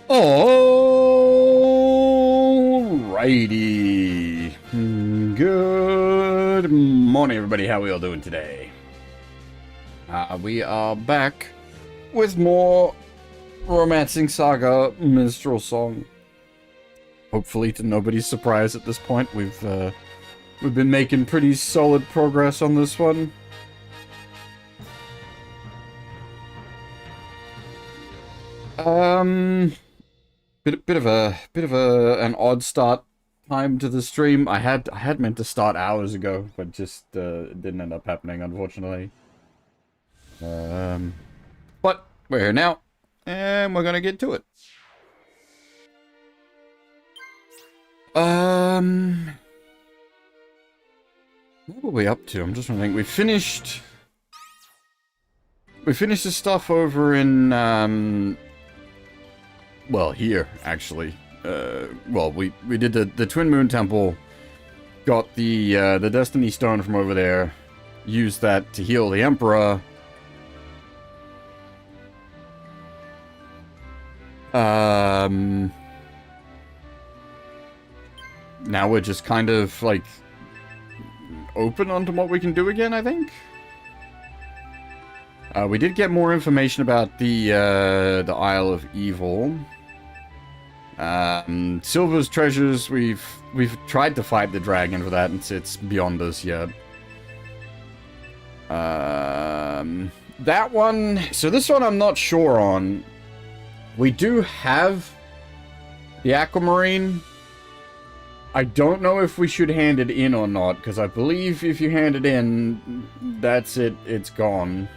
Alrighty. Good morning, everybody. How are we all doing today? We are back with more romancing Saga Minstrel song. Hopefully, to nobody's surprise at this point, we've been making pretty solid progress on this one. Bit of an odd start time to the stream. I had meant to start hours ago, but just it didn't end up happening, unfortunately. But we're here now, and we're gonna get to it. What were we up to? I'm just trying to think. We finished the stuff over in well, here, actually. Well, we did the Twin Moon Temple, got the Destiny Stone from over there, used that to heal the Emperor. Now we're just kind of, like, open onto what we can do again, I think? We did get more information about the Isle of Evil. Silver's treasures, we've tried to fight the dragon for that, and it's beyond us yet. That one, so this one I'm not sure on. We do have the Aquamarine. I don't know if we should hand it in or not, because I believe if you hand it in, that's it, it's gone.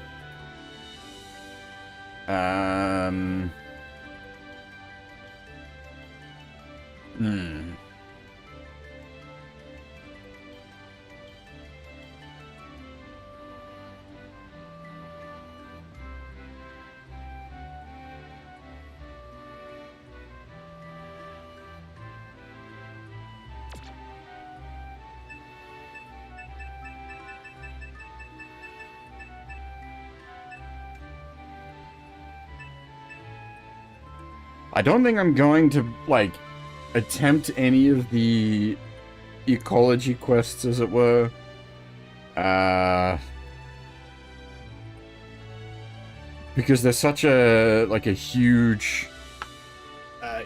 I don't think I'm going to, like, attempt any of the ecology quests, as it were. Because there's such a, like, a huge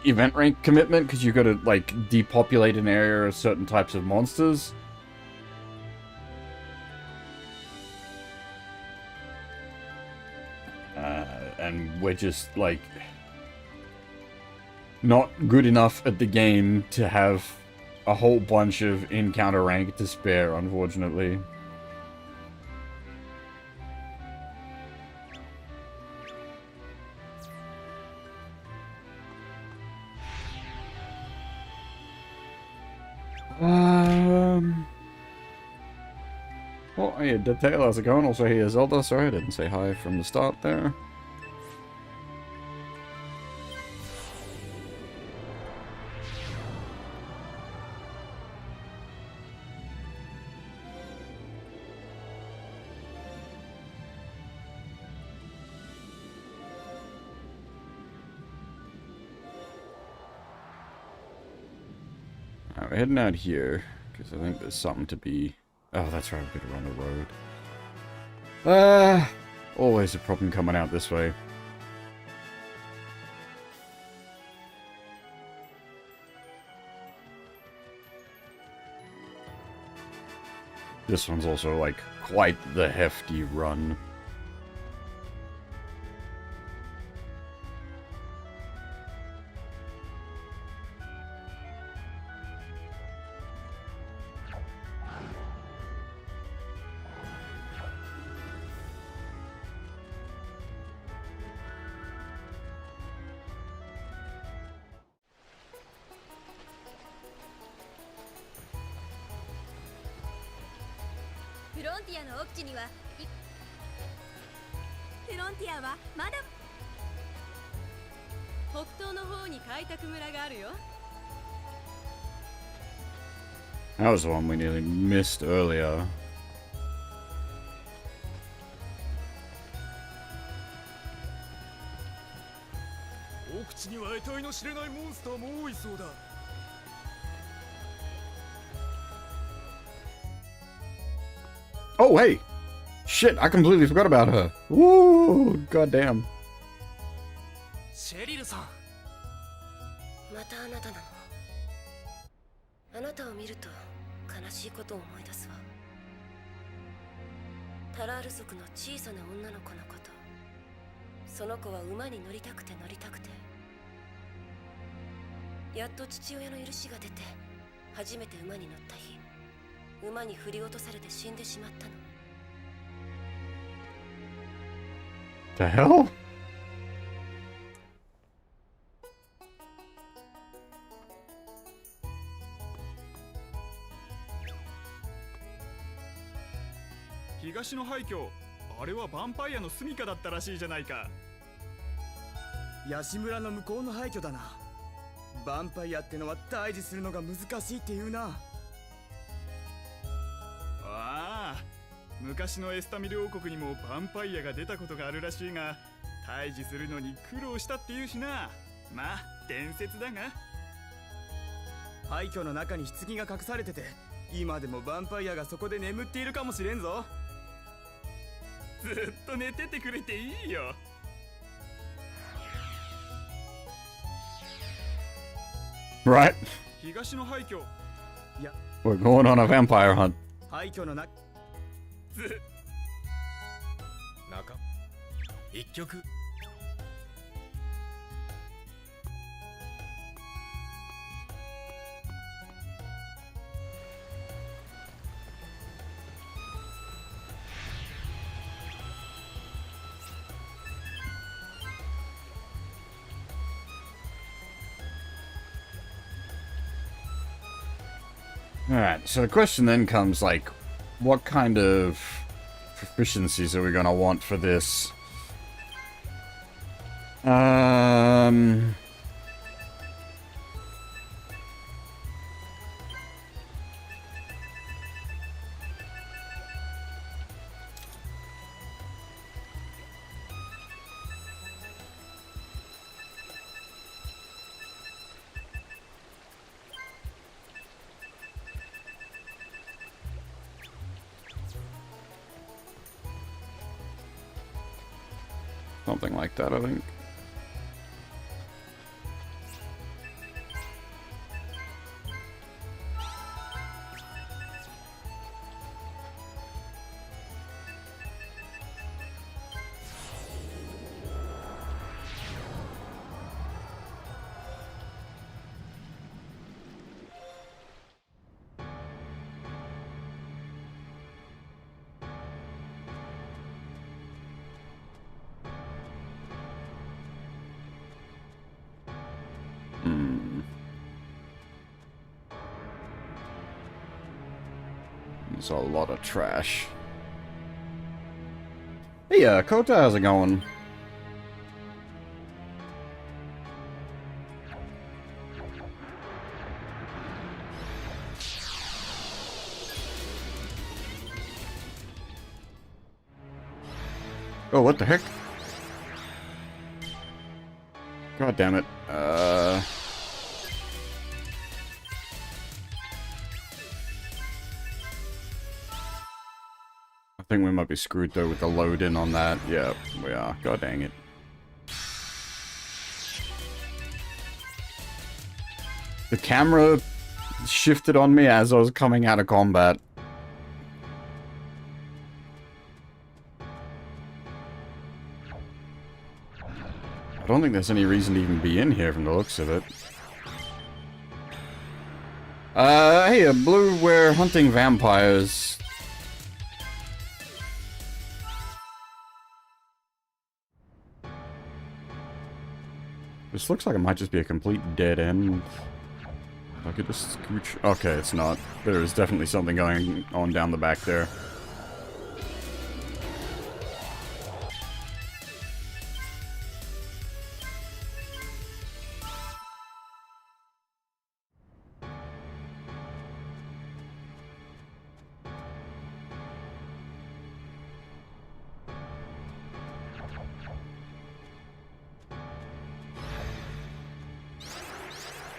event rank commitment, because you've got to, like, depopulate an area of certain types of monsters. And we're just, like, not good enough at the game to have a whole bunch of encounter rank to spare, unfortunately. Well, hey, Detail, how's it going? Also, hey, Zelda. Sorry, I didn't say hi from the start there. We're heading out here, because I think there's something to be... Oh, that's right, I'm gonna run the road. Always a problem coming out this way. This one's also, like, quite the hefty run. That was the one we nearly missed earlier. 体の知れないモンスターも多いそうだ。 Oh, hey! Shit, I completely forgot about her. Woo! Goddamn. シェリルさん。またあなたなの。あなたを見ると悲しいことを思い出すわ。タラール族の小さな女の子のこと。その子は馬に乗りたくて乗りたくて、やっと父親の許しが出て初めて馬に乗った日、馬に振り落とされて死んでしまったの。 The hell? 東の廃墟、あれはヴァンパイアの住処だったらしいじゃないか。ヤシ村の向こうの廃墟だな。ヴァンパイアってのは退治するのが難しいって言うな。ああ、昔のエスタミル王国にもヴァンパイアが出たことがあるらしいが、退治するのに苦労したって言うしな。まあ伝説だが。廃墟の中に棺が隠されてて、今でもヴァンパイアがそこで眠っているかもしれんぞ。ずっと寝ててくれていいよ。 Right? 東の廃墟。いや、 We're going on a vampire hunt. 廃墟の中。一曲。Alright, so the question then comes, like, what kind of proficiencies are we gonna want for this? Something like that, I think. There's a lot of trash. Hey, Kota, how's it going? Oh, what the heck? God damn it. I think we might be screwed though with the load in on that. Yeah, we are. God dang it. The camera shifted on me as I was coming out of combat. I don't think there's any reason to even be in here from the looks of it. Hey, Blue, we're hunting vampires. This looks like it might just be a complete dead end. I could just scooch. Okay, it's not. There is definitely something going on down the back there.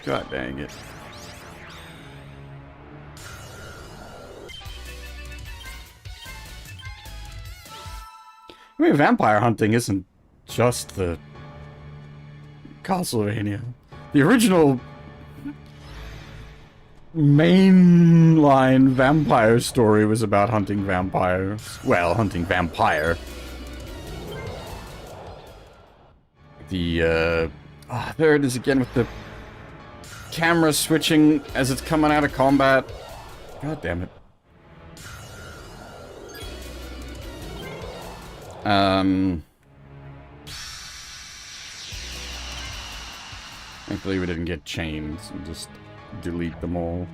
God dang it. I mean, vampire hunting isn't just the Castlevania. The original mainline vampire story was about hunting vampires. Well, hunting vampire. The, there it is again with the camera switching as it's coming out of combat. God damn it. Thankfully we didn't get chains and just delete them all.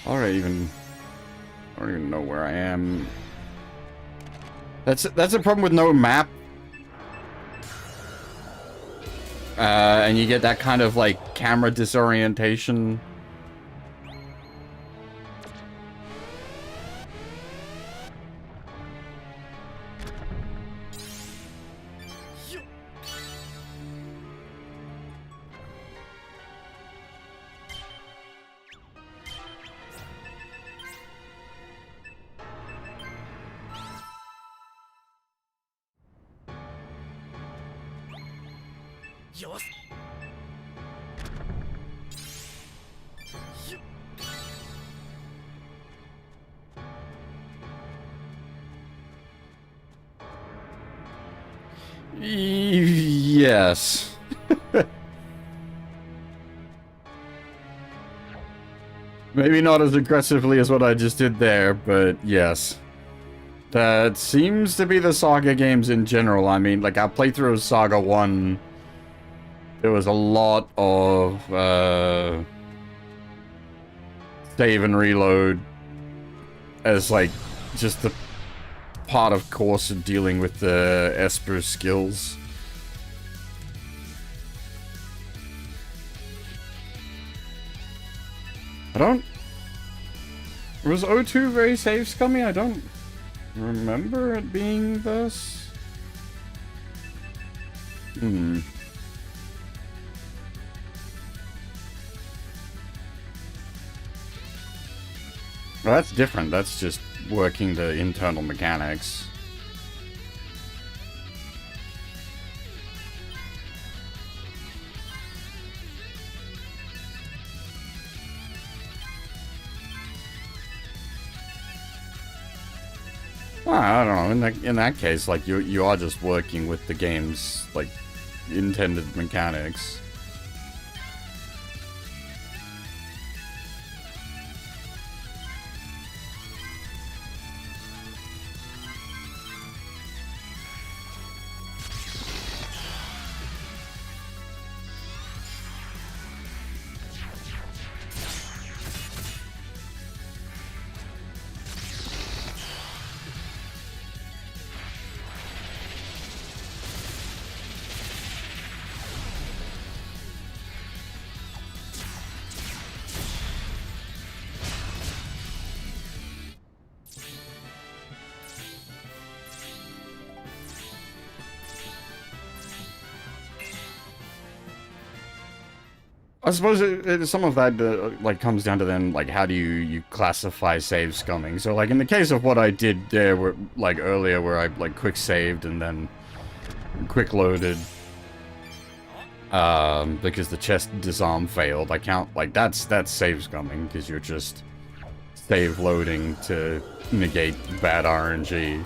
I don't even know where I am. That's a problem with no map. And you get that kind of like camera disorientation. Yes. Maybe not as aggressively as what I just did there, but yes. That seems to be the Saga games in general. I mean, like, our playthrough of Saga 1, there was a lot of, save and reload as, like, just the part of course of dealing with the Esper's skills. Was O2 very save scummy? I don't remember it being this. Well, that's different. That's just working the internal mechanics. Well, I don't know. In that case, like you are just working with the game's like intended mechanics. I suppose some of that like comes down to then like how do you classify save scumming. So like in the case of what I did there, where like earlier, where I like quick saved and then quick loaded, because the chest disarm failed. I count like that's save scumming because you're just save loading to negate bad RNG.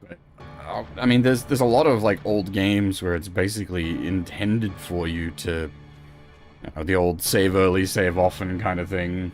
But, I mean, there's a lot of like old games where it's basically intended for you to. You know, the old save early, save often kind of thing.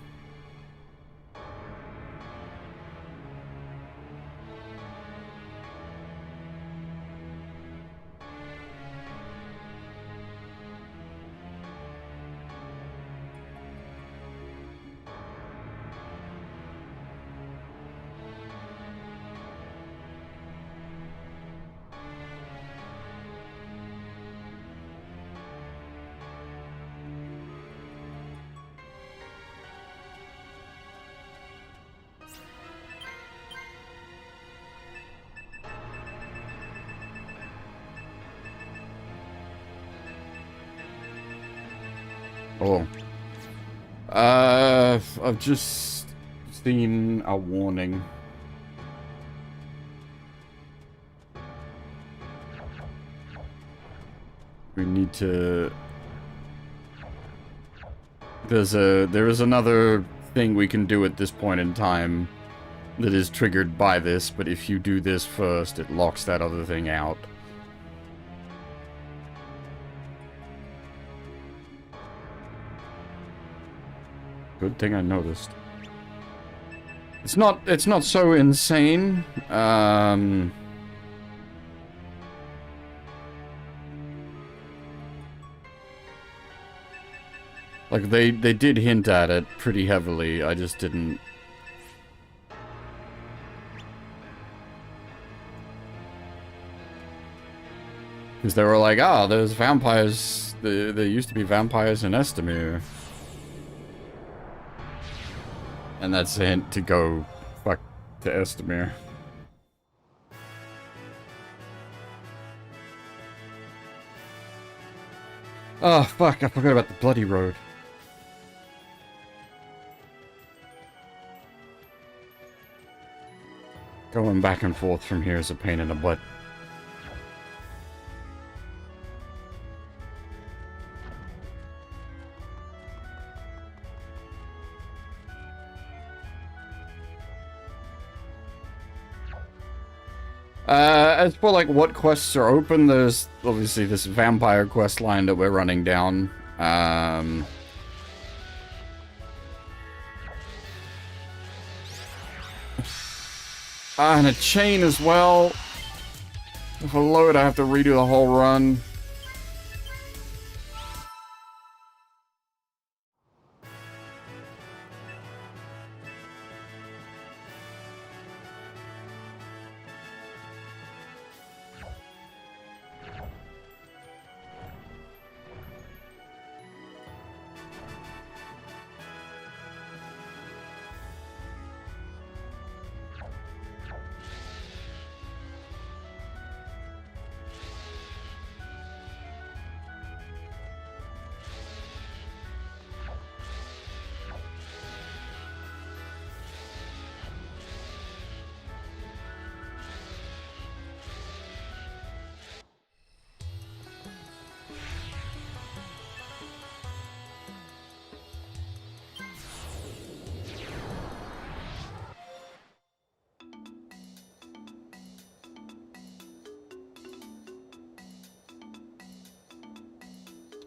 Oh. I've just seen a warning. We need to... There is another thing we can do at this point in time that is triggered by this, but if you do this first, it locks that other thing out. Good thing I noticed. It's not so insane. Like they did hint at it pretty heavily. I just didn't. Because they were like, ah, there's vampires. There used to be vampires in Estamir. And that's a hint to go fuck to Estamir. Oh, fuck, I forgot about the bloody road. Going back and forth from here is a pain in the butt. As for like what quests are open, there's obviously this vampire quest line that we're running down. And a chain as well. If I load, I have to redo the whole run.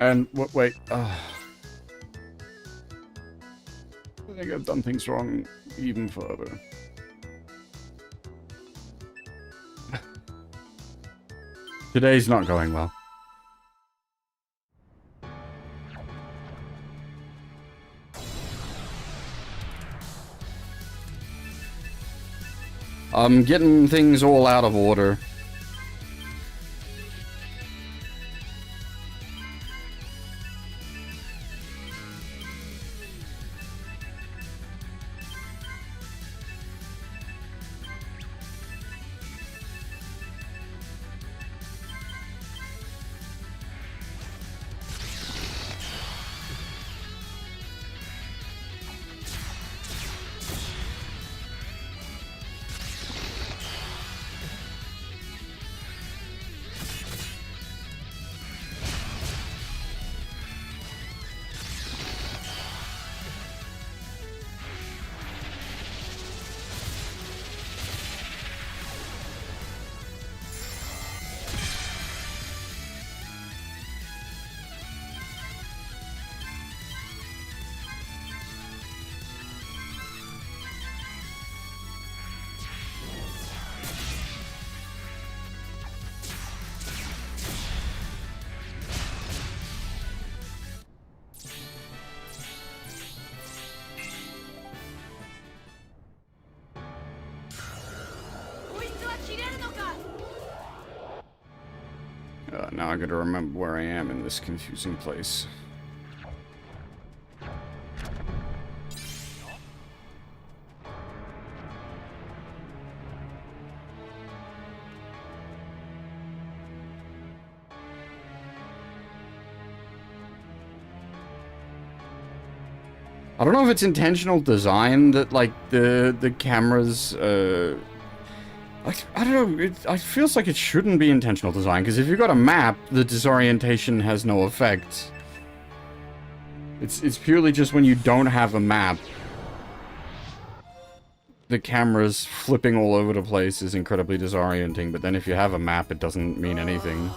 And wait, I think I've done things wrong even further. Today's not going well. I'm getting things all out of order. Now I gotta remember where I am in this confusing place. I don't know if it's intentional design that, like, the cameras, I don't know, it feels like it shouldn't be intentional design, because if you've got a map, the disorientation has no effect. It's purely just when you don't have a map, the camera's flipping all over the place is incredibly disorienting, but then if you have a map, it doesn't mean anything.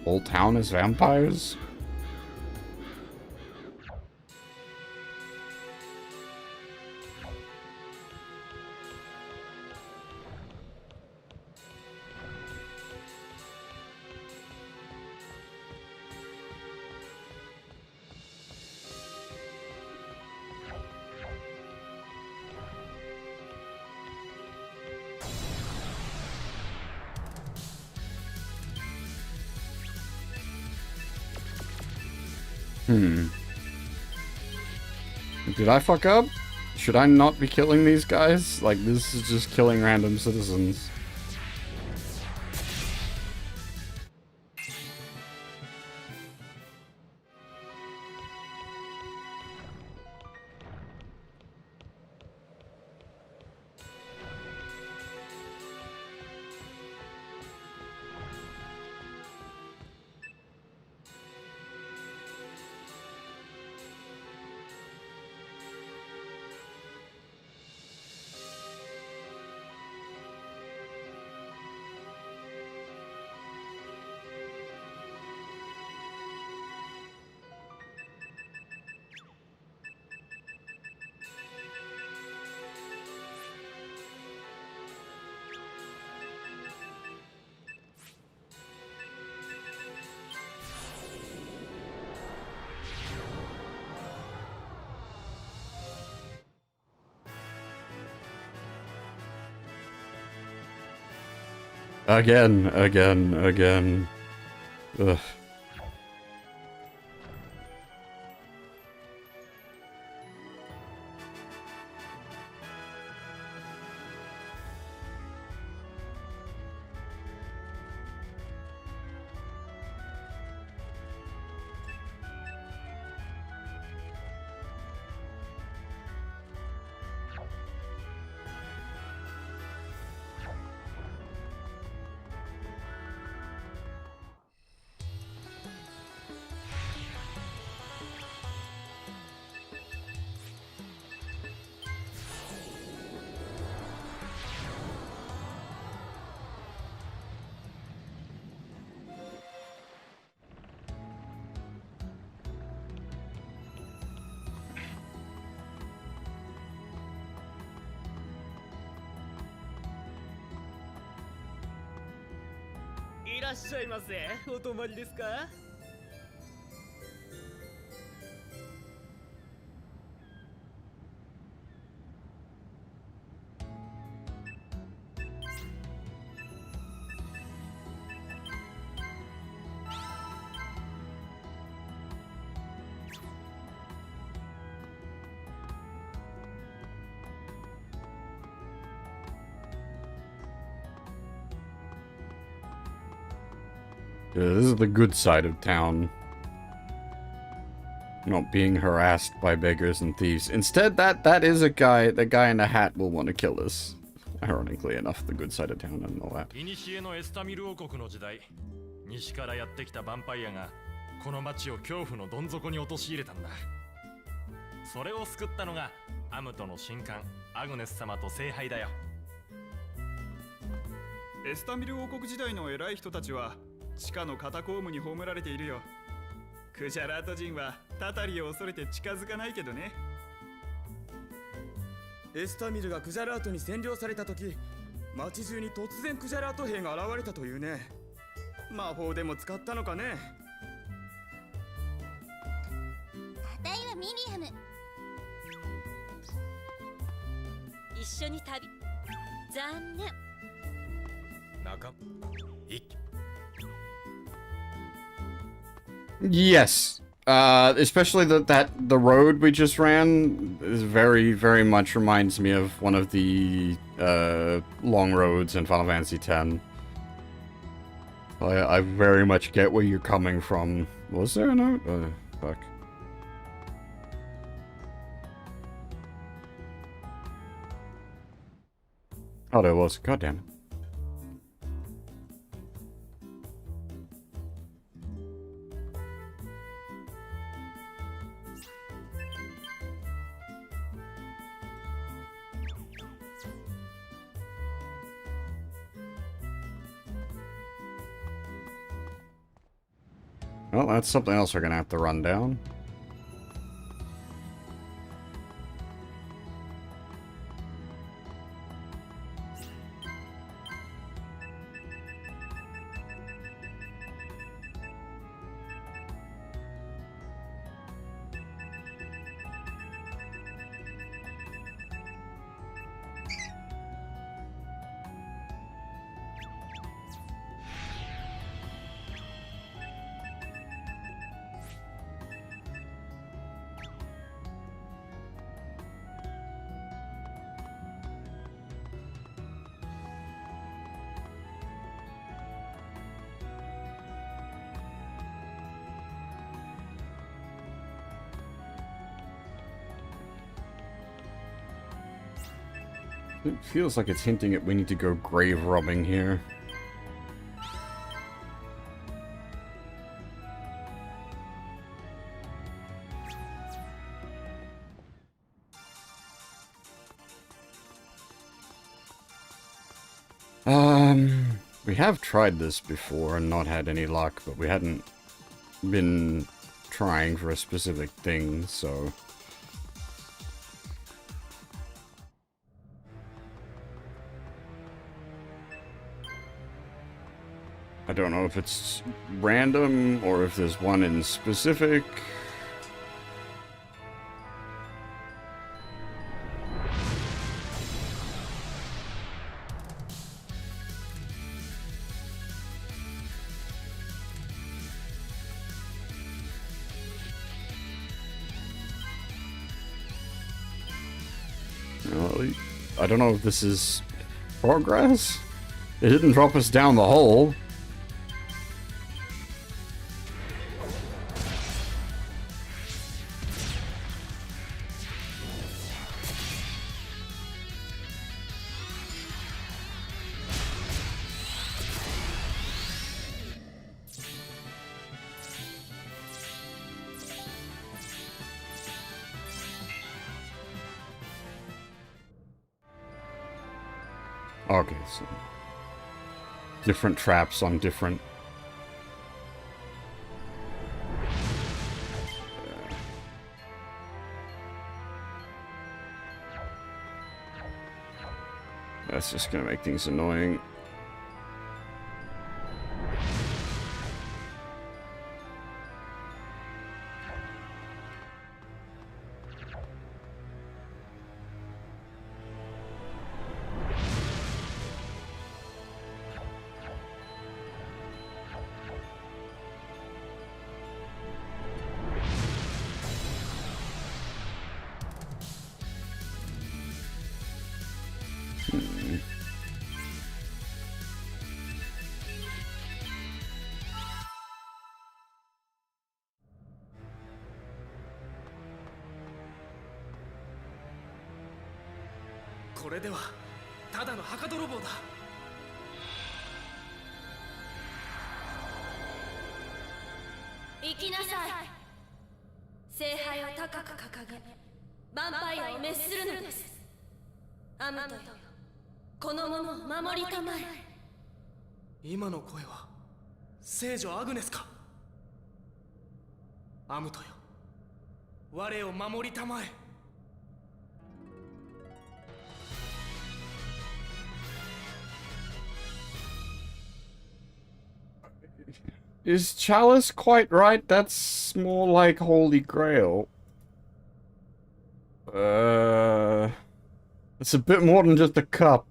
Whole town is vampires? Did I fuck up? Should I not be killing these guys? Like, this is just killing random citizens. Again. Ugh. Yeah, this is the good side of town. Not being harassed by beggars and thieves. Instead, that is a guy, the guy in the hat will want to kill us. Ironically enough, the good side of town and all that. 西からやってきたヴァンパイアがこの町を恐怖のどん底に陥れたんだ。それを救ったのがアムトの神官アグネス様と聖杯だよ。エスタミル王国時代の偉い人たちは地下のカタコームに葬られているよ。クジャラート人はタタリを恐れて近づかないけどね。エスタミルがクジャラートに占領された時、街中に突然クジャラート兵が現れたというね。魔法でも使ったのかね。あたいはミリアム。一緒に旅。残念。仲い Yes. Especially the road we just ran is very much reminds me of one of the long roads in Final Fantasy X. I very much get where you're coming from. Was there a note? Fuck. Oh, there was. God damn it. Well, that's something else we're gonna have to run down. It feels like it's hinting at we need to go grave robbing here. We have tried this before and not had any luck, but we hadn't been trying for a specific thing, so... I don't know if it's random or if there's one in specific. Well, I don't know if this is progress. It didn't drop us down the hole. Okay, so different traps on different... That's just gonna make things annoying.これではただの墓泥棒だ。行きなさい。聖杯を高く掲げ、ヴァンパイアを滅するのです。アムトよ、この者を守りたまえ。今の声は聖女アグネスか。アムトよ、我を守りたまえ。Is Chalice quite right? That's more like Holy Grail. It's a bit more than just a cup.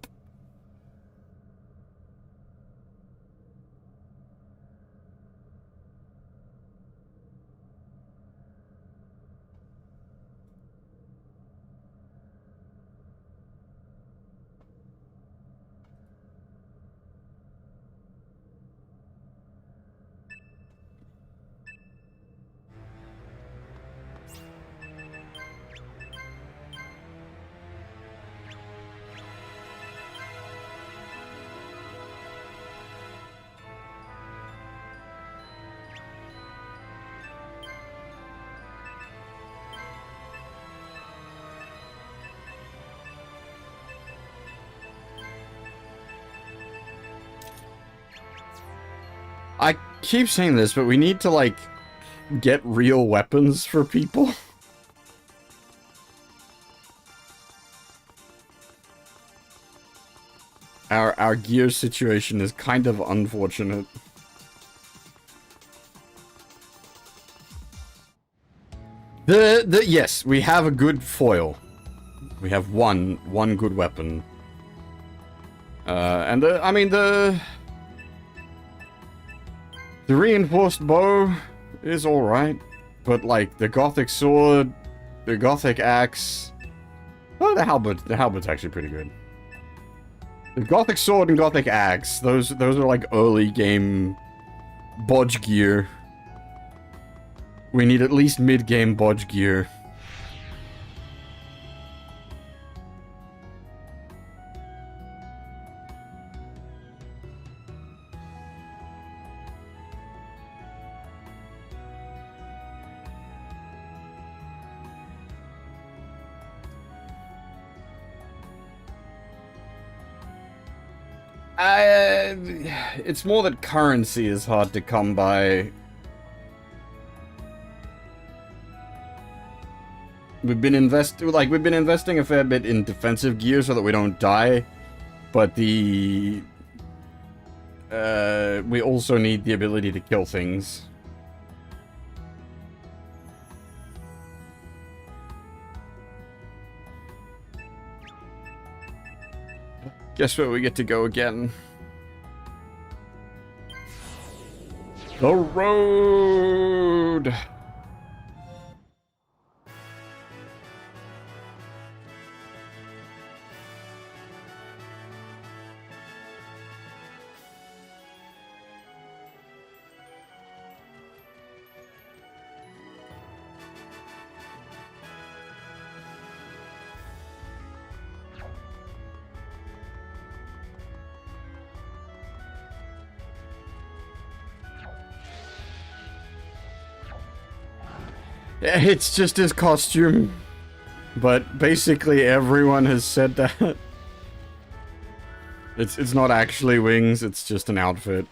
I keep saying this, but we need to, like, get real weapons for people. Our gear situation is kind of unfortunate. Yes, we have a good foil. We have one good weapon. And I mean the reinforced bow is alright, but like the gothic sword, the gothic axe, oh, the halbert's actually pretty good. The gothic sword and gothic axe, those are like early game bodge gear. We need at least mid-game bodge gear. It's more that currency is hard to come by. We've been investing a fair bit in defensive gear so that we don't die, but we also need the ability to kill things. Guess where we get to go again? The road! It's just his costume, but basically everyone has said that. It's not actually wings, it's just an outfit.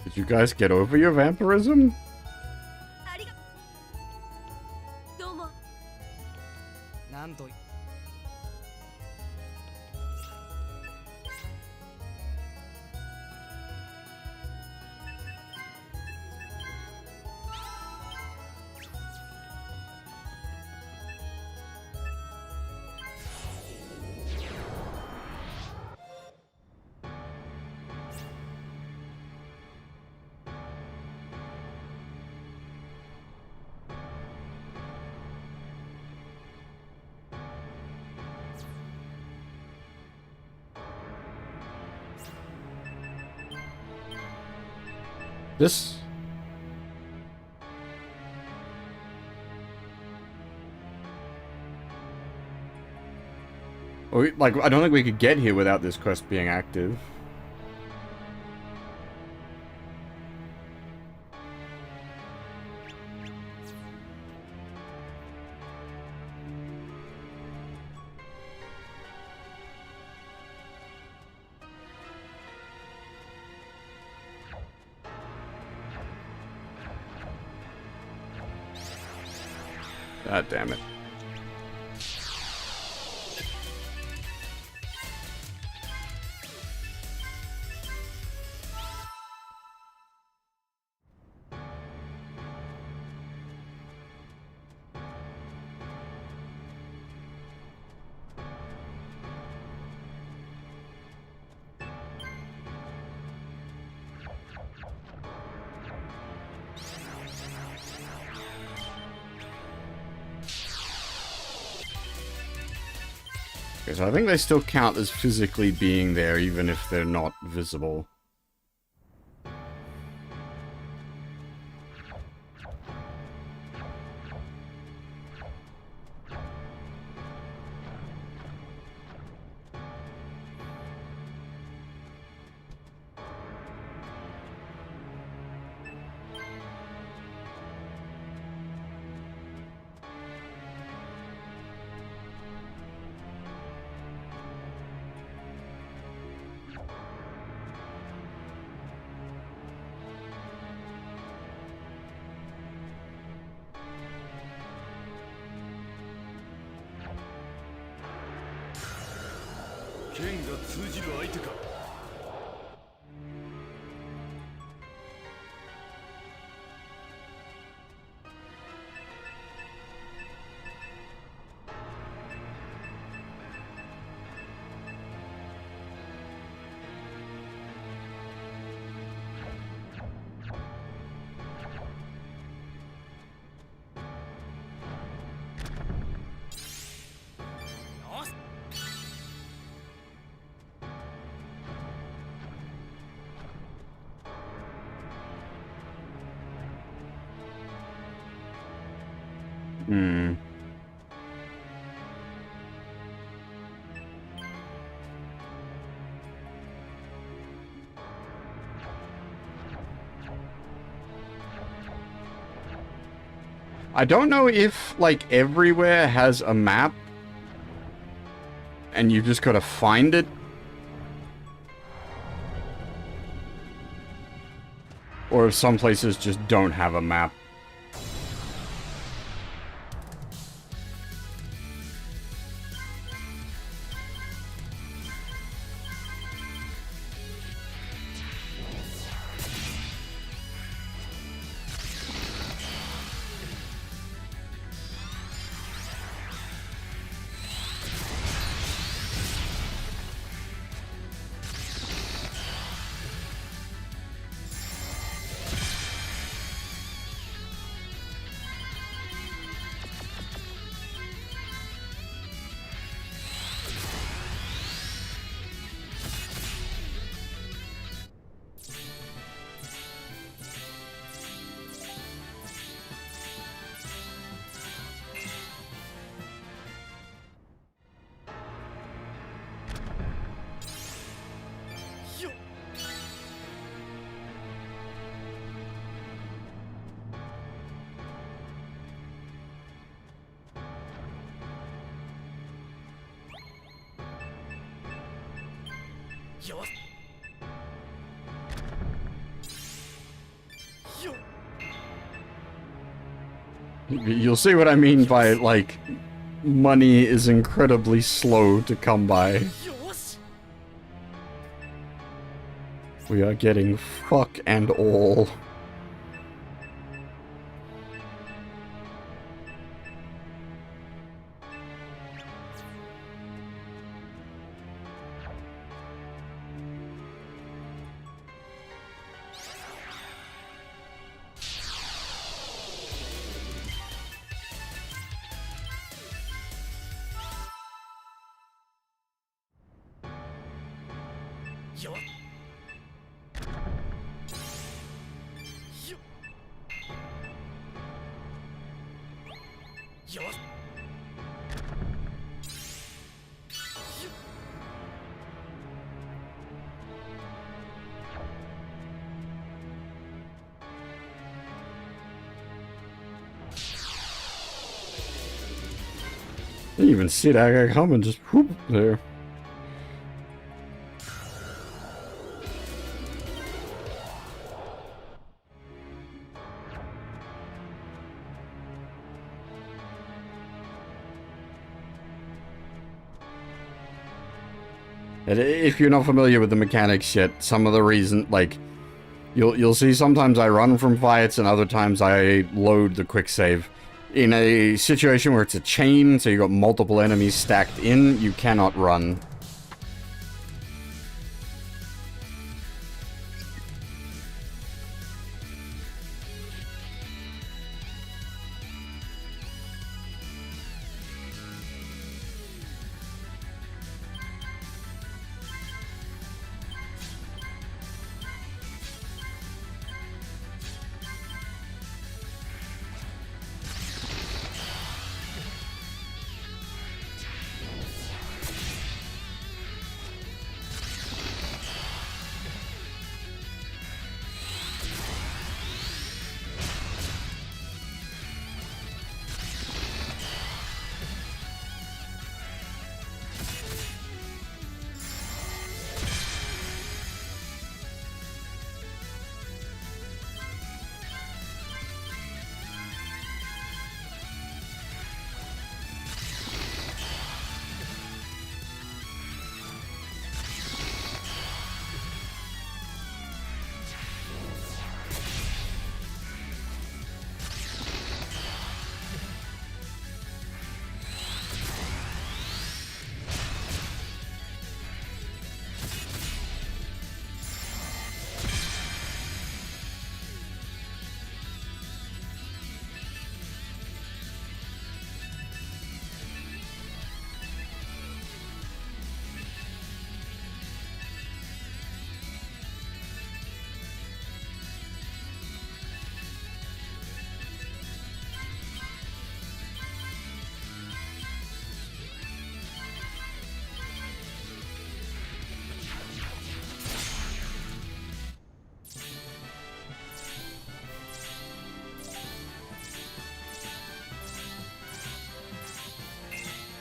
Did you guys get over your vampirism? This? Like, I don't think we could get here without this quest being active. God damn it. Okay, so I think they still count as physically being there, even if they're not visible. Hmm. I don't know if, like, everywhere has a map and you just gotta find it. Or if some places just don't have a map. You'll see what I mean by, like, money is incredibly slow to come by. We are getting fuck and all. didn't even see that guy coming, just whoop there. And if you're not familiar with the mechanics yet, some of the reason, like, you'll see sometimes I run from fights and other times I load the quick save. In a situation where it's a chain, so you got multiple enemies stacked in, you cannot run.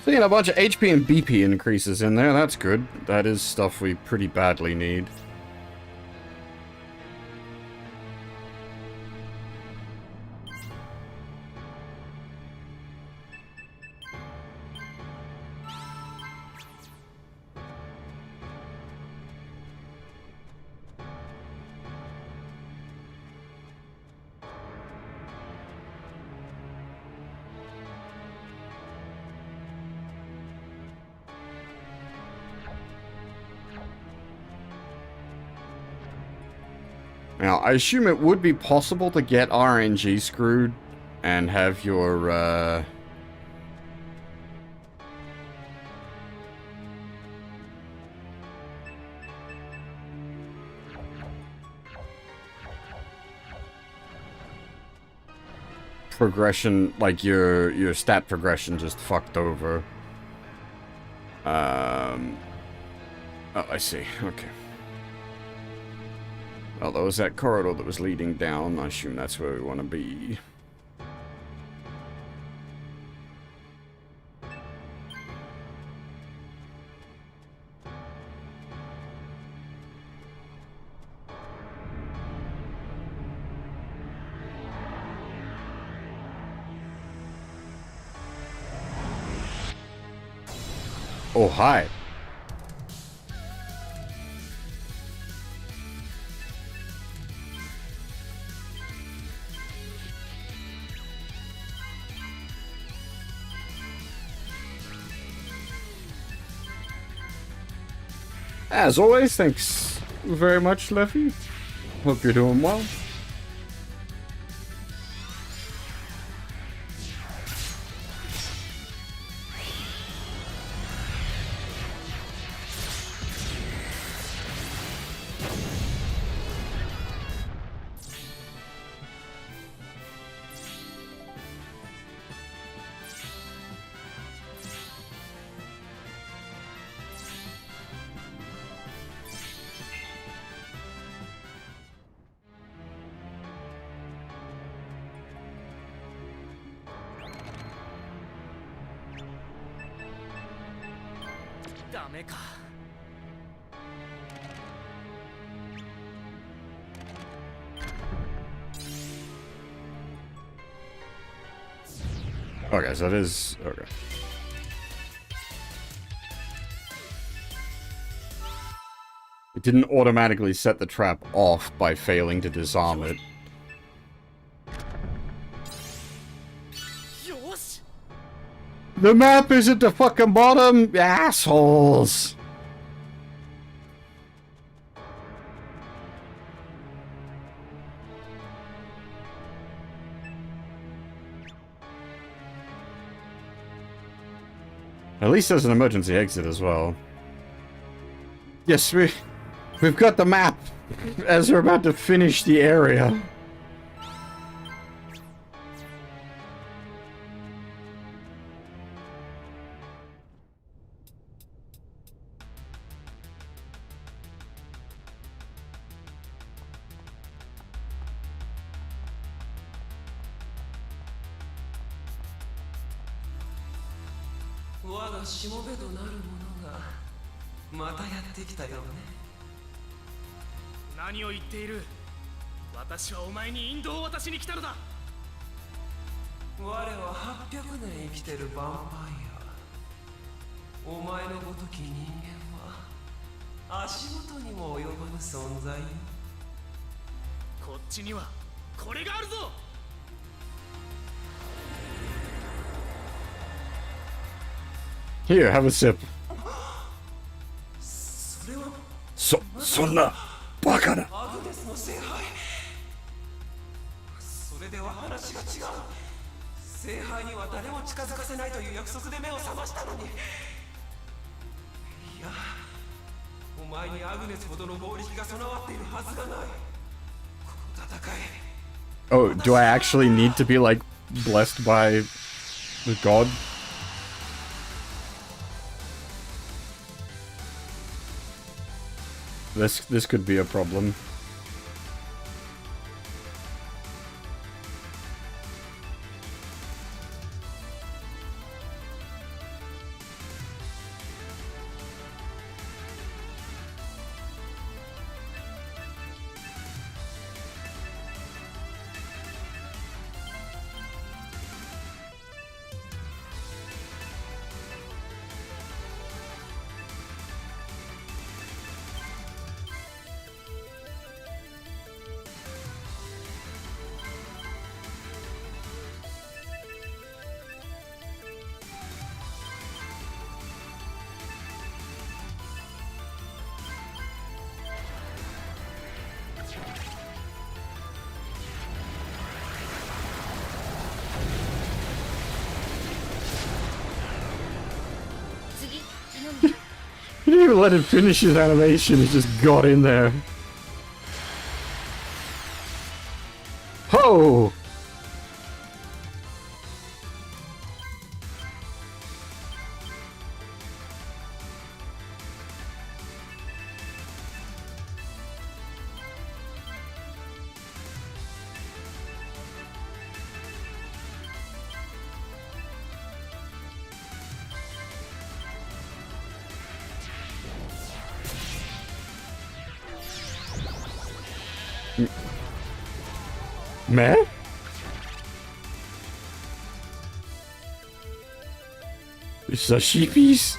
Seeing a bunch of HP and BP increases in there, that's good. That is stuff we pretty badly need. Now, I assume it would be possible to get RNG screwed and have your, progression, like your stat progression just fucked over. Oh, I see. Okay. Well, there was that corridor that was leading down. I assume that's where we want to be. Oh, hi. As always, thanks very much, Leffy. Hope you're doing well. ダメか。Okay, so it is... Okay. It didn't automatically set the trap off by failing to disarm it. The map is at the fucking bottom, assholes! At least there's an emergency exit as well. Yes, we've got the map as we're about to finish the area. Here, have a sip. Sonna bakana. それでは話が違う。聖杯には誰も近づかせないという約束で目を覚ましたのに。いや、お前にアグネスほどの合力が備わっているはずがない。この戦い。Oh, do I actually need to be like blessed by the god? This could be a problem. He didn't even let it finish his animation, he just got in there. Ho! Man? It's a sheepies?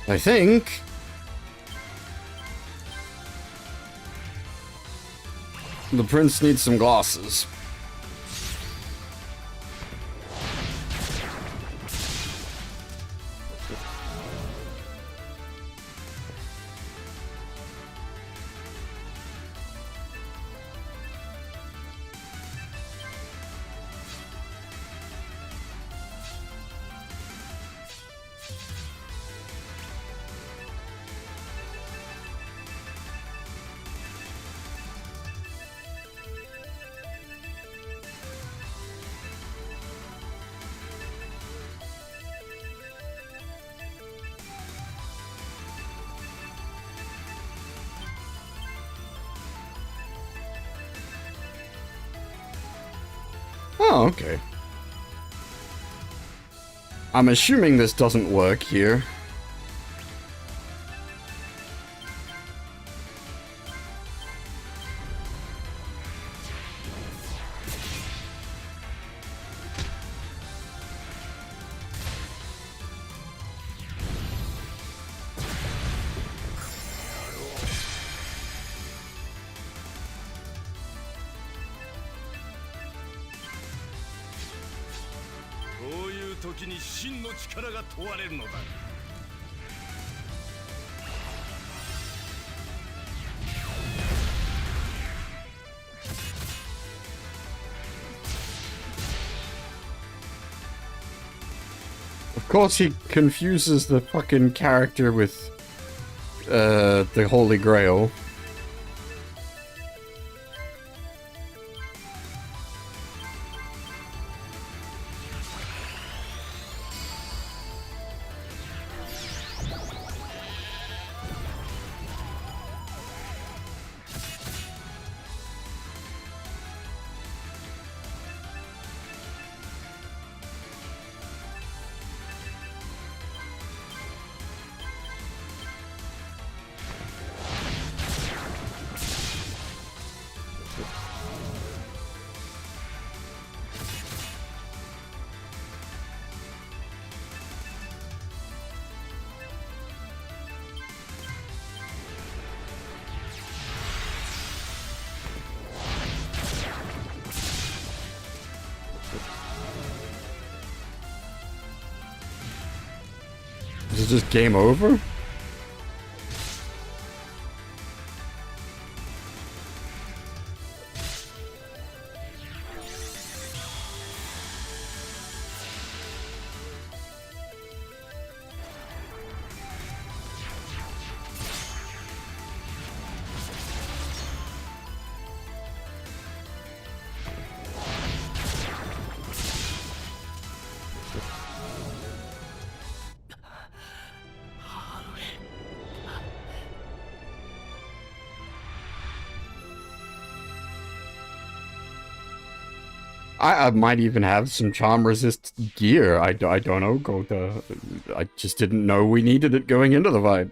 I think the prince needs some glasses. Oh, okay. I'm assuming this doesn't work here. Of course he confuses the fucking character with the Holy Grail. Is it just game over? I might even have some charm resist gear. I don't know, Gota. I just didn't know we needed it going into the fight.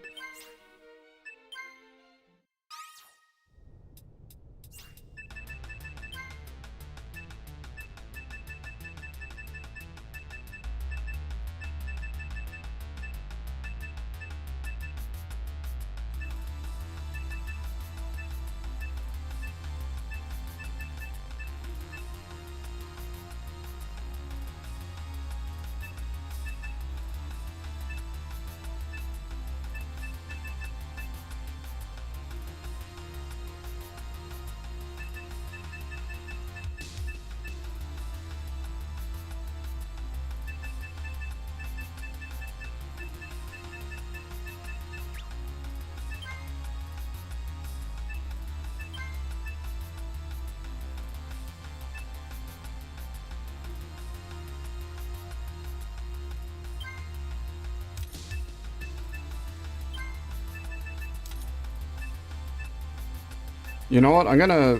You know what? I'm gonna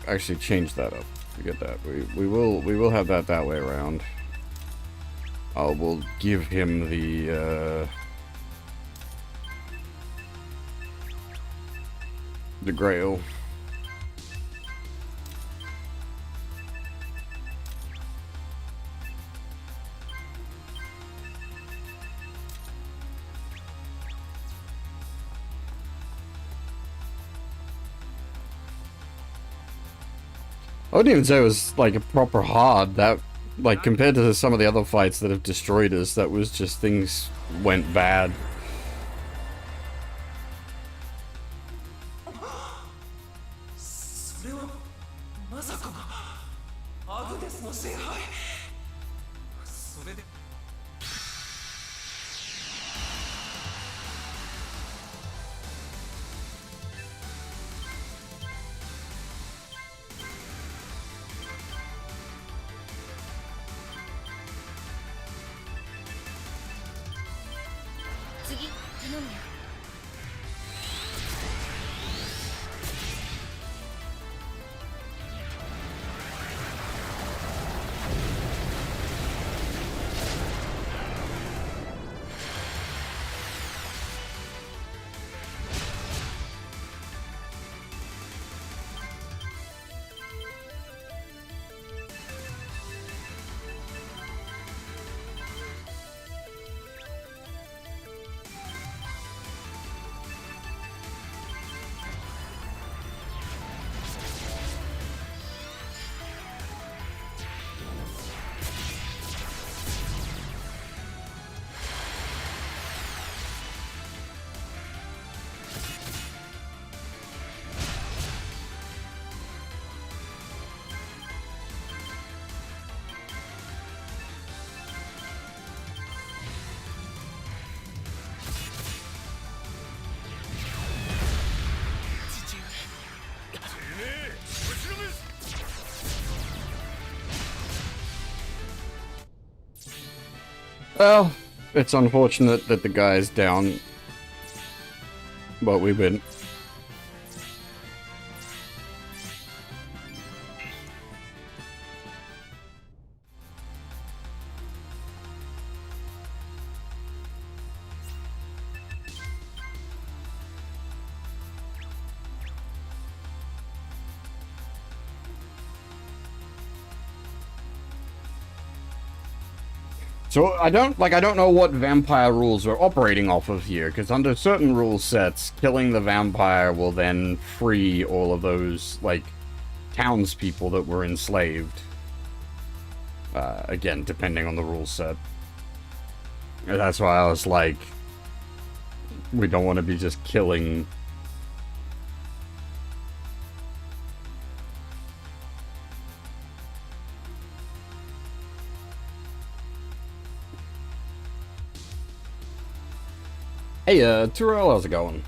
actually change that up. Forget that. We will have that way around. We'll give him the Grail. I wouldn't even say it was like a proper hard. That, like, compared to some of the other fights that have destroyed us, that was just things went bad. Well, it's unfortunate that the guy's down, but we win. So I don't know what vampire rules we're operating off of here, because under certain rule sets, killing the vampire will then free all of those, like, townspeople that were enslaved. Again, depending on the rule set. And that's why I was like, we don't want to be just killing... Hey, Tyrell, how's it going?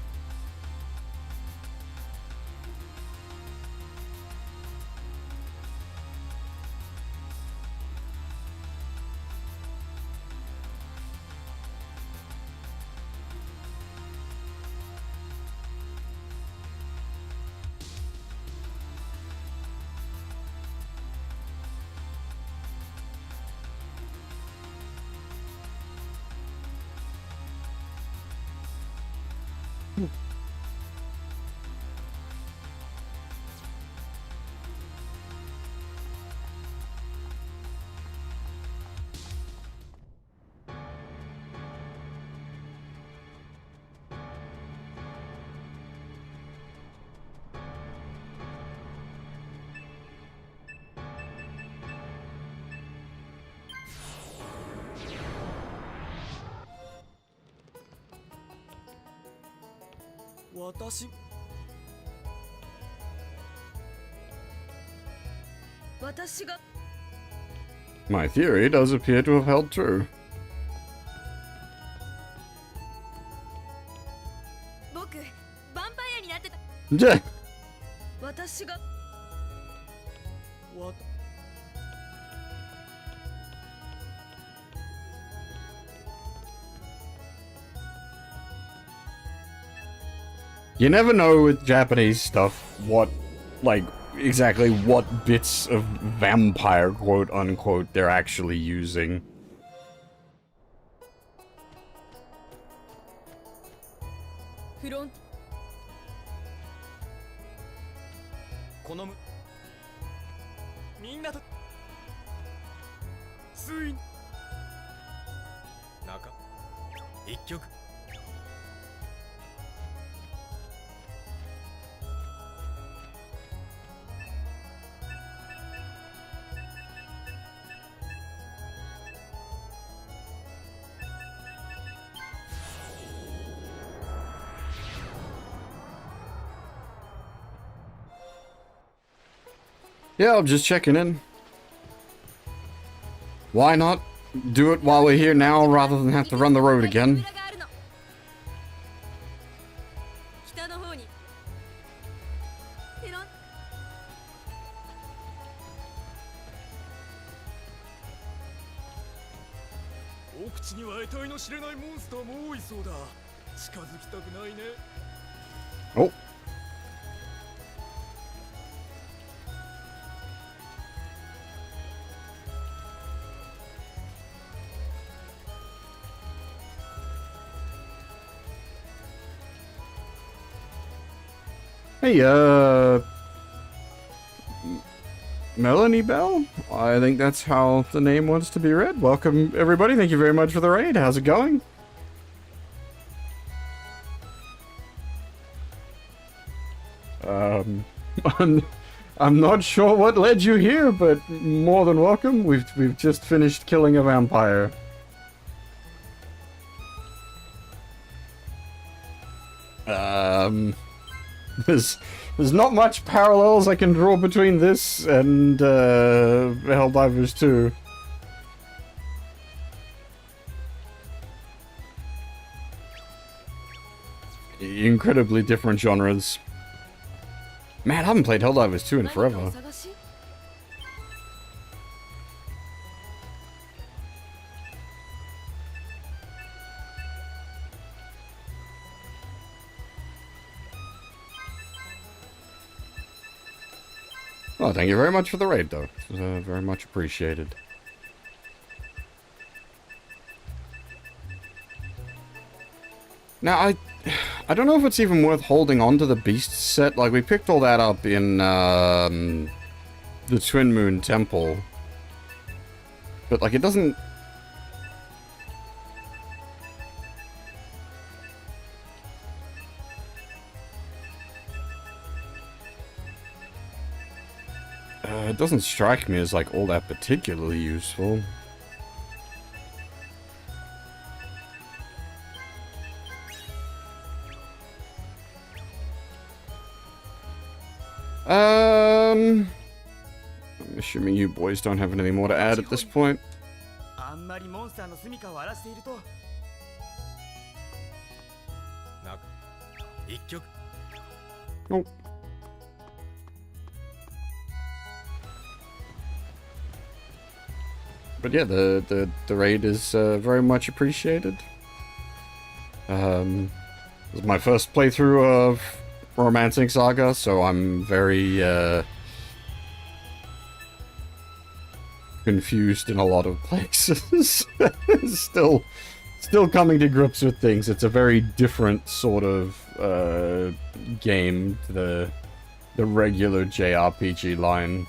My theory does appear to have held true. 僕ヴァンパイアになってた Yeah. 私が You never know with Japanese stuff what, like, exactly what bits of vampire, quote unquote, they're actually using. Front このみんなとついに中一曲 Yeah, I'm just checking in. Why not do it while we're here now rather than have to run the road again? 北の方にフロン 奥地には得体の知れないモンスターも多いそうだ。近づきたくないね。 Oh. Hey, Melanie Bell? I think that's how the name wants to be read. Welcome, everybody. Thank you very much for the raid. How's it going? I'm not sure what led you here, but more than welcome. We've just finished killing a vampire. There's not much parallels I can draw between this and Helldivers 2. Incredibly different genres. Man, I haven't played Helldivers 2 in forever. thank you very much for the raid, though. Very much appreciated. Now, I don't know if it's even worth holding on to the Beast set. Like, we picked all that up in, the Twin Moon Temple. But, like, it doesn't... it doesn't strike me as, like, all that particularly useful. I'm assuming you boys don't have anything more to add at this point. あんまりモンスターの住処を荒らしているとな一曲 Nope. But yeah, the raid is very much appreciated. This is my first playthrough of Romancing Saga, so I'm very confused in a lot of places. still coming to grips with things. It's a very different sort of game to the regular JRPG line.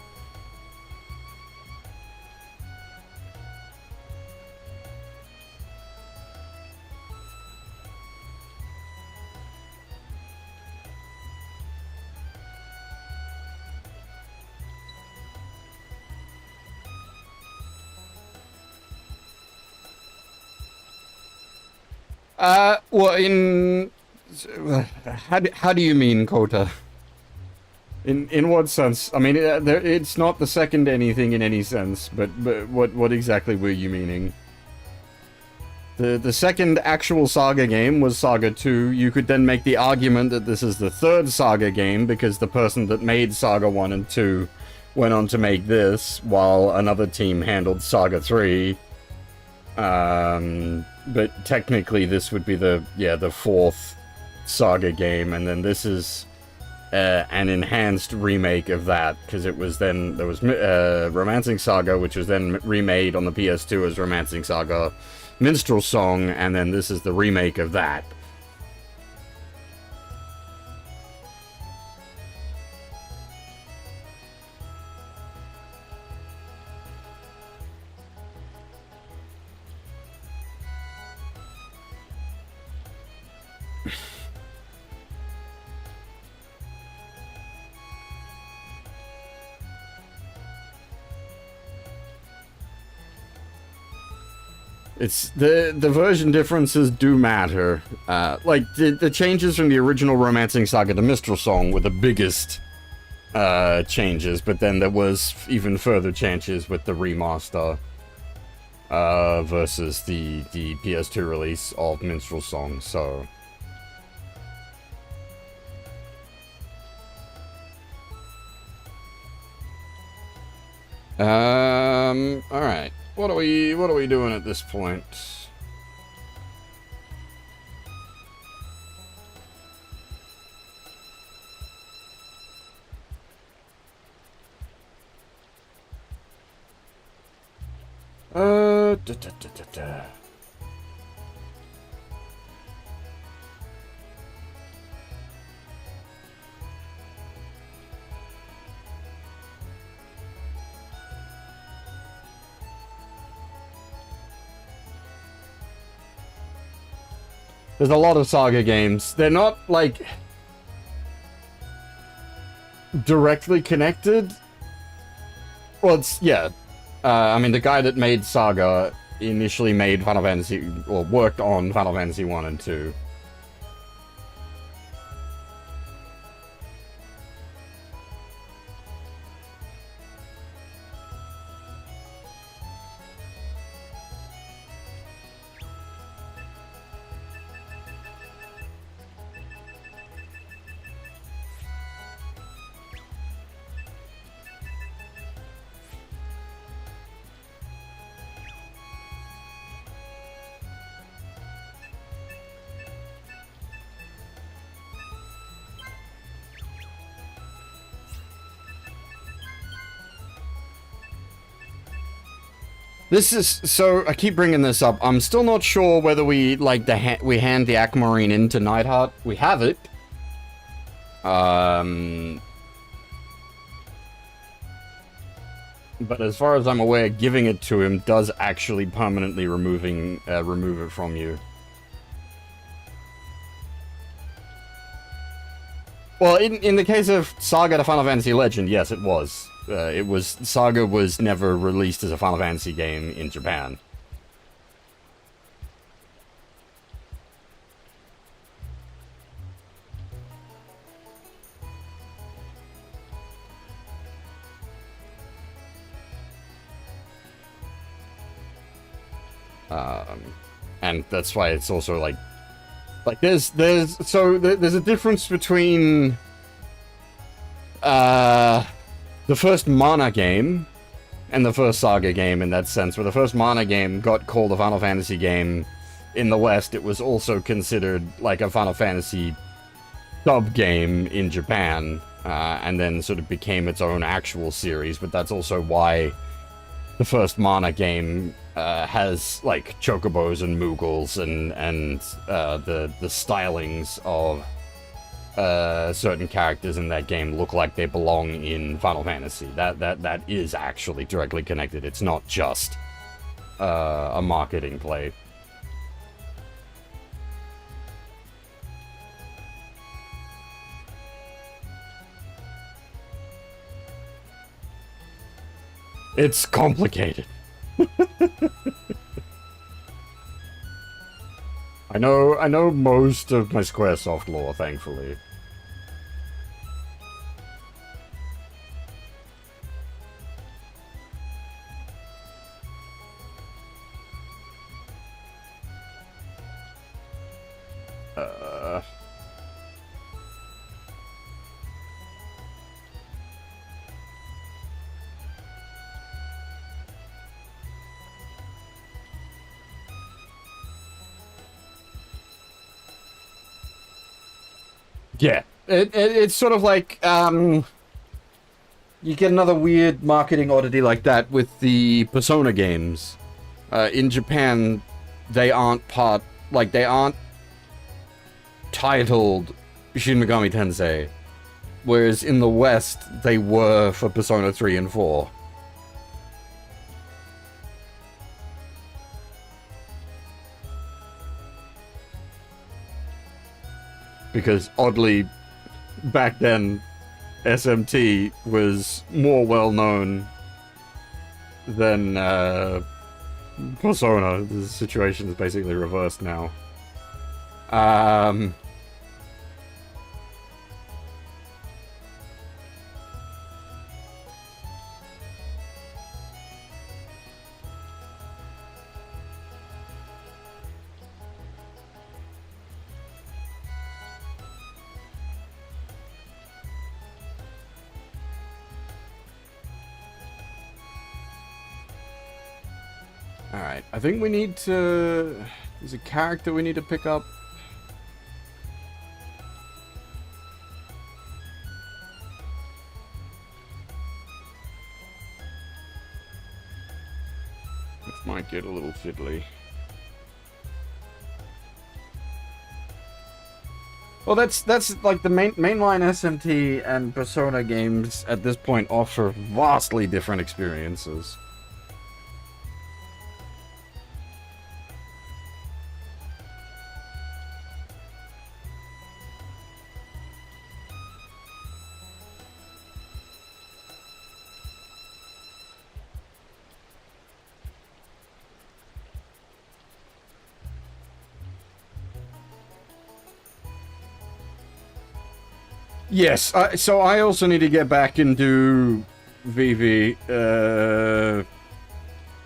Well, in... How do you mean, Kota? In what sense? I mean, it's not the second anything in any sense, but what exactly were you meaning? The second actual Saga game was Saga 2. You could then make the argument that this is the third Saga game, because the person that made Saga 1 and 2 went on to make this, while another team handled Saga 3. But technically this would be the fourth Saga game, and then this is an enhanced remake of that, because it was then, there was Romancing Saga, which was then remade on the PS2 as Romancing Saga Minstrel Song, and then this is the remake of that. It's the version differences do matter. Like the changes from the original Romancing Saga to Minstrel Song were the biggest changes, but then there was even further changes with the remaster versus the PS2 release of Minstrel Song. So all right. What are we doing at this point? There's a lot of Saga games. They're not, like, directly connected. Well, it's, yeah. I mean, the guy that made Saga initially made Final Fantasy, or worked on Final Fantasy 1 and 2. This is so. I keep bringing this up. I'm still not sure whether we like we hand the Aquamarine into Neidhart. We have it. But as far as I'm aware, giving it to him does actually permanently remove it from you. Well, in the case of Saga to Final Fantasy Legend, yes, it was. Saga was never released as a Final Fantasy game in Japan. And that's why it's also like there's a difference between the first Mana game and the first Saga game in that sense. Where the first Mana game got called a Final Fantasy game in the West, it was also considered like a Final Fantasy sub game in Japan, and then sort of became its own actual series. But that's also why the first Mana game has like chocobos and moogles and the stylings of certain characters in that game look like they belong in Final Fantasy. That is actually directly connected. It's not just a marketing play. It's complicated. I know most of my Squaresoft lore, thankfully. Yeah, it's sort of like, you get another weird marketing oddity like that with the Persona games. In Japan, they aren't they aren't titled Shin Megami Tensei, whereas in the West, they were for Persona 3 and 4. Because, oddly, back then, SMT was more well-known than Persona. The situation is basically reversed now. Alright, I think we need to... There's a character we need to pick up. This might get a little fiddly. Well, that's like the mainline SMT and Persona games at this point offer vastly different experiences. Yes, so I also need to get back and do VV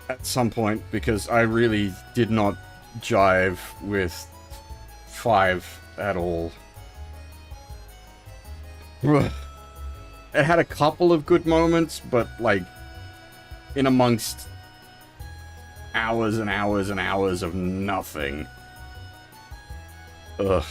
at some point, because I really did not jive with 5 at all. It had a couple of good moments, but like in amongst hours and hours and hours of nothing. Ugh.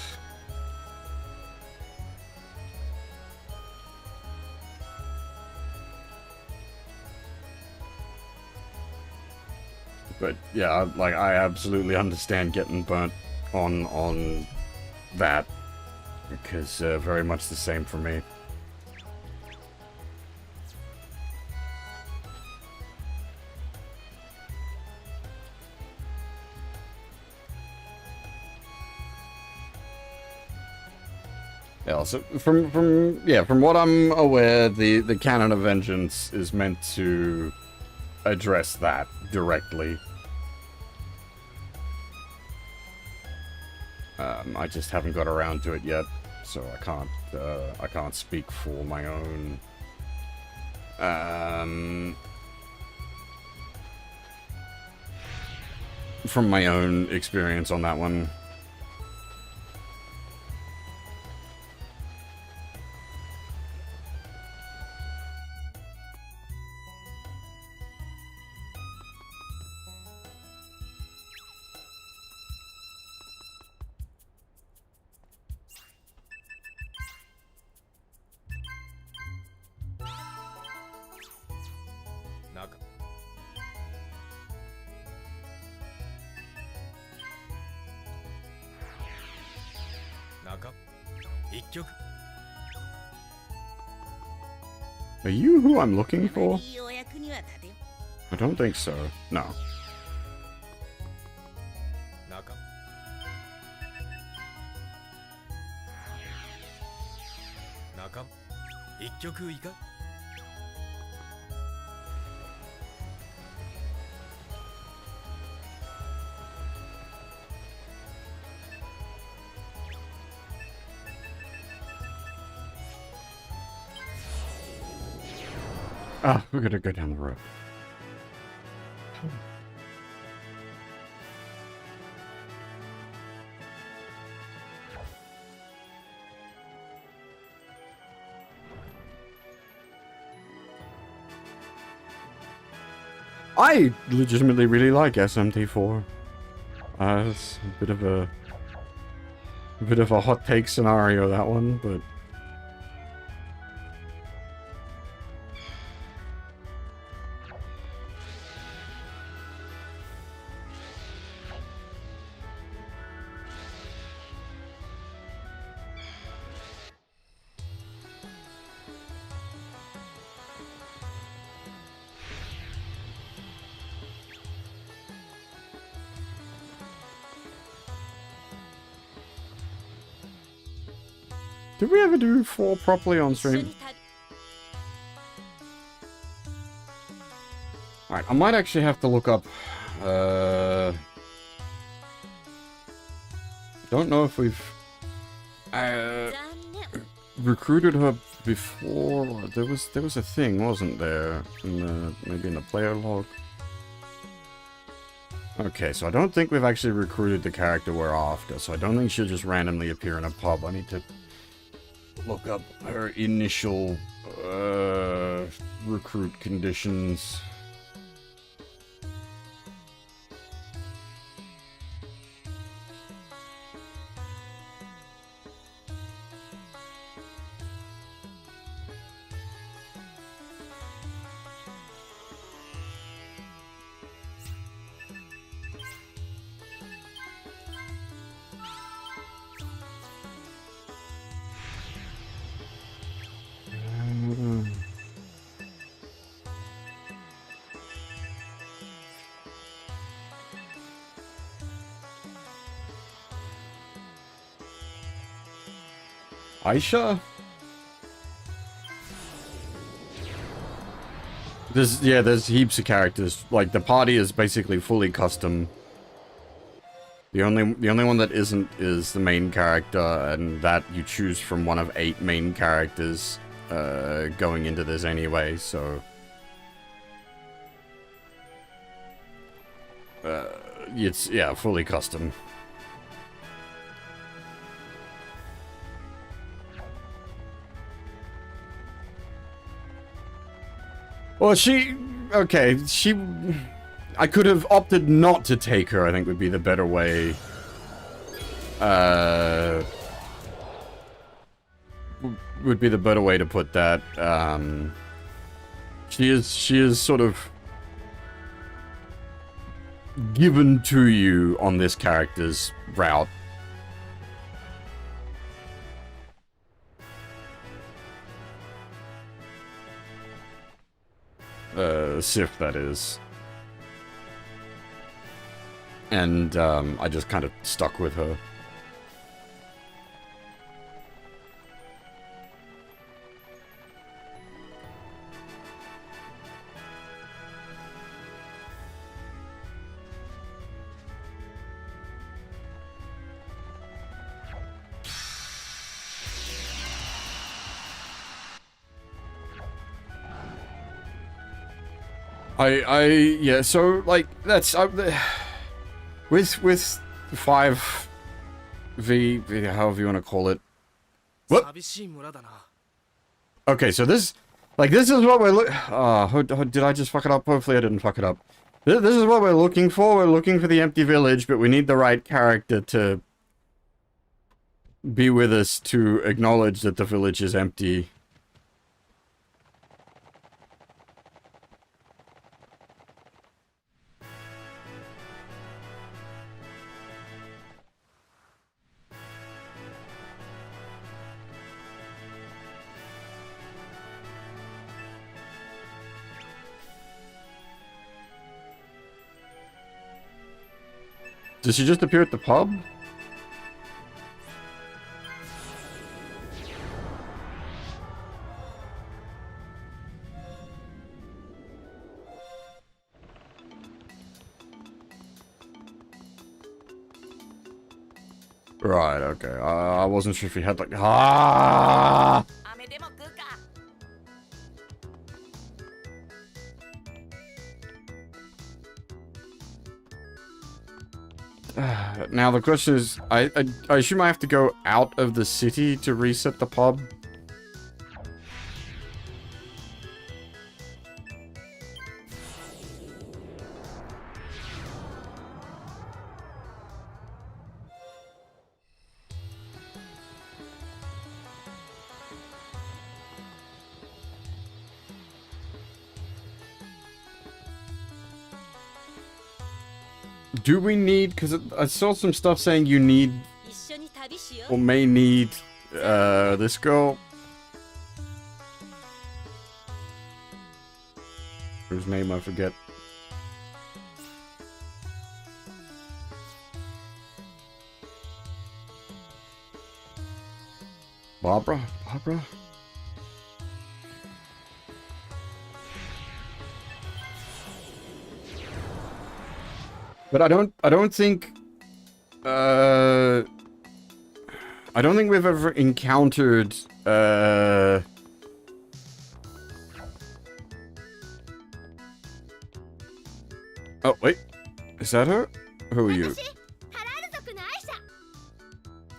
But yeah, like, I absolutely understand getting burnt on that, because very much the same for me. Yeah, so from what I'm aware, the canon of Vengeance is meant to address that directly. I just haven't got around to it yet, so I can't speak for my own from my own experience on that one. Are you who I'm looking for? I don't think so. No. Ah, we're gonna go down the road. I legitimately really like SMT4. It's a bit of a hot take scenario, that one, but did we ever do 4 properly on stream? Alright, I might actually have to look up, don't know if we've, recruited her before. There was a thing, wasn't there? Maybe in the player log? Okay, so I don't think we've actually recruited the character we're after, so I don't think she'll just randomly appear in a pub. I need to look up her initial recruit conditions. Aisha? There's heaps of characters. Like, the party is basically fully custom. The only one that isn't is the main character, and that you choose from one of 8 main characters going into this anyway, so it's, yeah, fully custom. Well, I could have opted not to take her, I think would be the better way. Would be the better way to put that. She is sort of given to you on this character's route. Sif, that is. And, I just kind of stuck with her. Yeah, so, like, that's, with 5v, however you want to call it. What? Okay, so this, like, this is what we're did I just fuck it up? Hopefully I didn't fuck it up. This is what we're looking for. We're looking for the empty village, but we need the right character to be with us to acknowledge that the village is empty. Does she just appear at the pub? Right, okay. I wasn't sure if he had like... Ah! Now the question is, I assume I have to go out of the city to reset the pub? Do we need, because I saw some stuff saying you need, or may need, this girl. Whose name I forget. Barbara? But I don't think we've ever encountered, oh, wait. Is that her? Who are you?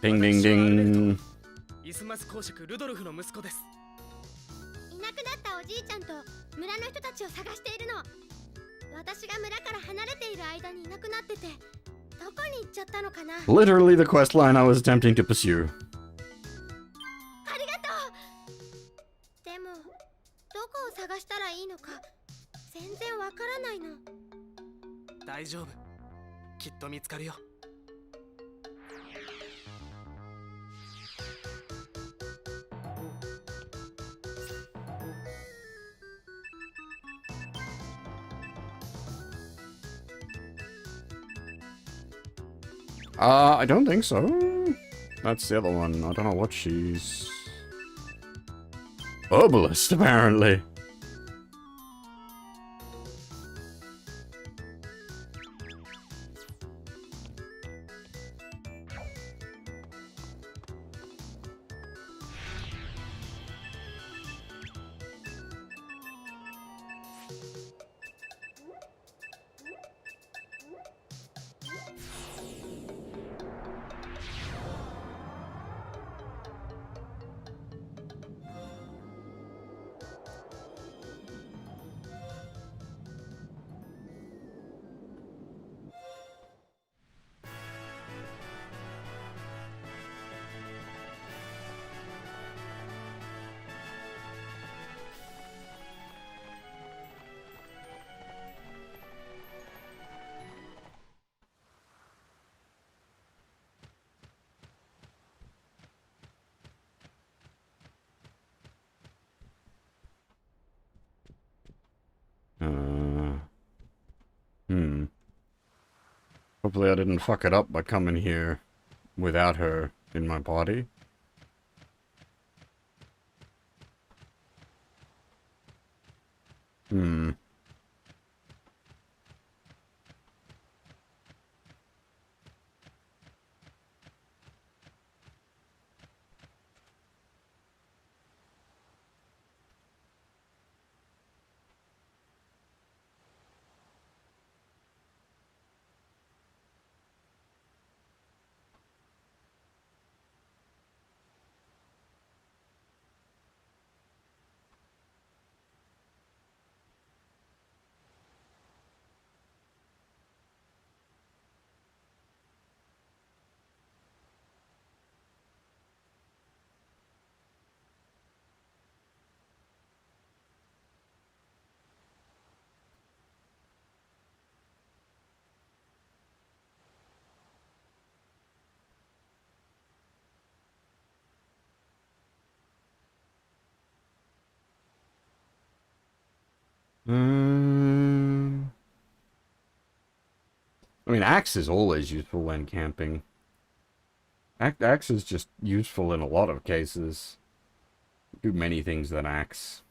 Ding, ding, ding. イスマス公爵ルドルフの息子です。いなくなったおじいちゃんと村の人たちを探しているの。私が村から離れている間にいなくなってて、どこに行っちゃったのかな。Literally the quest line I was attempting to pursue. ありがとう。でも、どこを探したらいいのか全然わからないの。大丈夫。きっと見つかるよ。I don't think so. That's the other one. I don't know what she's... Herbalist, apparently. Hopefully I didn't fuck it up by coming here without her in my party. Hmm. I mean, axe is always useful when camping. Axe is just useful in a lot of cases. Do many things than axe.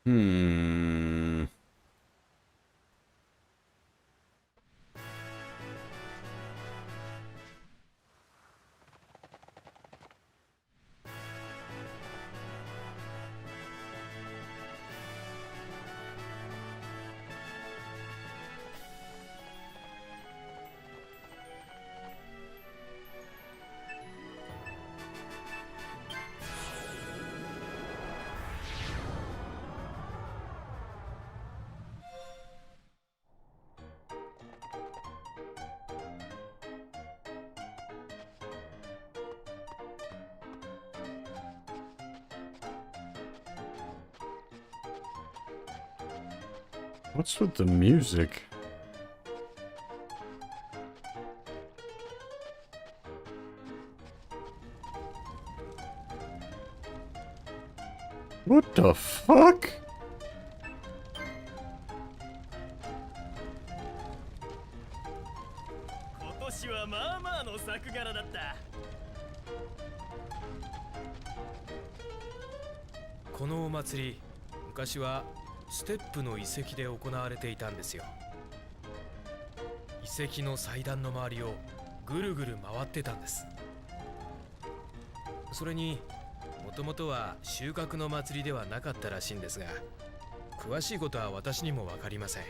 Hmm. What's with the music? What the fuck? This ステップの遺跡で行われていたんですよ。遺跡の祭壇の周りをぐるぐる回ってたんです。それにもともとは収穫の祭りではなかったらしいんですが、詳しいことは私にもわかりません。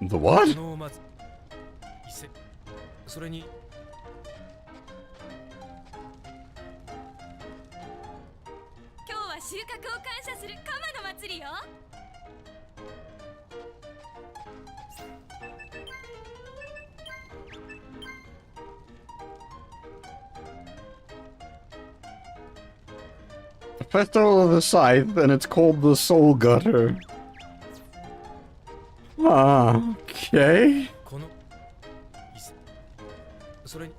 The what? それに収穫を感謝する鎌の祭りよ。The Festival of the Scythe, and it's called the Soul Gutter. Ah, okay. それに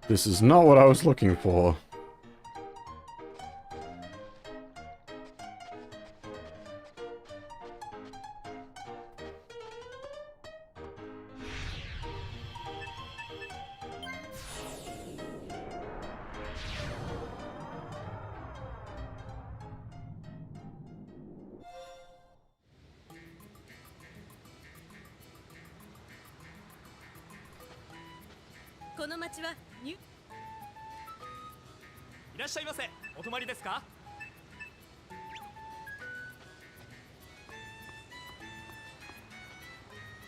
This is not what I was looking for. New いらっしゃいませ。お泊まりですか？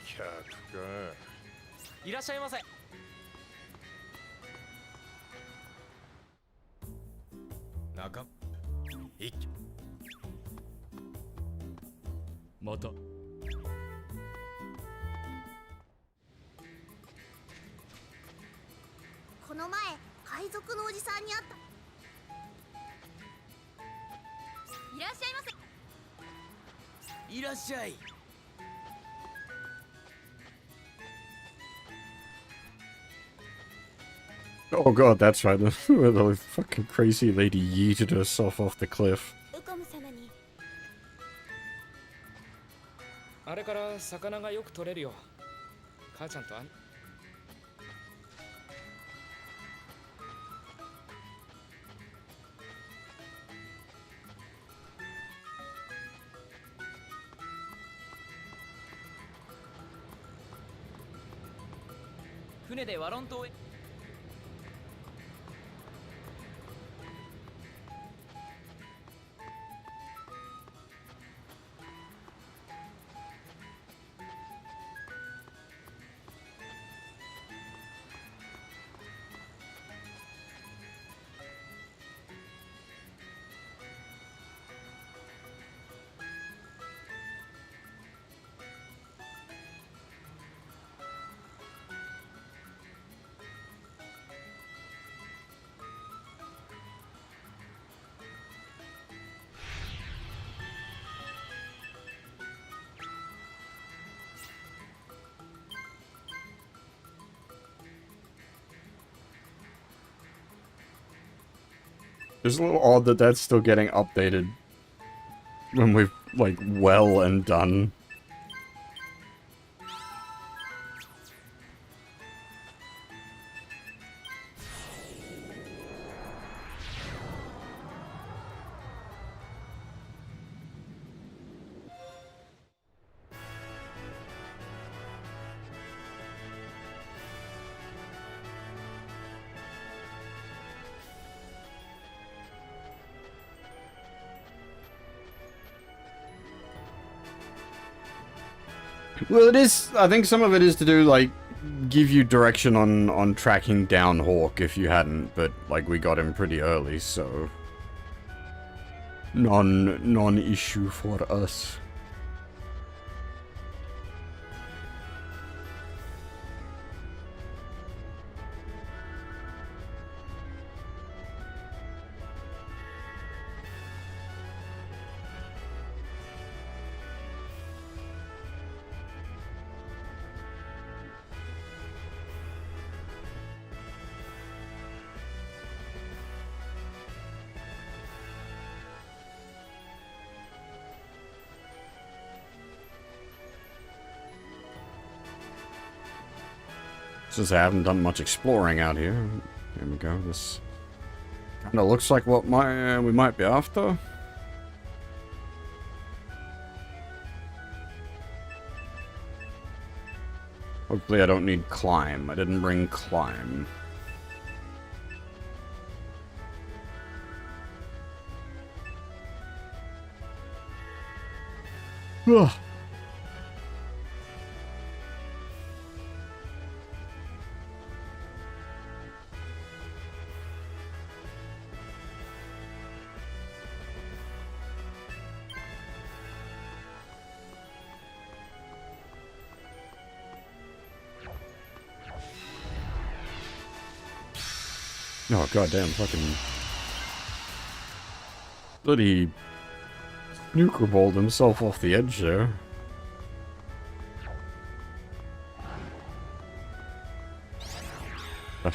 客か。いらっしゃいませ。と。この前海賊のおじさんに会った。いらっしゃいませ。いらっしゃい。Oh god, that's right. The fucking crazy lady yeeted herself off the cliff. ウコム様に。あれから魚がよく取れるよ。母ちゃんと船でワロン島へ。It's a little odd that that's still getting updated when we've, like, well and done. Well, it is. I think some of it is to do, like, give you direction on tracking down Hawk if you hadn't, but, like, we got him pretty early, so non-issue for us. Since I haven't done much exploring out here, here we go. This kind of looks like what we might be after. Hopefully I don't need climb. I didn't bring climb. Ugh. Oh goddamn fucking bloody snooker bowled himself off the edge there. Ugh.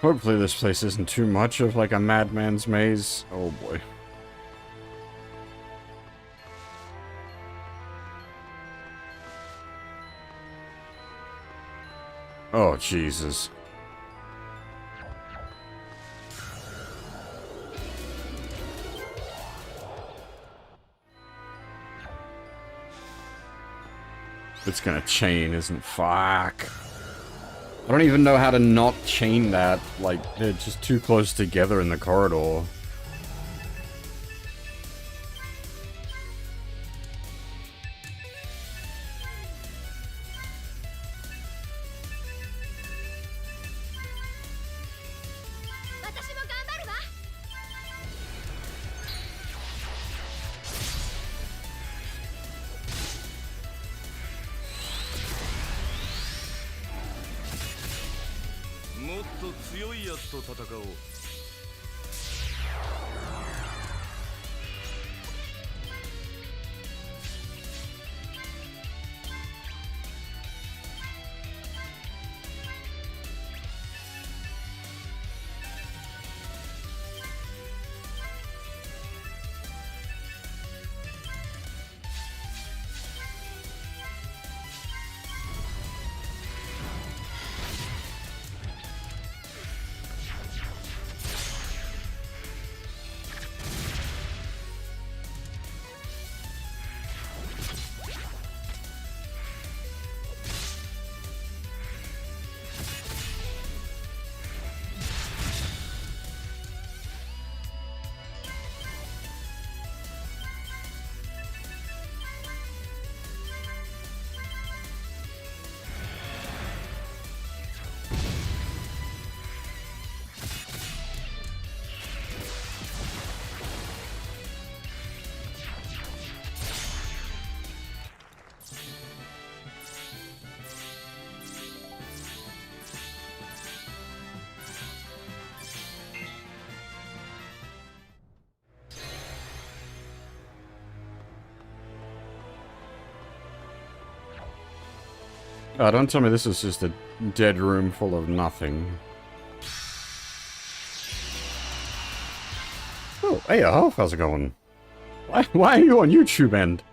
Hopefully this place isn't too much of like a madman's maze. Oh boy. Oh Jesus. It's gonna chain, isn't fuck. I don't even know how to not chain that. Like, they're just too close together in the corridor. Oh, don't tell me this is just a dead room full of nothing. Oh, hey, how's it going? Why are you on YouTube, End?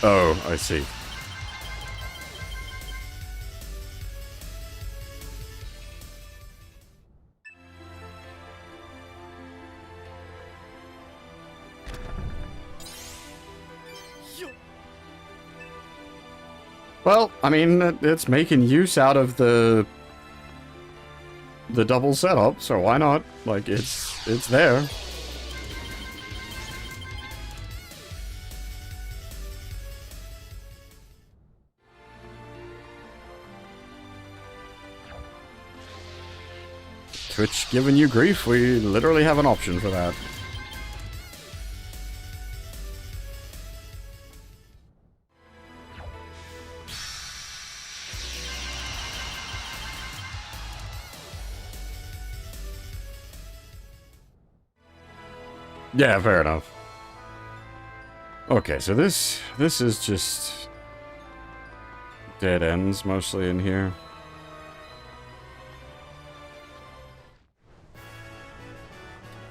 Oh, I see. Well, I mean, it's making use out of the double setup, so why not? Like, it's there. Twitch giving you grief, we literally have an option for that. Yeah, fair enough. Okay, so this is just dead ends mostly in here.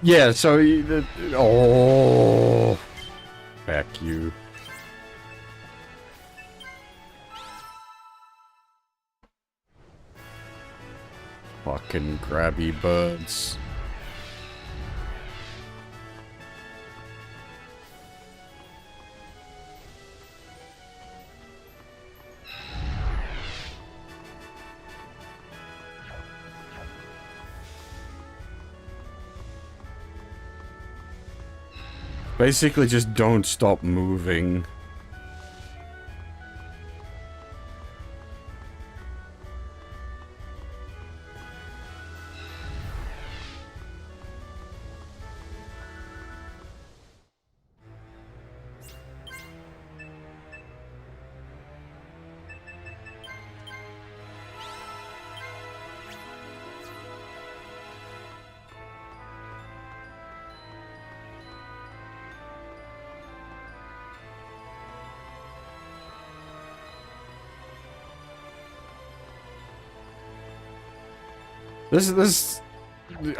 Yeah, so oh, back you. Fucking grabby birds. Basically, just don't stop moving.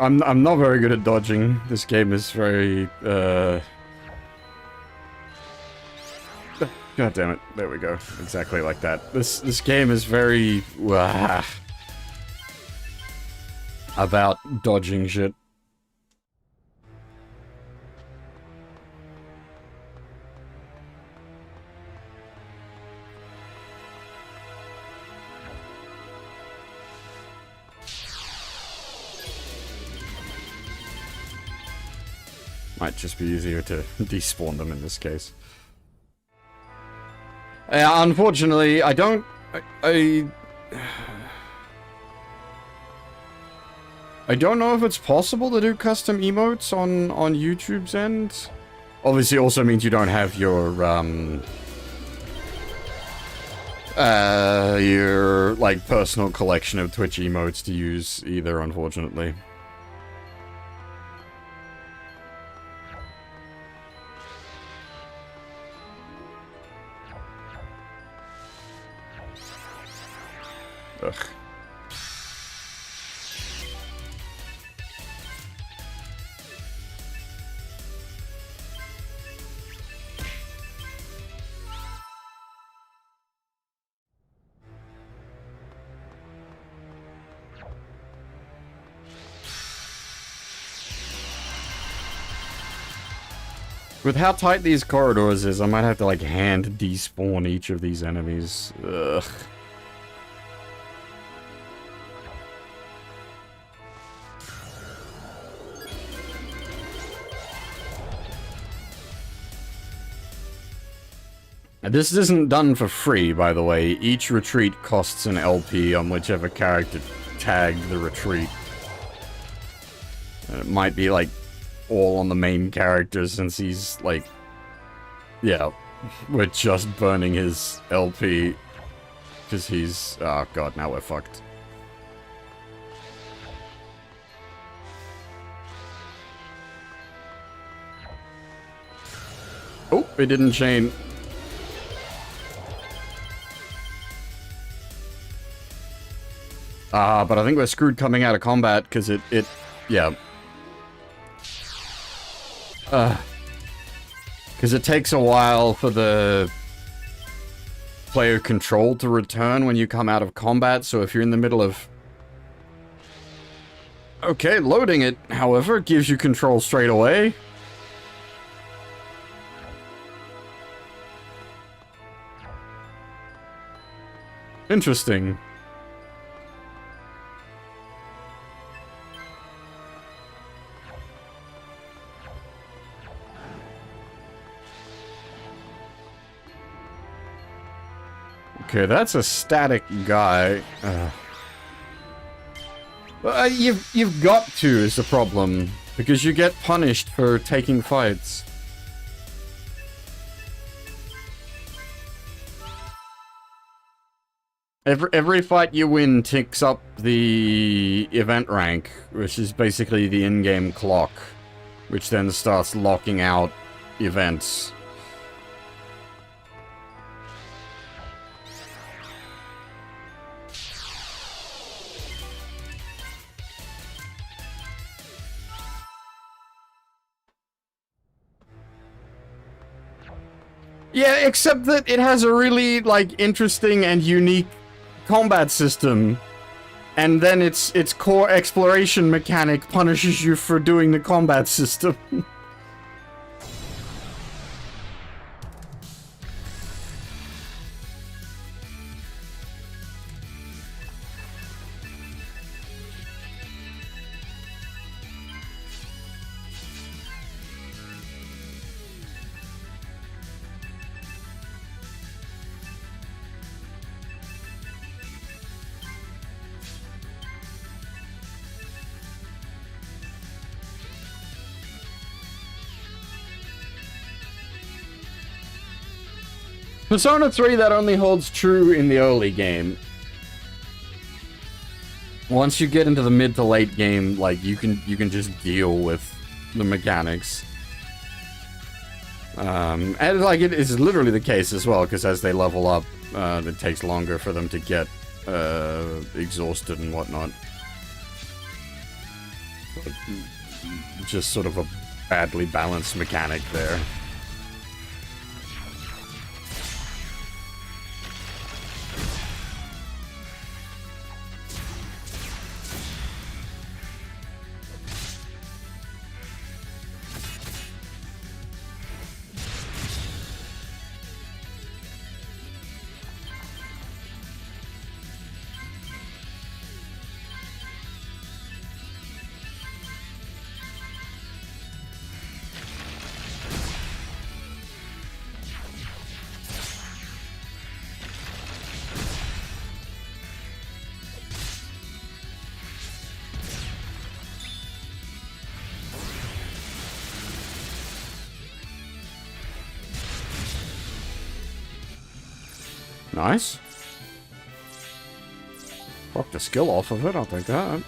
I'm not very good at dodging. This game is very, God damn it. There we go. Exactly like that. This game is very, about dodging shit. Might just be easier to despawn them in this case. Unfortunately, I don't know if it's possible to do custom emotes on YouTube's end. Obviously, it also means you don't have your like personal collection of Twitch emotes to use either, unfortunately. Ugh. With how tight these corridors is, I might have to like hand despawn each of these enemies. Ugh. This isn't done for free, by the way. Each retreat costs an LP on whichever character tagged the retreat. And it might be, like, all on the main character since he's, like... Yeah, we're just burning his LP. Because he's... Oh god, now we're fucked. Oh, it didn't chain. But I think we're screwed coming out of combat, because yeah. Because it takes a while for the player control to return when you come out of combat, so if you're in the middle of... Okay, loading it, however, gives you control straight away. Interesting. Okay, that's a static guy. You've got to is the problem, because you get punished for taking fights. Every fight you win ticks up the event rank, which is basically the in-game clock, which then starts locking out events. Yeah, except that it has a really, like, interesting and unique combat system. And then its core exploration mechanic punishes you for doing the combat system. Persona 3, that only holds true in the early game. Once you get into the mid to late game, like, you can just deal with the mechanics. And, like, it is literally the case as well, because as they level up, it takes longer for them to get exhausted and whatnot. Just sort of a badly balanced mechanic there. Nice. Fuck the skill off of it, I'll take that.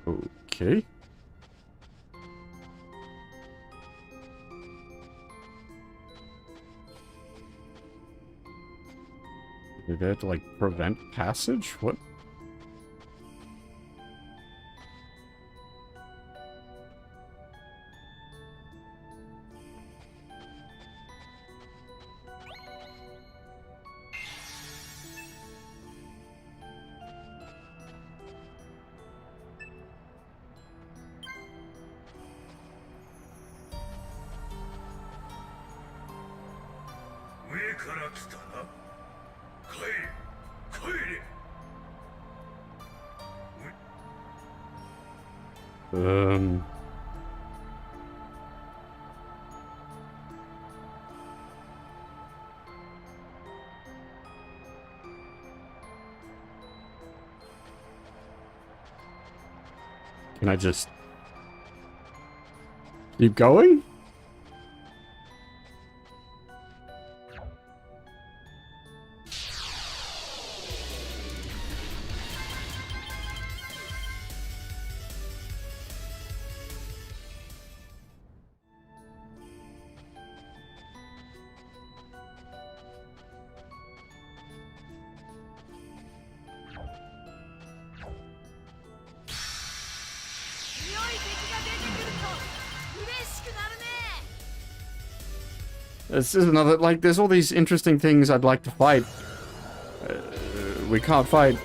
Okay. Did they have to, like, prevent passage? What? Can I just keep going? This is another, like, there's all these interesting things I'd like to fight. We can't fight.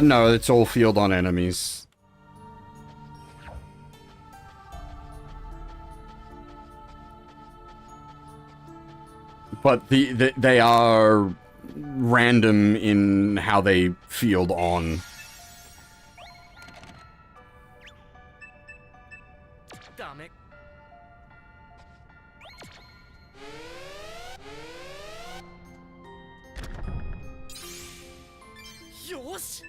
No, it's all field on enemies. But they are random in how they field on. Damn it. Yosh!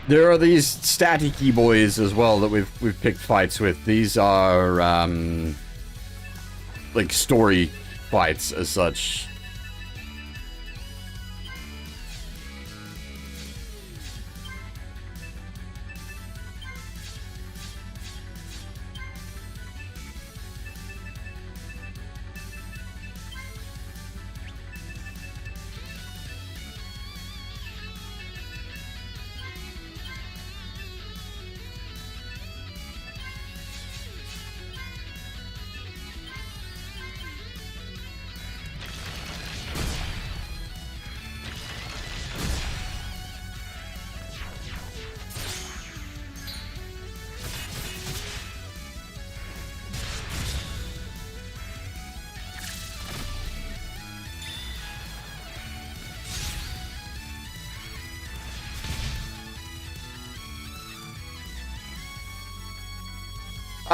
There are these staticky boys as well that we've picked fights with. These are like story fights as such.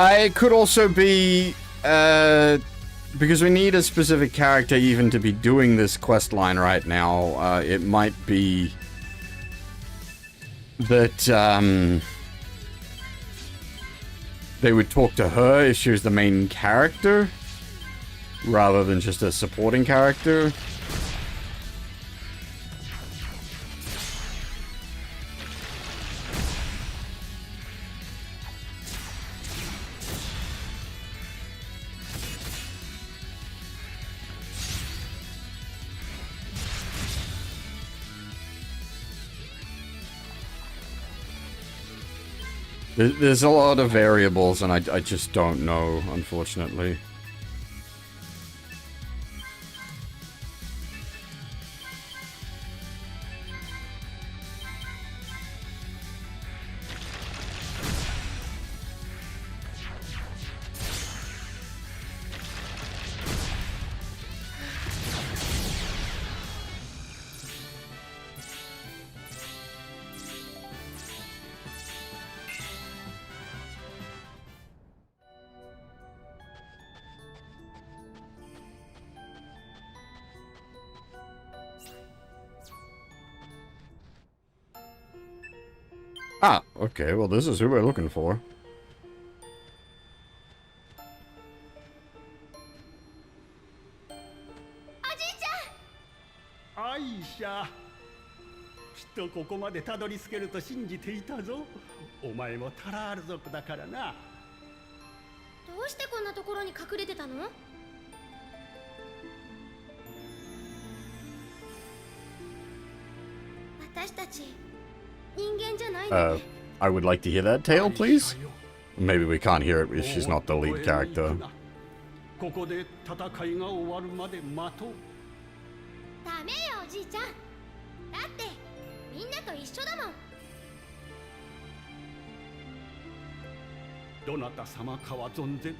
I could also be, because we need a specific character even to be doing this quest line right now. It might be that, they would talk to her if she was the main character, rather than just a supporting character. There's a lot of variables, and I just don't know, unfortunately. Ah, okay, well this is who we're looking for. アイシャ、きっとここまでたどり着けると信じていたぞ。お前もタラール族だからな。どうしてこんなところに隠れてたの？私たち人間じゃないのね。I would like to hear that tale, please. Maybe we can't hear it if she's not the lead character. ここで戦いが終わるまで待とう。ダメよおじいちゃん。だってみんなと一緒だもん。どなた様かは存ぜん。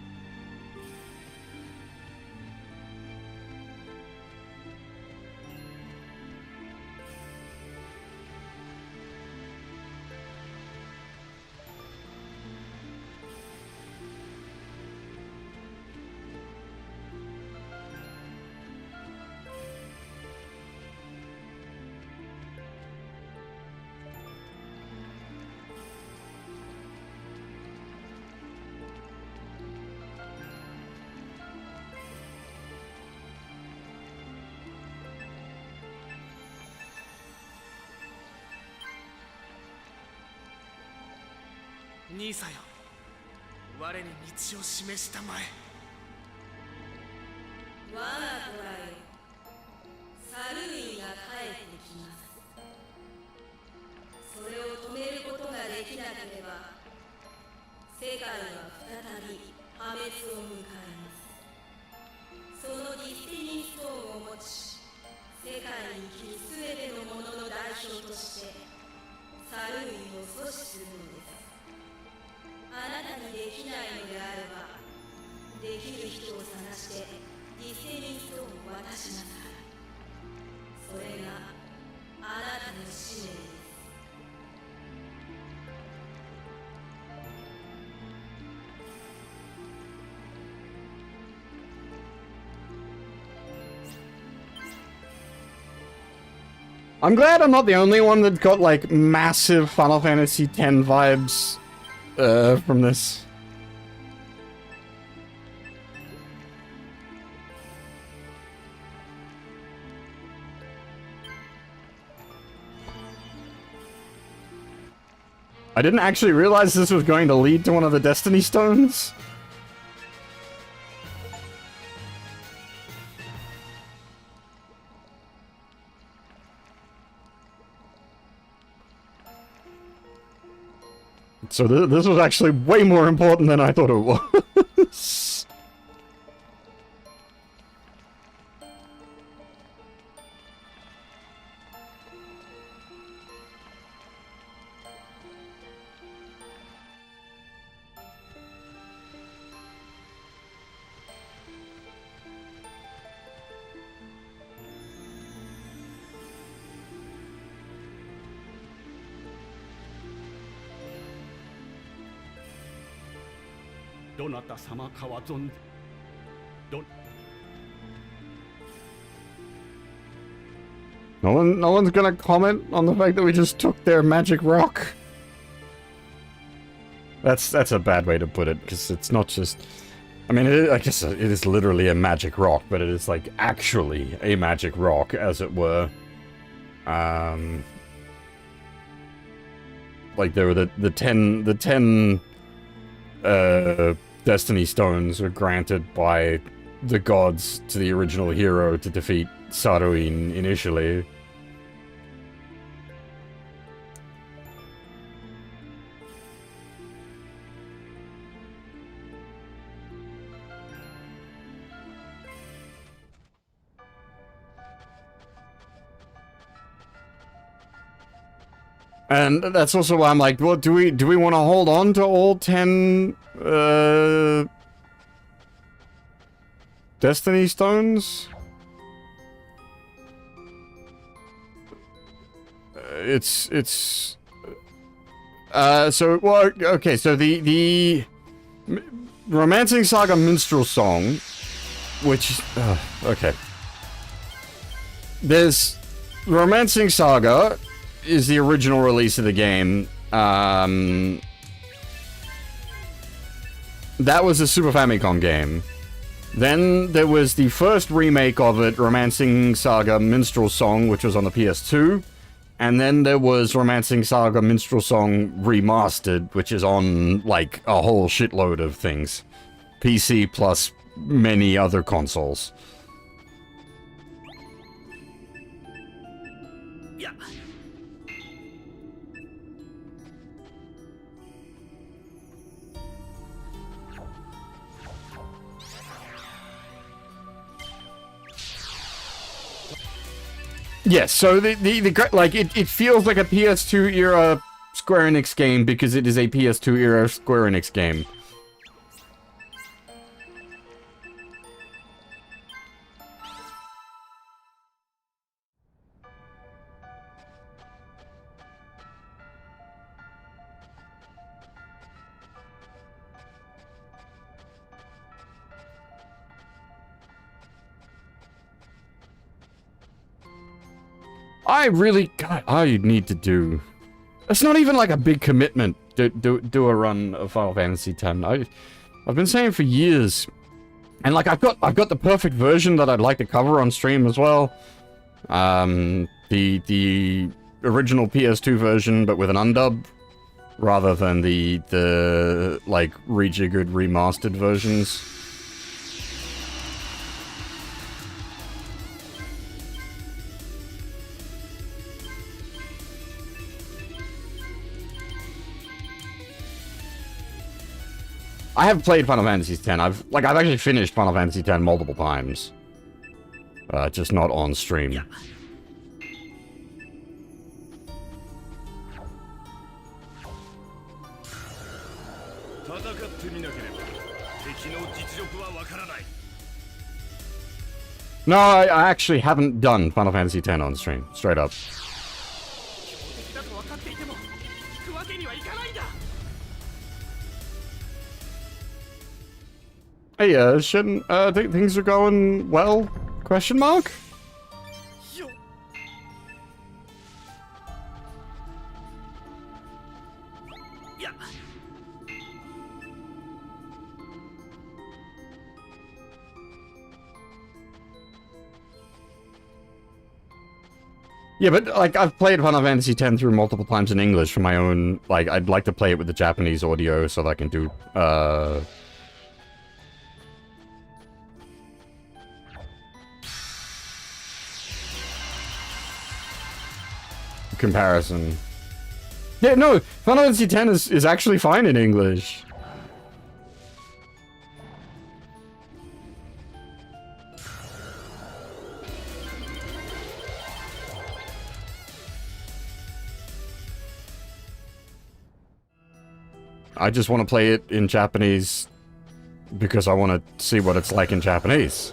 兄さんよ、我に道を示したまえ。我が子らよ、サルウィンが帰ってきます。それを止めることができなければ、世界は再び破滅を迎えます。そのディスティニーストーンを持ち、世界に生きるすべてのものの代表としてサルウィンを阻止するのです。あなたにできないのであれば、できる人を探してディスティニーストーンを渡しなさい。それがあなたの使命です。I'm glad I'm not the only one that got, like, massive Final Fantasy X vibes, from this. I didn't actually realize this was going to lead to one of the Destiny Stones. So this was actually way more important than I thought it was. どなた様かは存じど No one's gonna comment on the fact that we just took their magic rock. That's a bad way to put it, because it's not just... I mean, I guess it is literally a magic rock, but it is, like, actually a magic rock, as it were. Like, there were the 10 Destiny Stones were granted by the gods to the original hero to defeat Saruin initially. And that's also why I'm like, well, do we want to hold on to all 10 Destiny Stones? So, well, okay, so the Romancing Saga Minstrel Song, which, okay. There's Romancing Saga is the original release of the game. That was a Super Famicom game. Then there was the first remake of it, Romancing Saga Minstrel Song, which was on the PS2. And then there was Romancing Saga Minstrel Song Remastered, which is on, like, a whole shitload of things. PC plus many other consoles. Yeah. Yes, so it feels like a PS2 era Square Enix game because it is a PS2 era Square Enix game. I need to do... It's not even like a big commitment to do a run of Final Fantasy X. I've been saying for years, and like I've got the perfect version that I'd like to cover on stream as well. The original PS2 version, but with an undub, rather than the like rejiggered remastered versions. I have played Final Fantasy X. I've actually finished Final Fantasy X multiple times. Just not on stream. Yeah. No, I actually haven't done Final Fantasy X on stream, straight up. Hey, shouldn't, things are going well? Question mark? Yeah, but, like, I've played Final Fantasy X through multiple times in English for my own, like, I'd like to play it with the Japanese audio so that I can do, comparison. Yeah, no, Final Fantasy X is actually fine in English. I just want to play it in Japanese because I want to see what it's like in Japanese.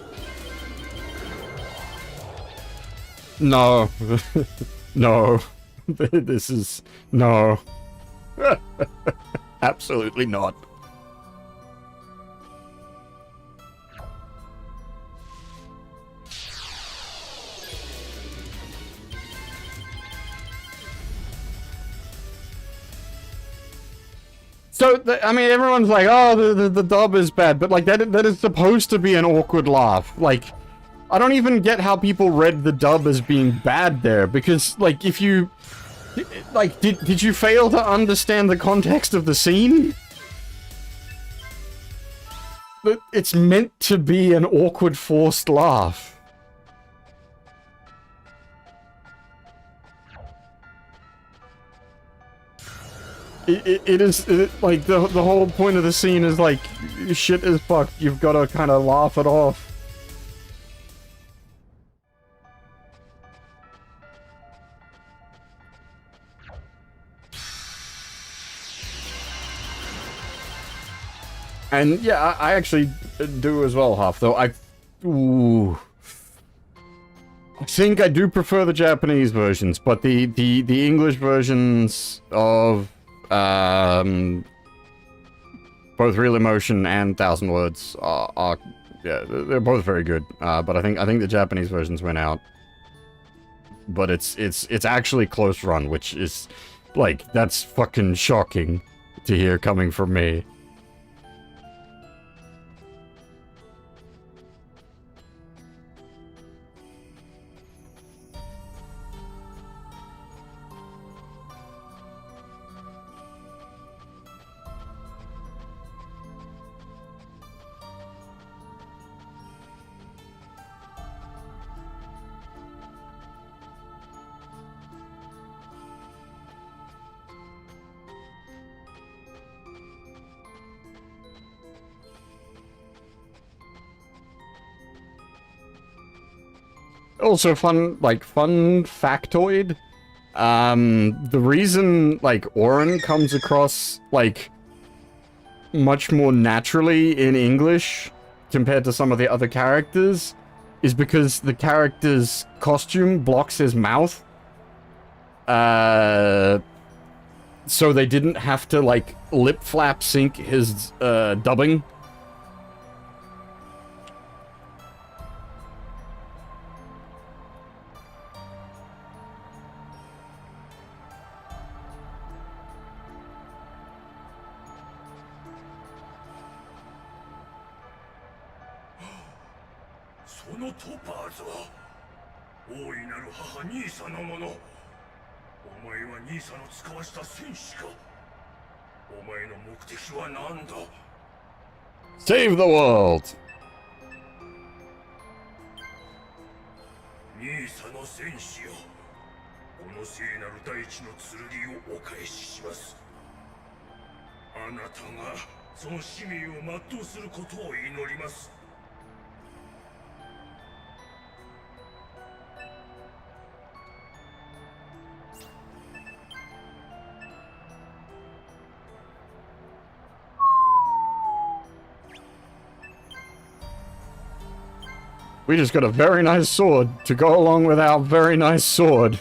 No. No. This is... No. Absolutely not. So, I mean, everyone's like, oh, the dub is bad, but, like, that is supposed to be an awkward laugh. Like, I don't even get how people read the dub as being bad there, because, like, if you... Like, did you fail to understand the context of the scene? It's meant to be an awkward, forced laugh. It is, like, the whole point of the scene is, like, shit is fucked, you've gotta kind of laugh it off. And, yeah, I actually do as well, Huff, though ooh. I think I do prefer the Japanese versions, but the English versions of both Real Emotion and Thousand Words are yeah, they're both very good. But I think the Japanese versions went out. But it's actually close run, which is like, that's fucking shocking to hear coming from me. Also fun factoid, the reason, like, Orin comes across, like, much more naturally in English compared to some of the other characters is because the character's costume blocks his mouth. So they didn't have to, like, lip flap sync his, dubbing. Save the world! 兄さんの戦士よ、この聖なる大地の剣をお返しします。あなたがその使命を全うすることを祈ります。 We just got a very nice sword to go along with our very nice sword.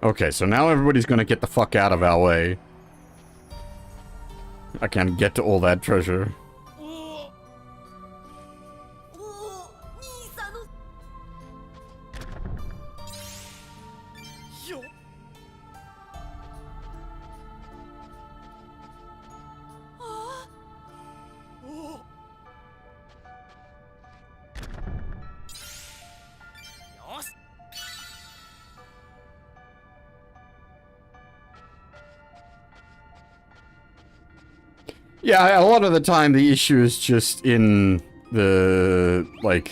Okay, so now everybody's gonna get the fuck out of our way. I can't get to all that treasure. Yeah, a lot of the time the issue is just in the, like,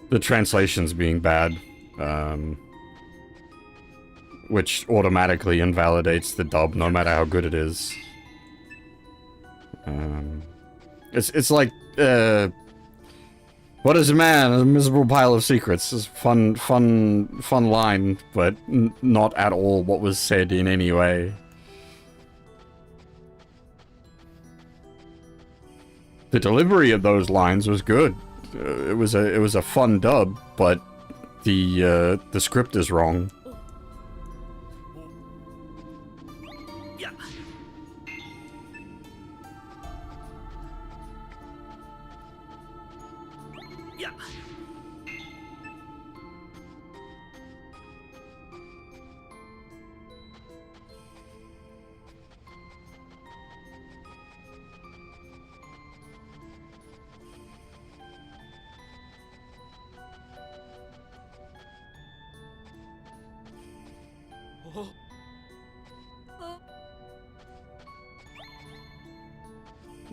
the translations being bad, which automatically invalidates the dub no matter how good it is. It's like, What is a man? A miserable pile of secrets. It's fun line, but not at all what was said in any way. The delivery of those lines was good. It was a fun dub, but the script is wrong.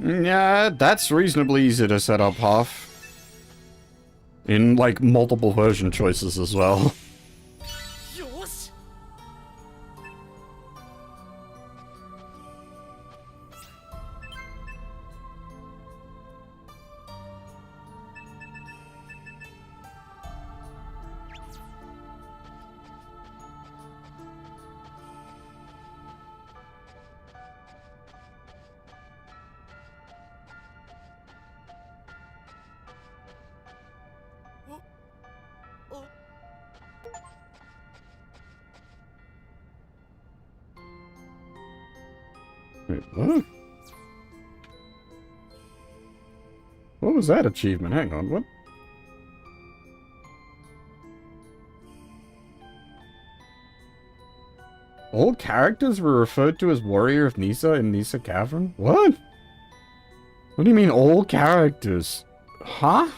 Yeah, that's reasonably easy to set up, Half. In, like, multiple version choices as well. Wait, what? What was that achievement? Hang on, what? All characters were referred to as Warrior of Nisa in Nisa Cavern? What? What do you mean all characters? Huh?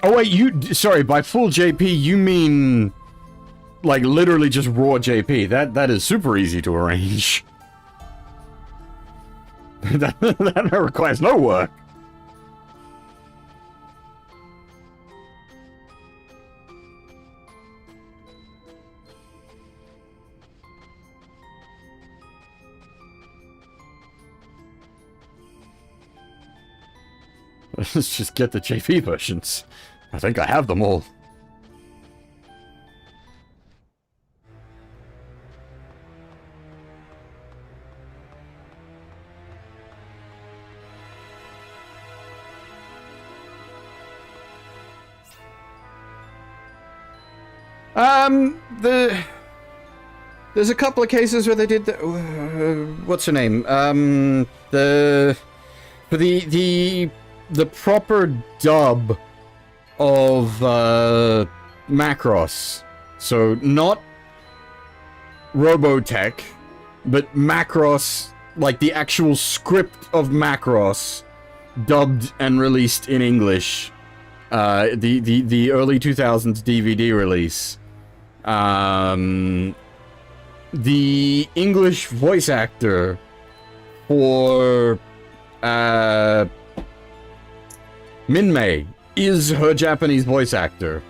Oh wait, sorry, by full JP you mean like literally just raw JP. That is super easy to arrange. that requires no work. Let's just get the JP versions. I think I have them all. There's a couple of cases where they did the, what's her name? For the proper dub of Macross. So not Robotech, but Macross, like the actual script of Macross, dubbed and released in English. The early 2000s DVD release. The English voice actor for Minmay is her Japanese voice actor.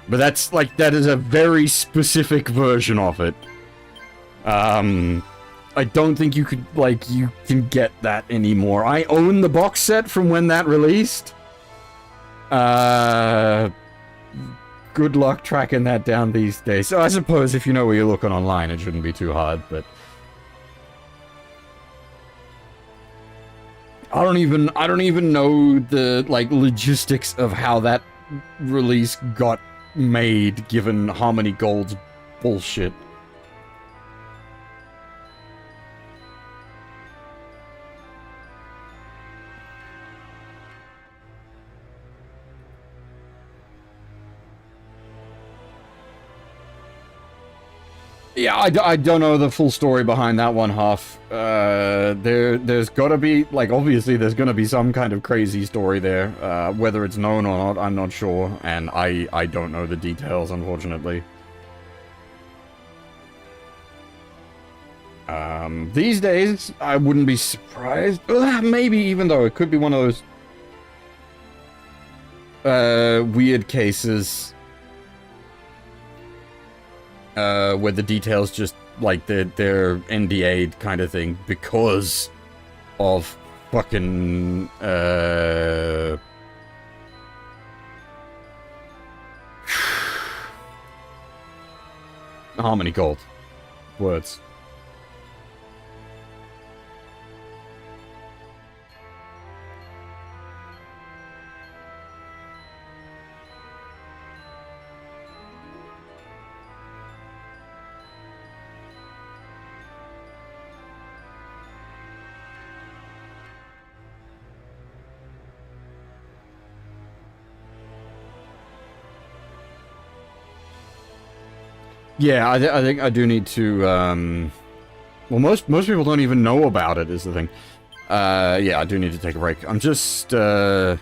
But that's, like, that is a very specific version of it. I don't think you could, like, you can get that anymore. I own the box set from when that released. Good luck tracking that down these days. So I suppose if you know where you're looking online, it shouldn't be too hard, but... I don't even know the, like, logistics of how that release got made, given Harmony Gold's bullshit. Yeah, I don't know the full story behind that one, Huff. There's gotta be, like, obviously there's gonna be some kind of crazy story there. Whether it's known or not, I'm not sure, and I don't know the details, unfortunately. These days, I wouldn't be surprised. Maybe, even though it could be one of those weird cases where the details just, like, they're NDA'd kind of thing because of fucking, Harmony Gold. Words. Yeah, I think I do need to, well, most people don't even know about it, is the thing. Yeah, I do need to take a break. I'm just, do I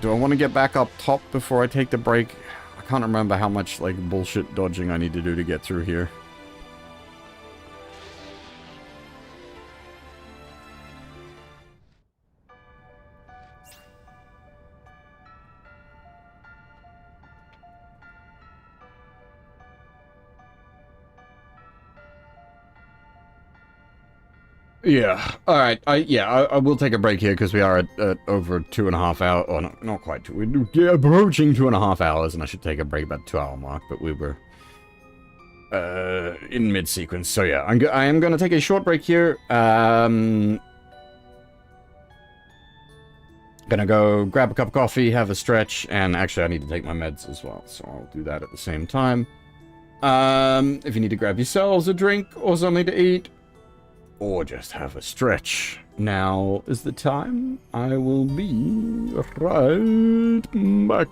want to get back up top before I take the break? I can't remember how much, like, bullshit dodging I need to do to get through here. Yeah. All right. I will take a break here because we are at over 2.5 hours. Oh, no, not quite. We're approaching 2.5 hours, and I should take a break about the 2-hour mark. But we were in mid-sequence, so yeah, I am going to take a short break here. Gonna go grab a cup of coffee, have a stretch, and actually I need to take my meds as well, so I'll do that at the same time. If you need to grab yourselves a drink or something to eat, or just have a stretch, now is the time. I will be right back.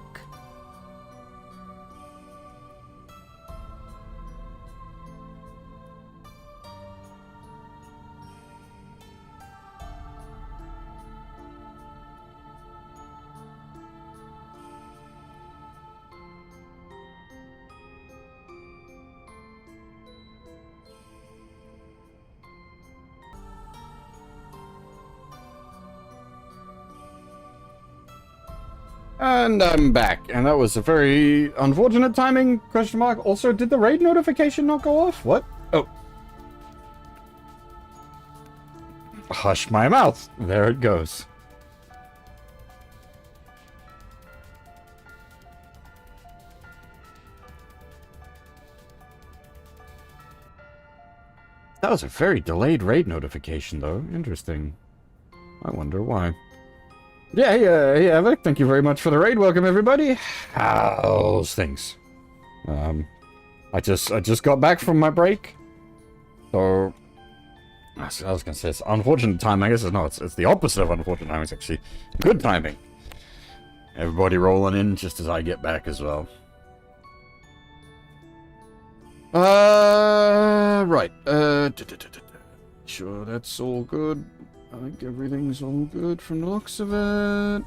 And I'm back, and that was a very unfortunate timing, question mark. Also, did the raid notification not go off? What? Oh. Hush my mouth. There it goes. That was a very delayed raid notification, though. Interesting. I wonder why. Yeah, hey, Vic, thank you very much for the raid. Welcome, everybody. How's things? I just got back from my break. So, I was gonna say, it's unfortunate time. I guess it's not. It's the opposite of unfortunate time. It's actually good timing. Everybody rolling in just as I get back as well. Right. Sure, that's all good. I think everything's all good from the looks of it.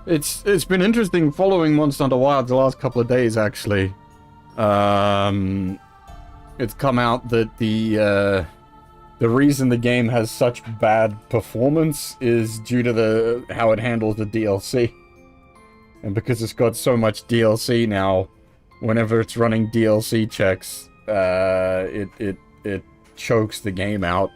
It's been interesting following Monster Hunter Wilds the last couple of days, actually. It's come out that the reason the game has such bad performance is due to how it handles the DLC. And because it's got so much DLC now, whenever it's running DLC checks, it chokes the game out.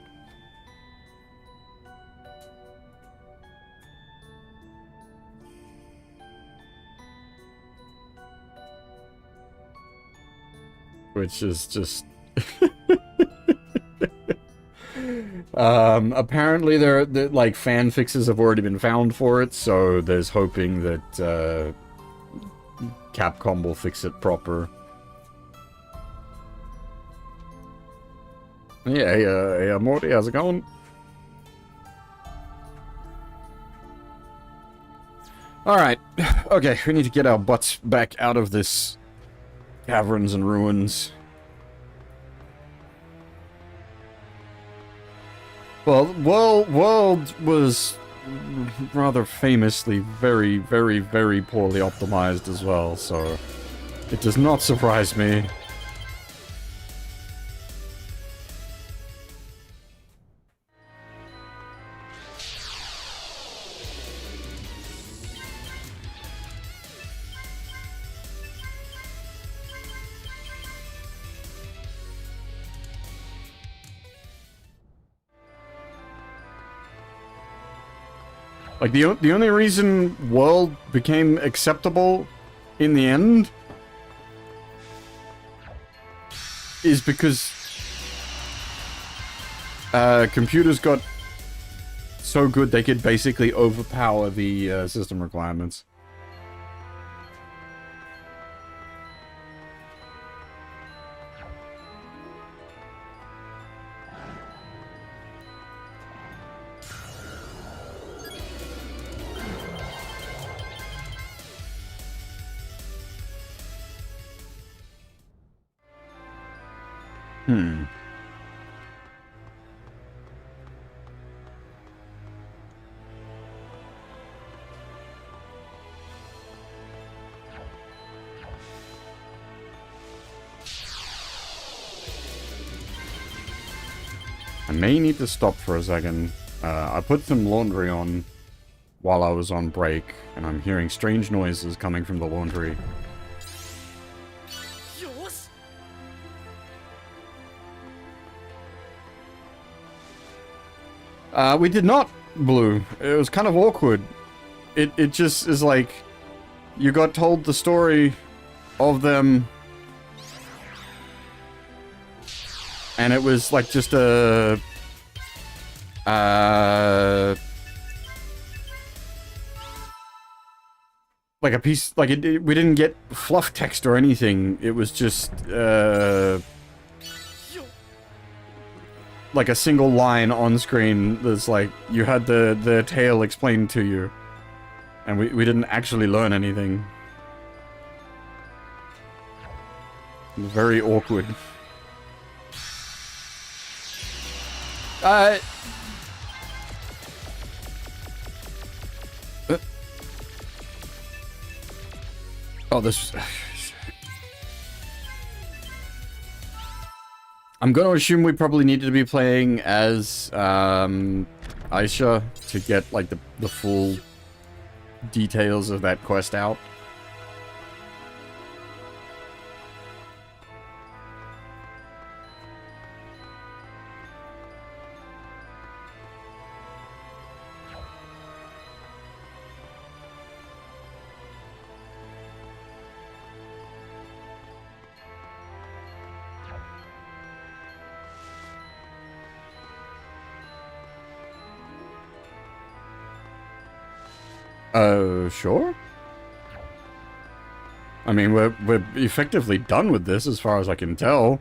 Which is just apparently there like fan fixes have already been found for it, so there's hoping that Capcom will fix it proper. Yeah, hey, Morty, how's it going? Alright. Okay, we need to get our butts back out of this caverns and ruins. Well, World was rather famously very, very, very poorly optimized as well, so it does not surprise me. Like, the only reason World became acceptable in the end is because computers got so good they could basically overpower the system requirements. I may need to stop for a second. I put some laundry on while I was on break, and I'm hearing strange noises coming from the laundry. We did not, Blue. It was kind of awkward. It just is like, you got told the story of them, and it was like just a like a piece, like we didn't get fluff text or anything. It was just like a single line on screen that's like, you had the tale explained to you, and we didn't actually learn anything. Very awkward. Oh, this... I'm gonna assume we probably needed to be playing as, Aisha to get, like, the full details of that quest out. Sure. I mean, we're effectively done with this as far as I can tell.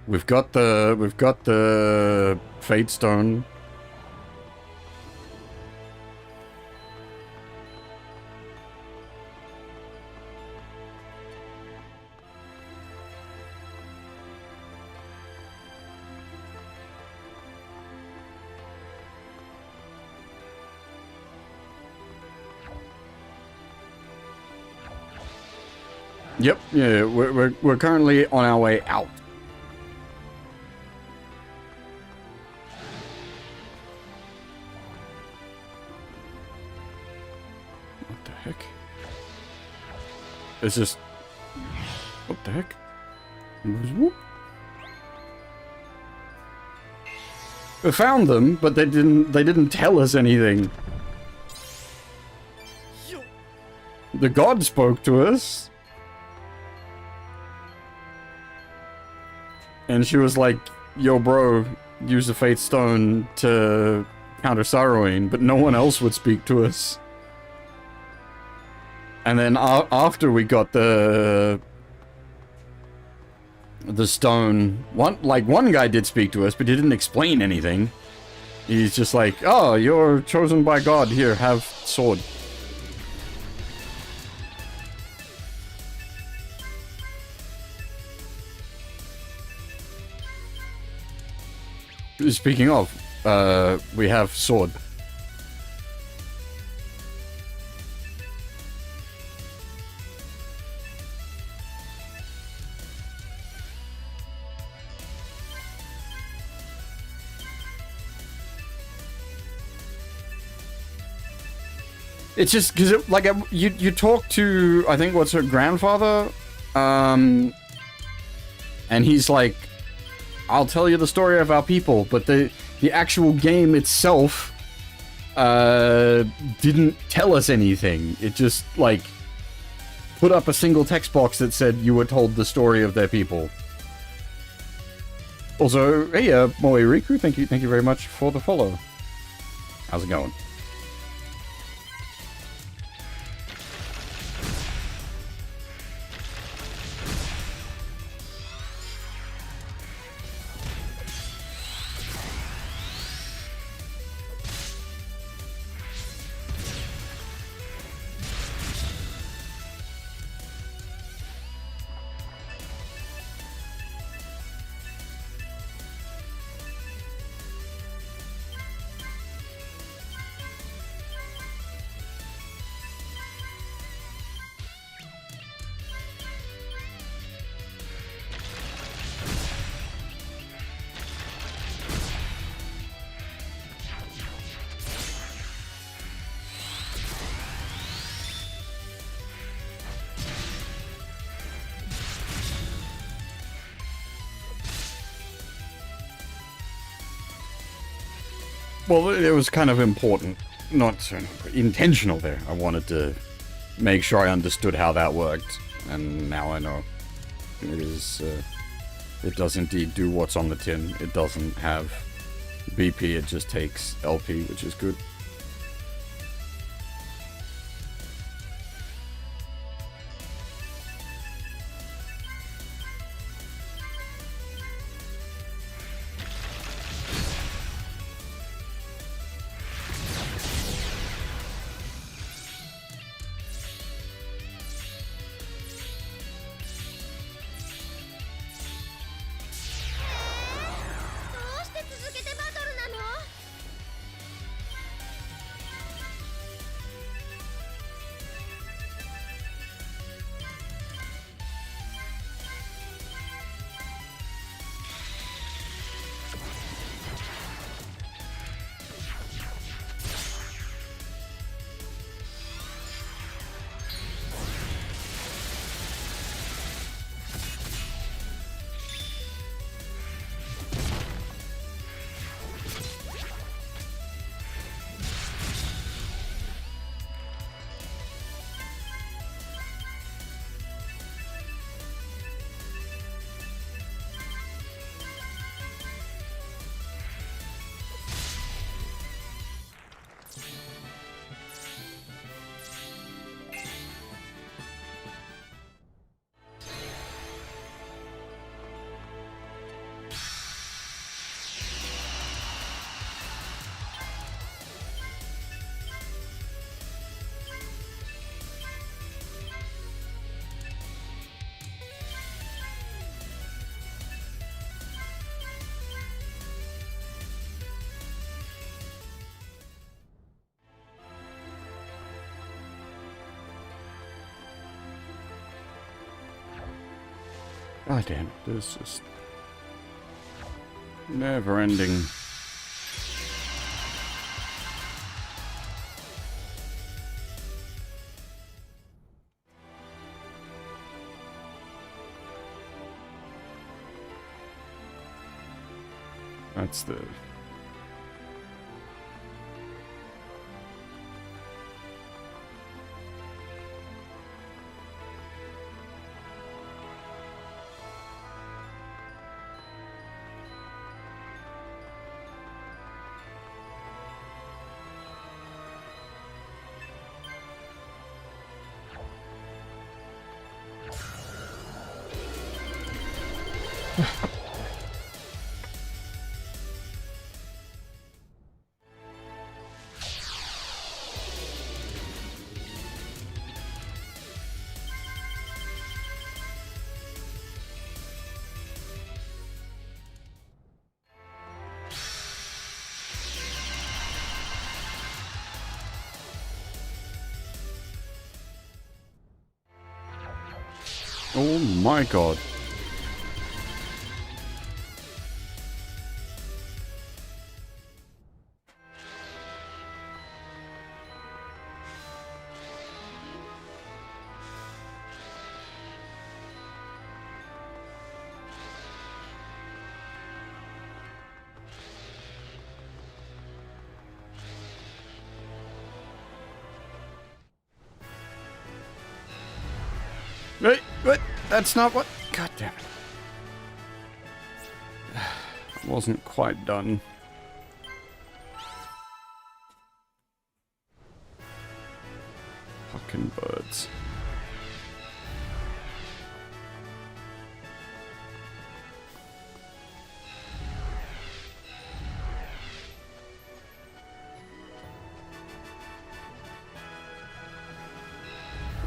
We've got the Fate Stone. Yep, yeah, we're currently on our way out. What the heck? It's just... What the heck? Whoop. We found them, but they didn't tell us anything. The god spoke to us. And she was like, yo bro, use the Fate Stone to counter Sorrowing, but no one else would speak to us. And then after we got the stone, one guy did speak to us, but he didn't explain anything. He's just like, oh, you're chosen by God, here, have sword. speaking of, we have sword. It's just because, like, you talk to, I think, what's her grandfather, and he's like, I'll tell you the story of our people, but the actual game itself didn't tell us anything. It just, like, put up a single text box that said you were told the story of their people. Also, hey, Moe Riku, thank you very much for the follow. How's it going? Well, it was kind of important. Not intentional there. I wanted to make sure I understood how that worked. And now I know. It does indeed do what's on the tin. It doesn't have BP, it just takes LP, which is good. God damn it, this is just never ending. That's the... Oh my god. Wait, what? That's not what... God damn it. I wasn't quite done. Fucking birds.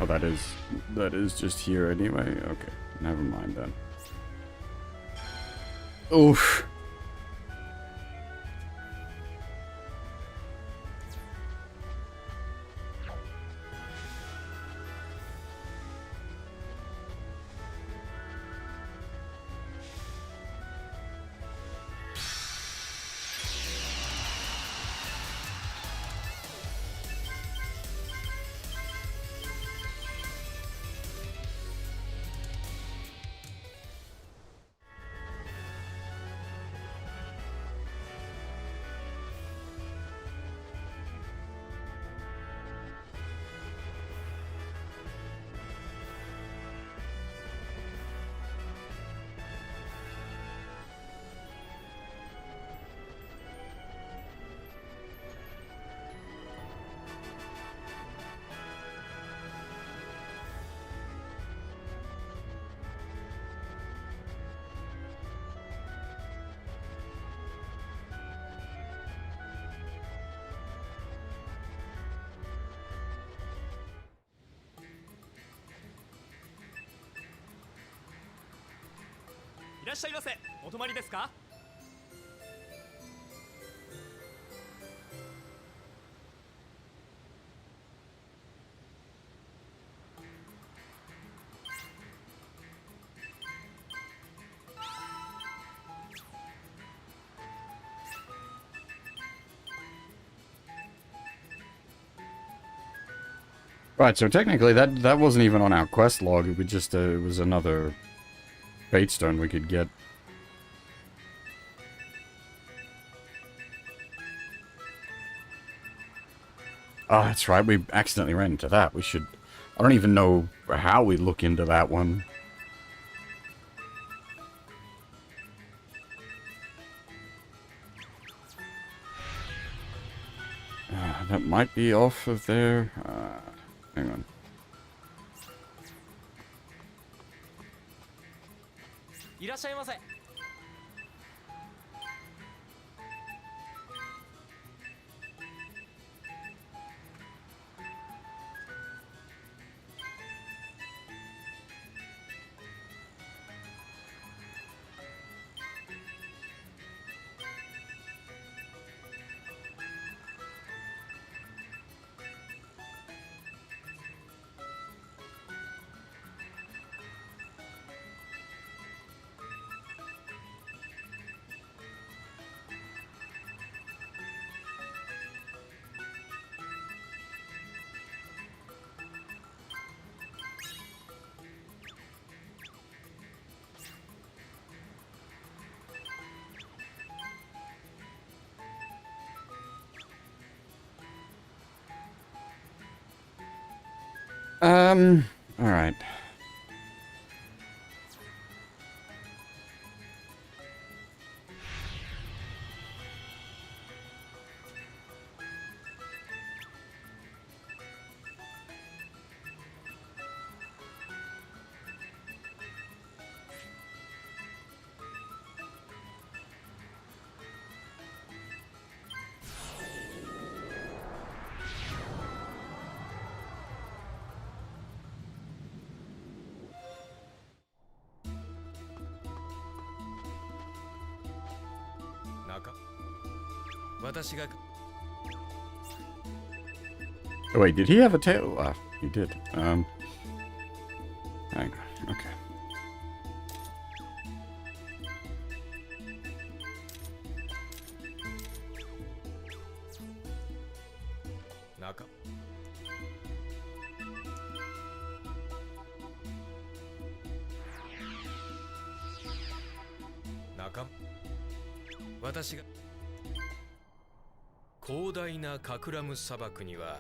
Oh, that is just here anyway? Okay, never mind then. Oof. Right, so technically that wasn't even on our quest log. It was just it was another bait stone we could get. Oh, that's right. We accidentally ran into that. We should... I don't even know how we look into that one. That might be off of there. Hang on. Alright. Oh, wait, did he have a tail? He did. Hang on. Okay. 私が広大なカクラム砂漠には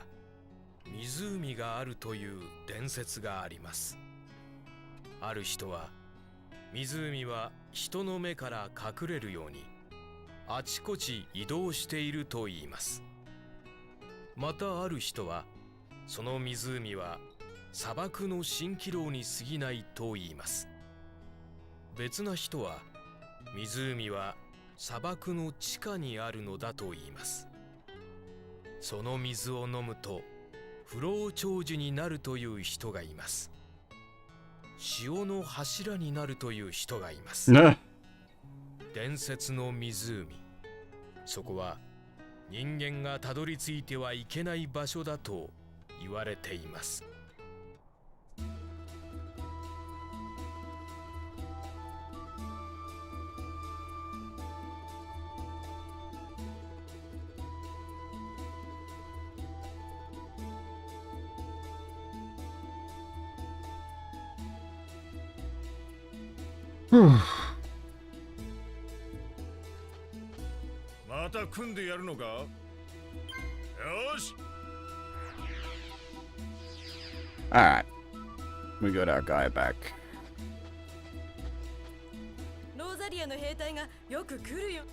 湖があるという伝説があります。ある人は湖は人の目から隠れるようにあちこち移動していると言います。またある人はその湖は砂漠の蜃気楼に過ぎないと言います。別な人は湖は砂漠の地下にあるのだと言います。その水を飲むと不老長寿になるという人がいます。潮の柱になるという人がいます。ね。伝説の湖、そこは人間がたどり着いてはいけない場所だと言われています。また組んでやるのか。よし。 Alright. We got our guy back. ローザリアの兵隊がよく来るよ。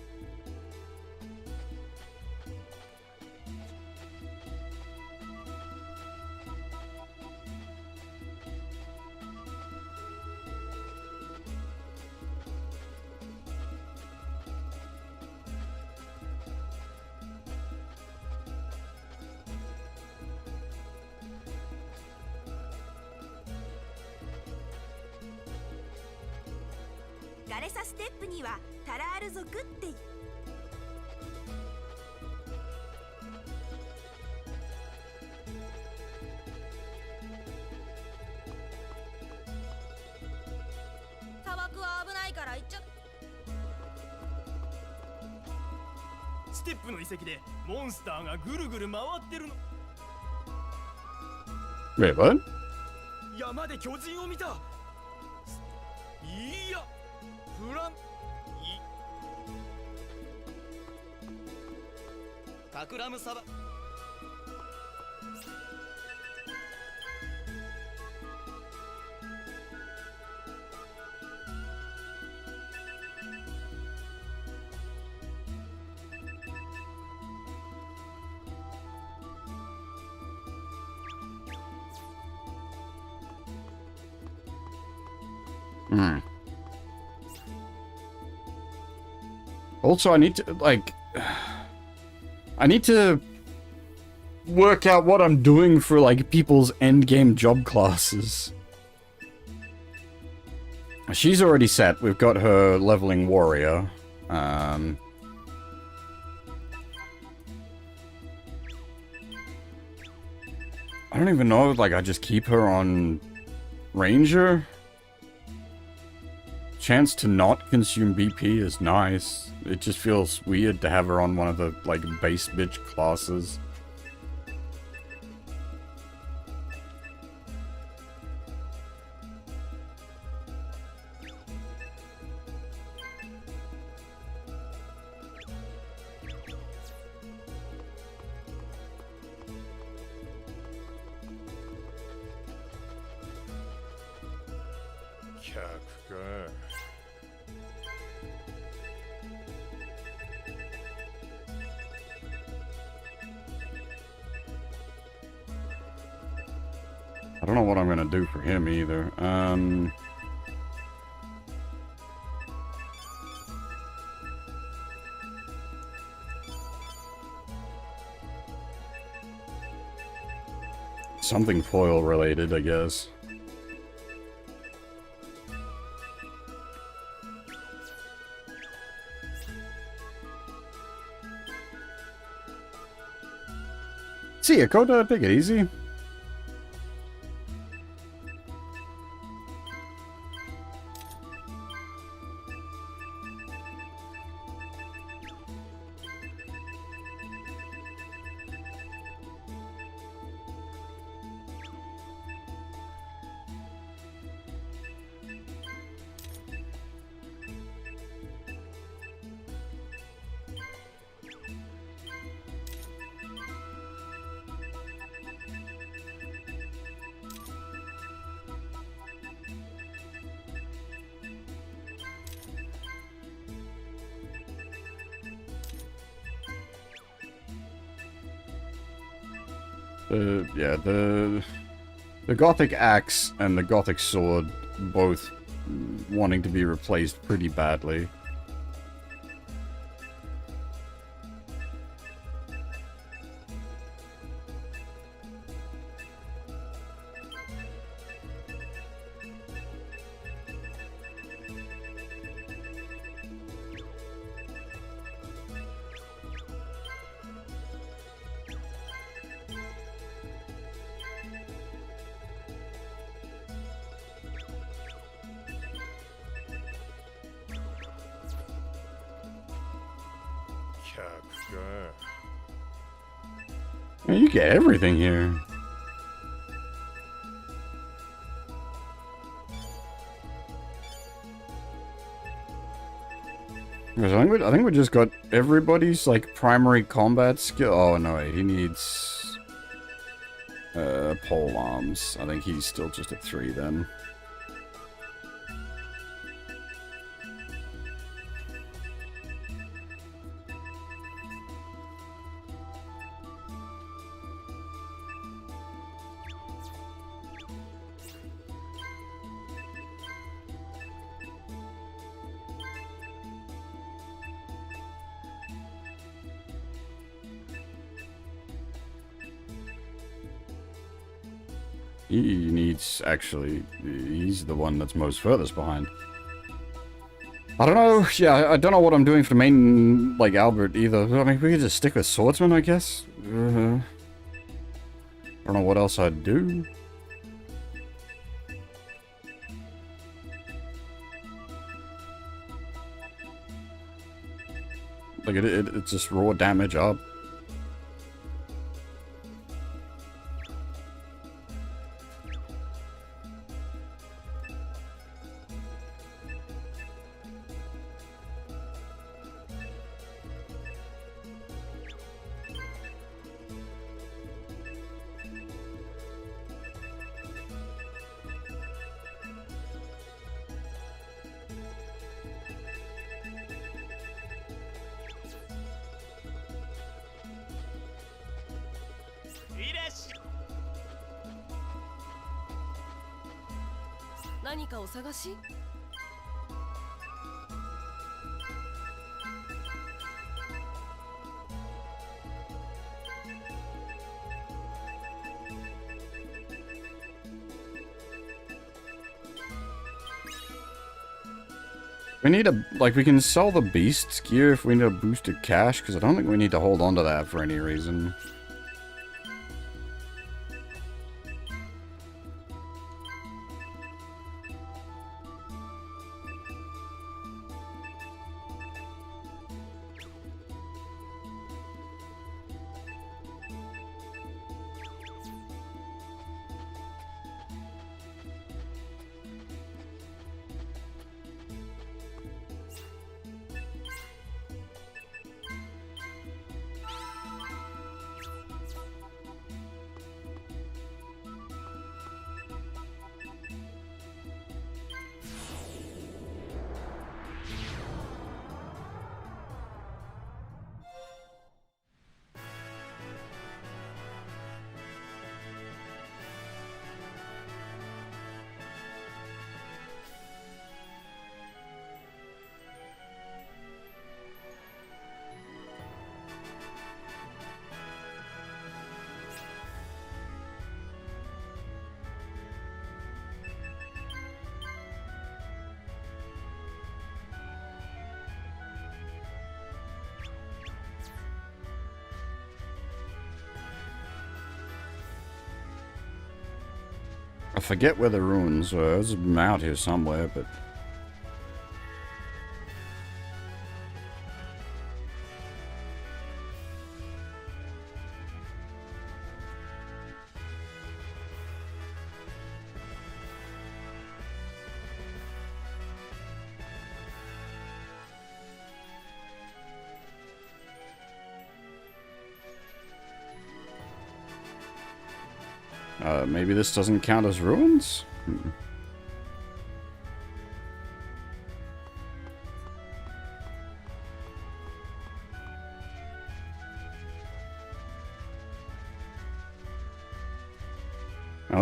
ガレサステップにはタラール族って砂漠は危ないから行っちゃ。ステップの遺跡でモンスターがぐるぐる回ってるの。 Wait, what? 山で巨人を見た。いやフランタクラムサバ。Hmm. Also, I need to, like... I need to work out what I'm doing for, like, people's endgame job classes. She's already set. We've got her leveling warrior. I don't even know, like, I just keep her on ranger? Chance to not consume BP is nice. It just feels weird to have her on one of the, like, base bitch classes. I don't know what I'm gonna do for him either. Something foil related, I guess. See ya, Coda. Take it easy. Yeah, the Gothic axe and the Gothic sword both wanting to be replaced pretty badly. Man, you get everything here. I think we just got everybody's like primary combat skill. Oh no, wait, he needs pole arms. I think he's still just at 3 then. He needs, actually, he's the one that's most furthest behind. I don't know, yeah, I don't know what I'm doing for the main, like, Albert either. I mean, we could just stick with Swordsman, I guess. I don't know what else I'd do. Like, it's just raw damage up.何かお探し? We need a, like, we can sell the beast's gear if we need a boosted cash, because I don't think we need to hold on to that for any reason. I forget where the ruins were. There's them out here somewhere, but... maybe this doesn't count as ruins?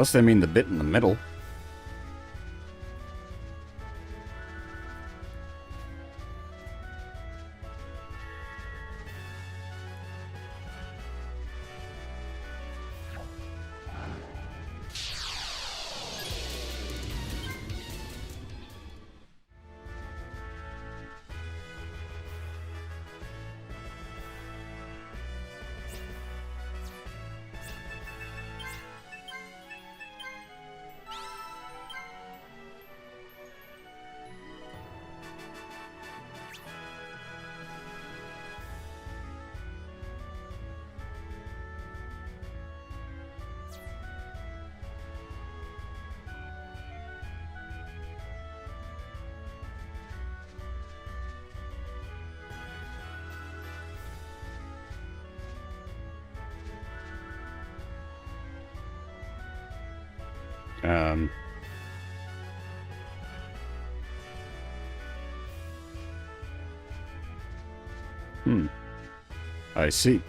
Unless they mean the bit in the middle. I see.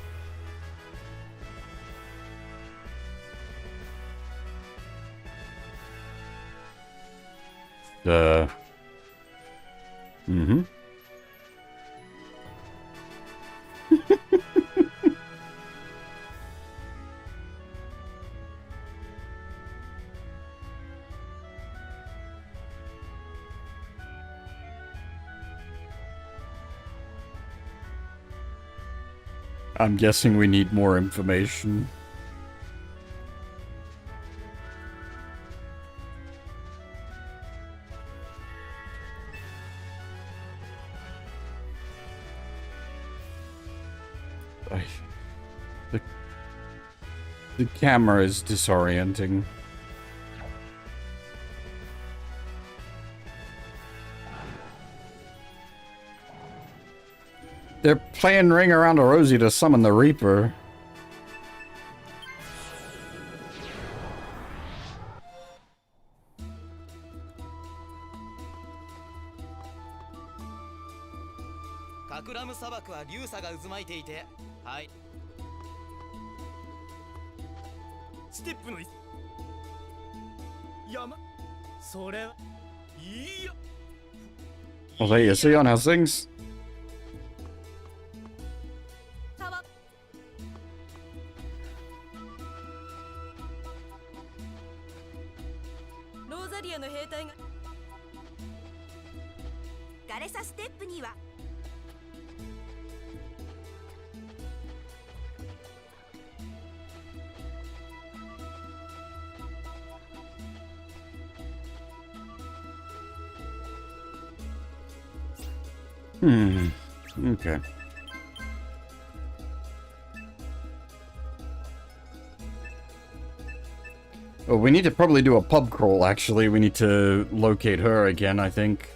Mm-hmm. I'm guessing we need more information. The camera is disorienting. They're playing Ring Around a Rosie to summon the Reaper. Well, there you see on how things. Okay. Oh, we need to probably do a pub crawl, actually. We need to locate her again, I think.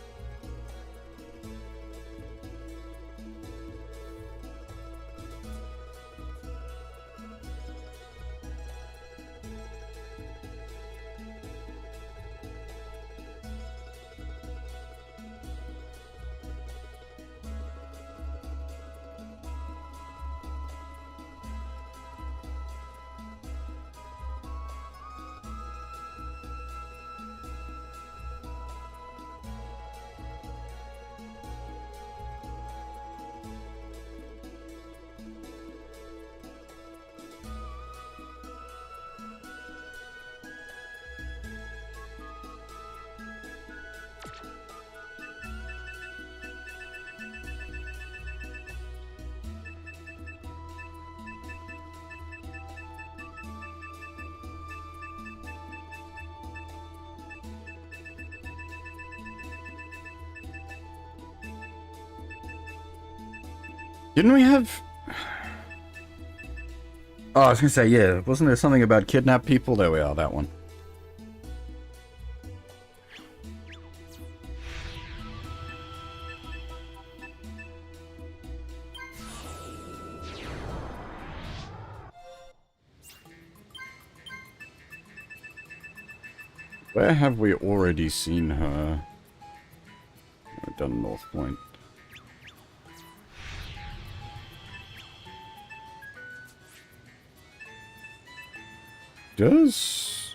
Didn't we have... Oh, I was gonna say, yeah. Wasn't there something about kidnapped people? There we are, that one. Where have we already seen her? We've done North Point. Does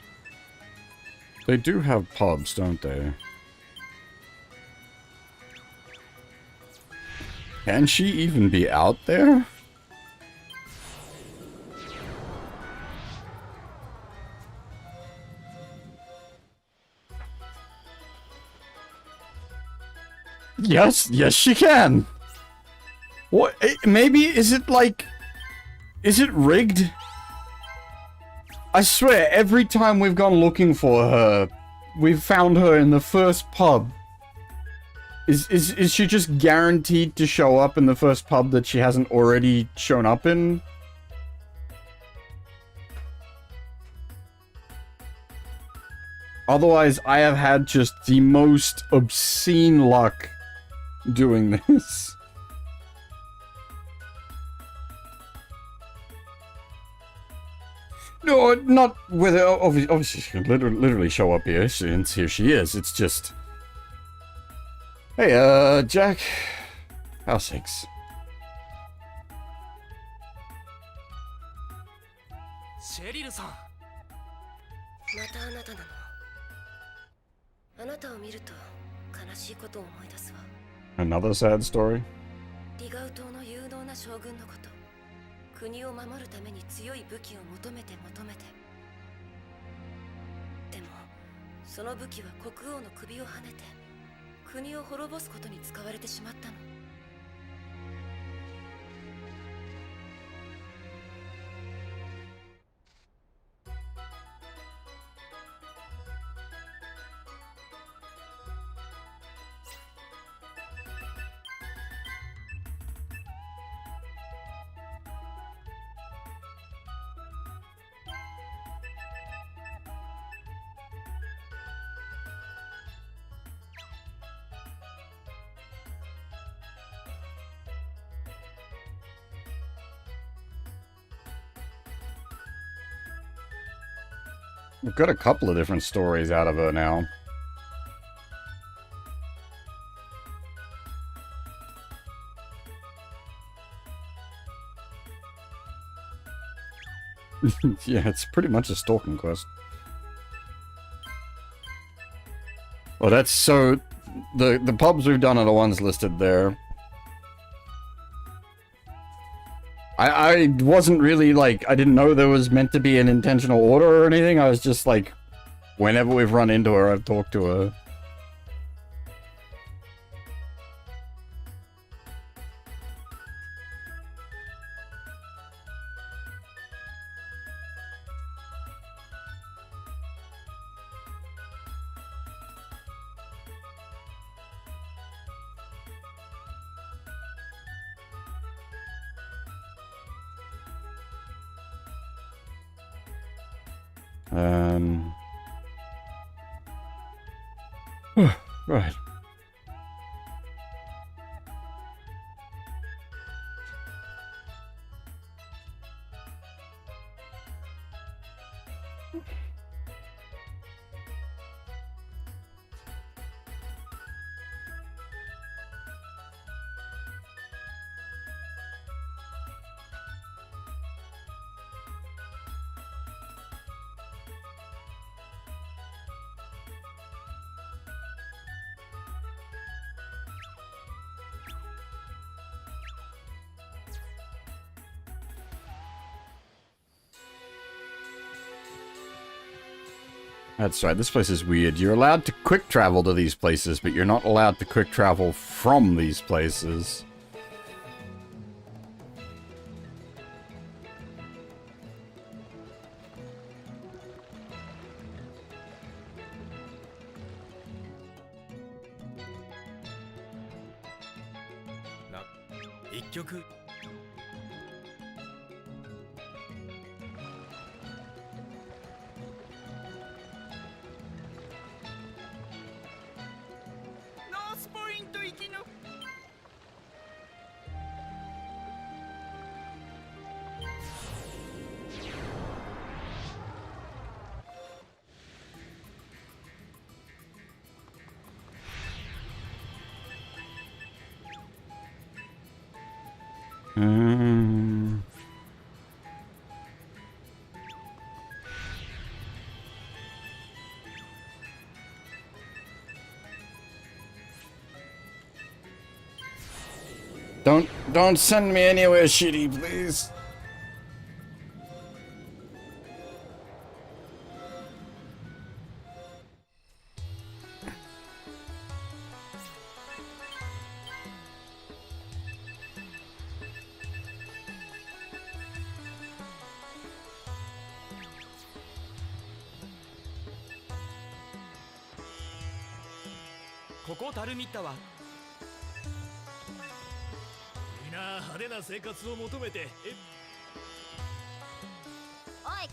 They do have pubs, don't they? Can she even be out there? Yes, yes she can. What? Maybe, is it like... Is it rigged? I swear, every time we've gone looking for her, we've found her in the first pub. Is she just guaranteed to show up in the first pub that she hasn't already shown up in? Otherwise, I have had just the most obscene luck doing this. No, not with her. Obviously, she can literally show up here, since here she is. It's just... Hey, Jack. How's things? シェリルさん。またあなたなの。あなたを見ると悲しいことを思い出すわ。 Another sad story? リガウ島の有能な将軍のこと。国を守るために強い武器を求めて。でも、その武器は国王の首をはねて、国を滅ぼすことに使われてしまったの。We've got a couple of different stories out of her now. Yeah, it's pretty much a stalking quest. Well, that's so... The pubs we've done are the ones listed there. I wasn't really, like, I didn't know there was meant to be an intentional order or anything. I was just, like, whenever we've run into her, I've talked to her. Right. That's right, this place is weird. You're allowed to quick travel to these places, but you're not allowed to quick travel from these places. Don't send me anywhere shitty, please.ここタルミッタはみんな派手な生活を求めておい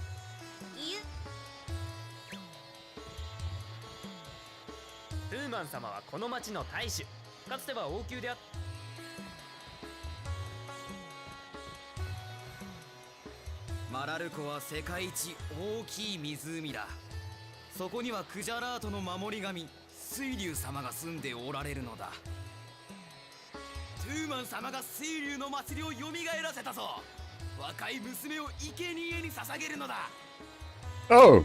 ルーマン様はこの町の大主。かつては王宮であっマラル湖は世界一大きい湖だ。そこにはクジャラートの守り神水竜様が住んでおられるのだ。トゥーマン様が水竜の祭りをよみがえらせたぞ。若い娘を生贄に捧げるのだ。Oh,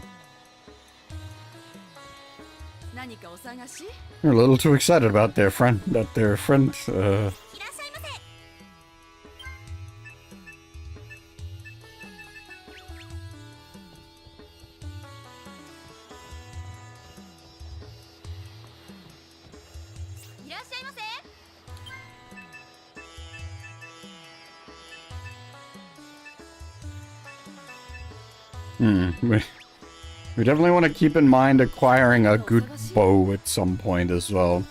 何かお探し？ you're a little too excited about their friend. That their friend. いらっしゃいませ。いらっしゃいませ。We definitely want to keep in mind acquiring a good bow at some point as well.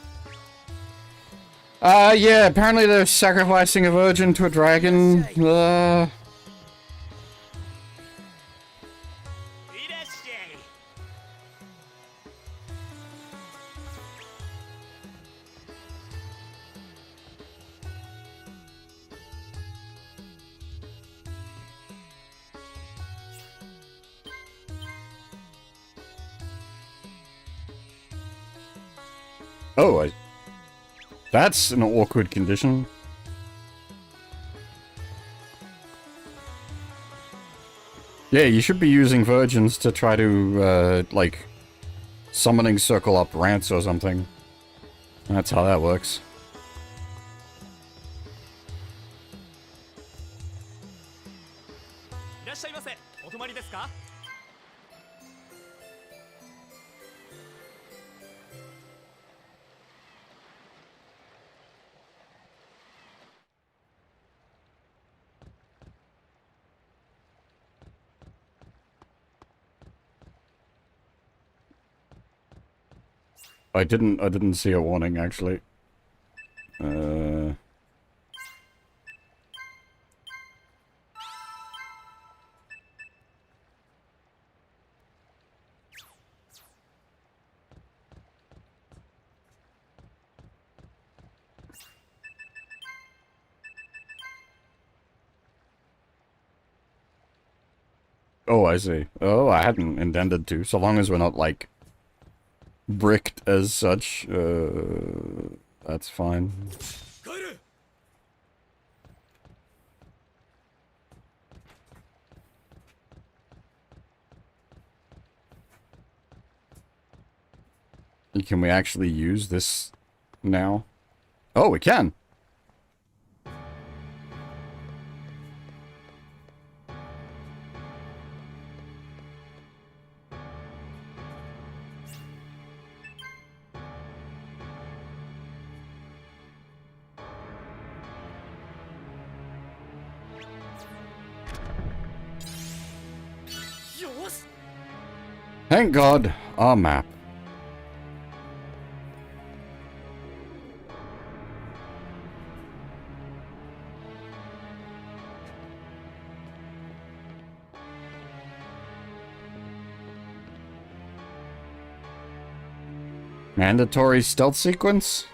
Yeah, apparently they're sacrificing a virgin to a dragon. Oh, that's an awkward condition. Yeah, you should be using virgins to try to, like, summoning circle up rants or something. That's how that works. いらっしゃいませ。お泊まりですか？I didn't see a warning actually. Oh, I see. Oh, I hadn't intended to. So long as we're not, like, bricked as such, that's fine. Can we actually use this now? Oh, we can! Thank God, our map. Mandatory stealth sequence?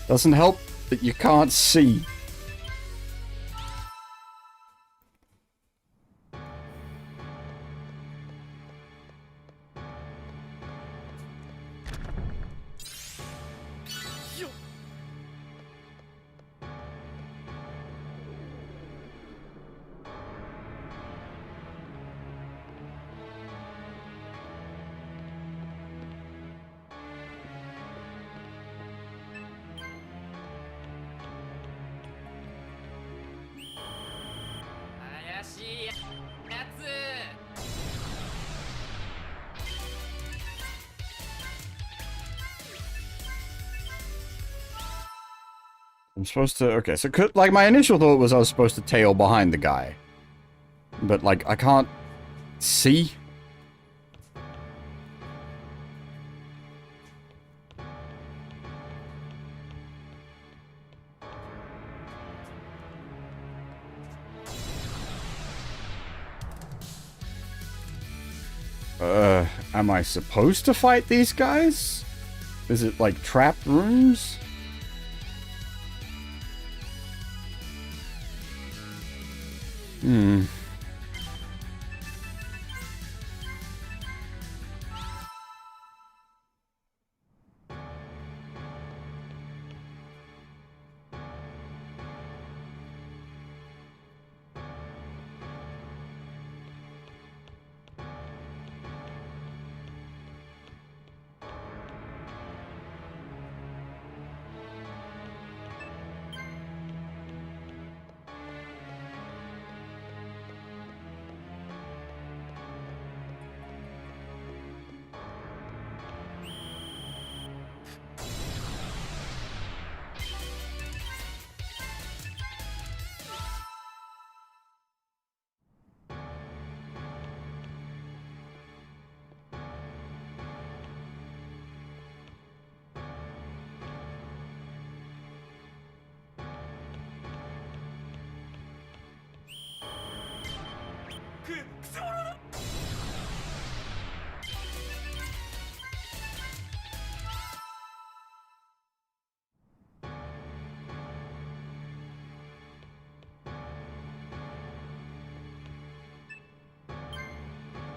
Doesn't help that you can't see. しいやつ。 I'm supposed to... Okay, so like my initial thought was I was supposed to tail behind the guy. But like, I can't see. Am I supposed to fight these guys? Is it like trap rooms? Hmm.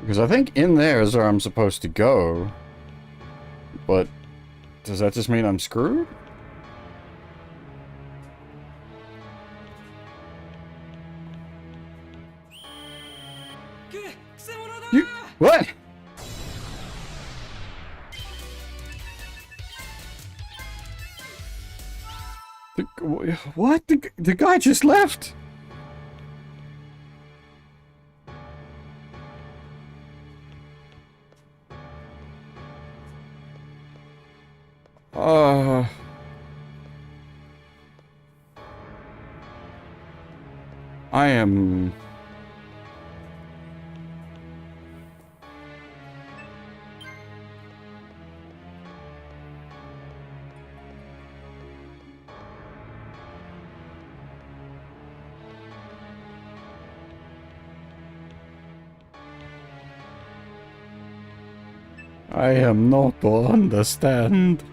Because I think in there is where I'm supposed to go. But does that just mean I'm screwed? You... What? What? The guy just left? I am... I am not to understand.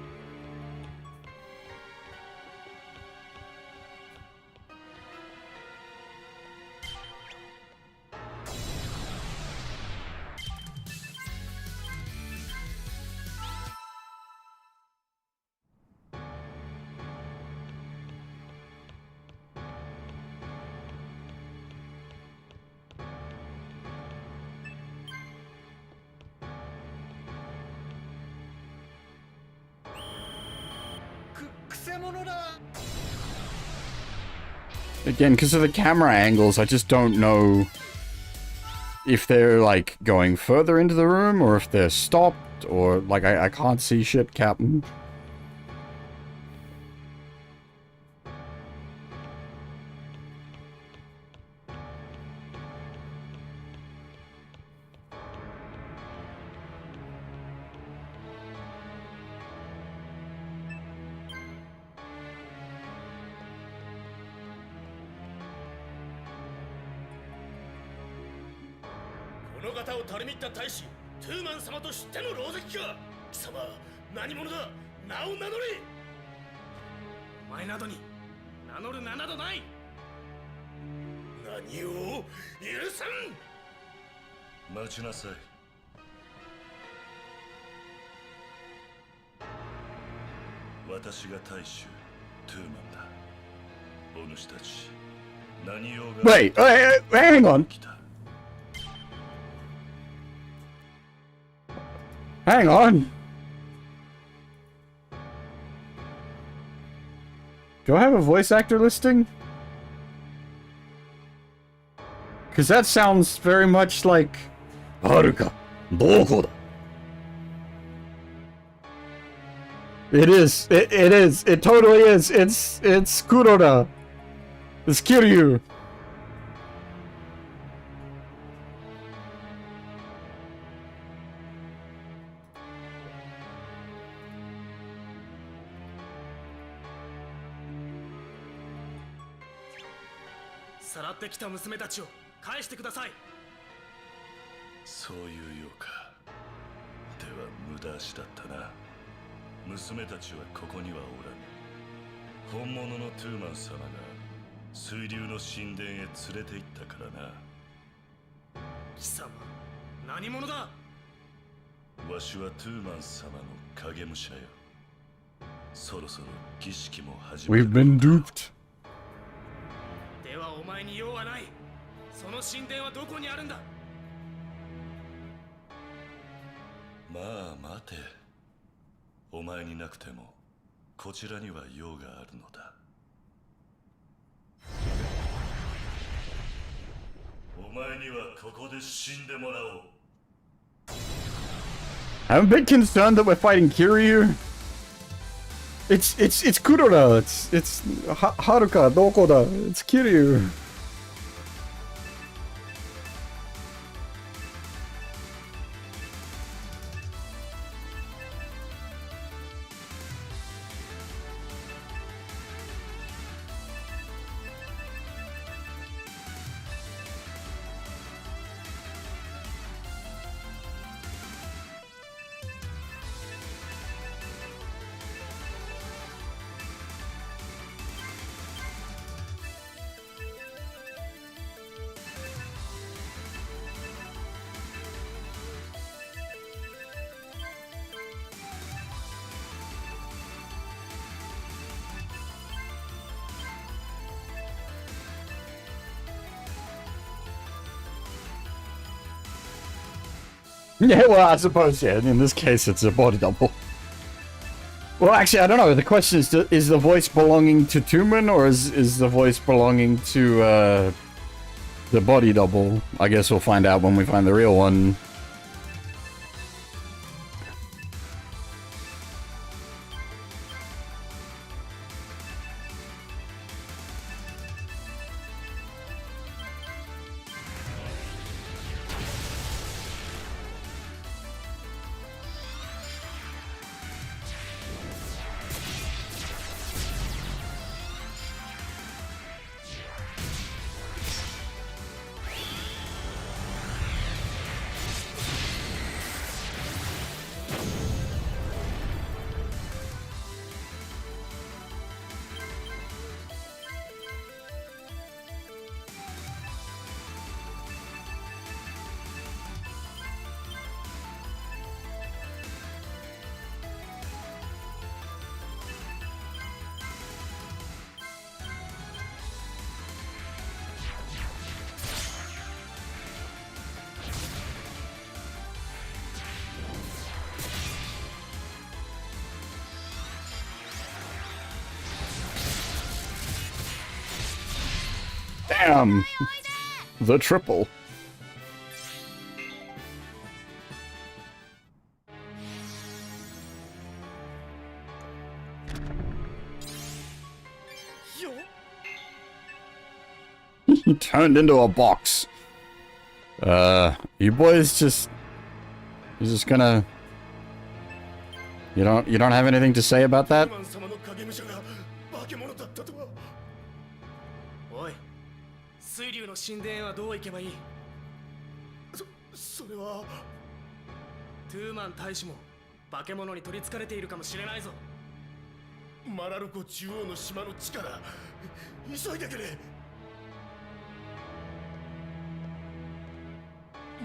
Again, because of the camera angles, I just don't know if they're, like, going further into the room, or if they're stopped, or, like, I can't see shit, Captain. Wait, hang on. Hang on. Do I have a voice actor listing? Because that sounds very much like... Haruka, doko da? It is. It is. It totally is. It's Kuroda. It's Kiryu. さらってきた娘たちを返してください。そういうようか。では無駄足だったな。娘たちはここにはおらぬ。本物のトゥーマン様が水流の神殿へ連れて行ったからな。貴様、何者だ。わしはトゥーマン様の影武者よ。そろそろ儀式も始める。 We've been duped. ではお前に用はない。その神殿はどこにあるんだ。まあ待て。お前になくてもこちらには用があるのだ。お前にはここで死んでもらおう。 I'm a bit concerned that we're fighting Kiryu. It's Kuroda. It's Haruka, Dokoda. It's Kiryu. Yeah, well, I suppose, yeah, in this case, it's a body double. Well, actually, I don't know. The question is the voice belonging to Tumen, or is the voice belonging to, the body double? I guess we'll find out when we find the real one. Damn! The triple. He turned into a box. You boys just... You're just gonna... You don't have anything to say about that? 水流の神殿はどう行けばいい。それはトゥーマン大使も化け物に取りつかれているかもしれないぞ。マラルコ中央の島の地から急いでくれ。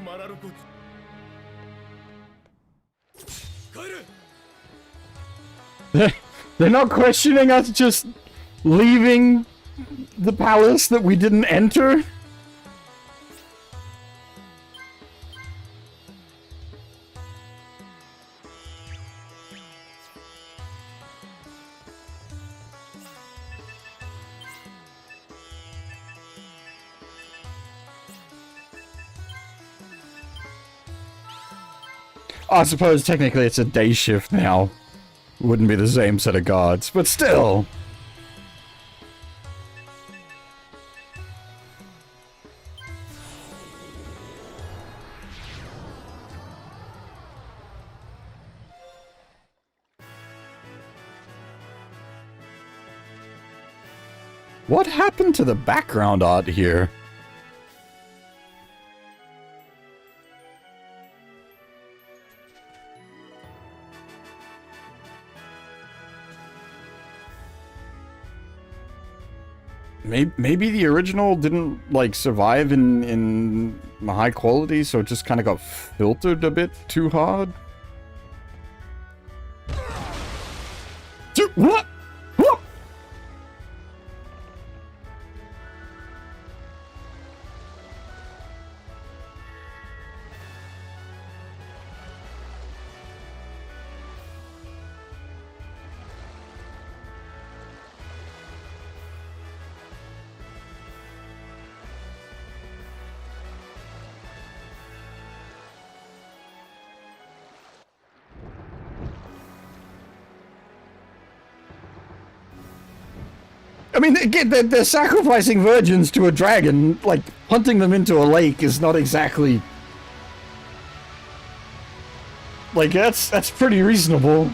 マラルコ帰る。 They're not questioning us, just leaving the palace that we didn't enter? I suppose technically it's a day shift now. Wouldn't be the same set of guards, but still. What happened to the background art here? Maybe the original didn't, like, survive in high quality, so it just kind of got filtered a bit too hard? Dude, what? What? I mean, again, they're sacrificing virgins to a dragon. Like, hunting them into a lake is not exactly... Like, that's pretty reasonable.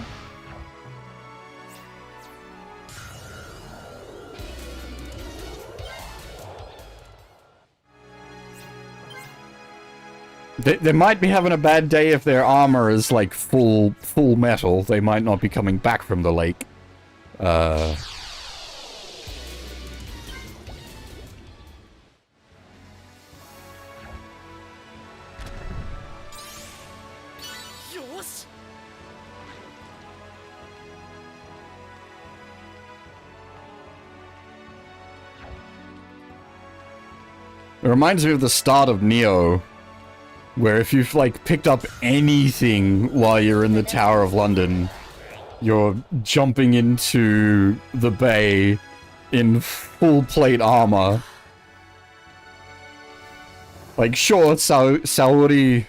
They might be having a bad day if their armor is, like, full metal. They might not be coming back from the lake. It reminds me of the start of Neo, where if you've, like, picked up anything while you're in the Tower of London, you're jumping into the bay in full plate armor. Like, sure, Saori,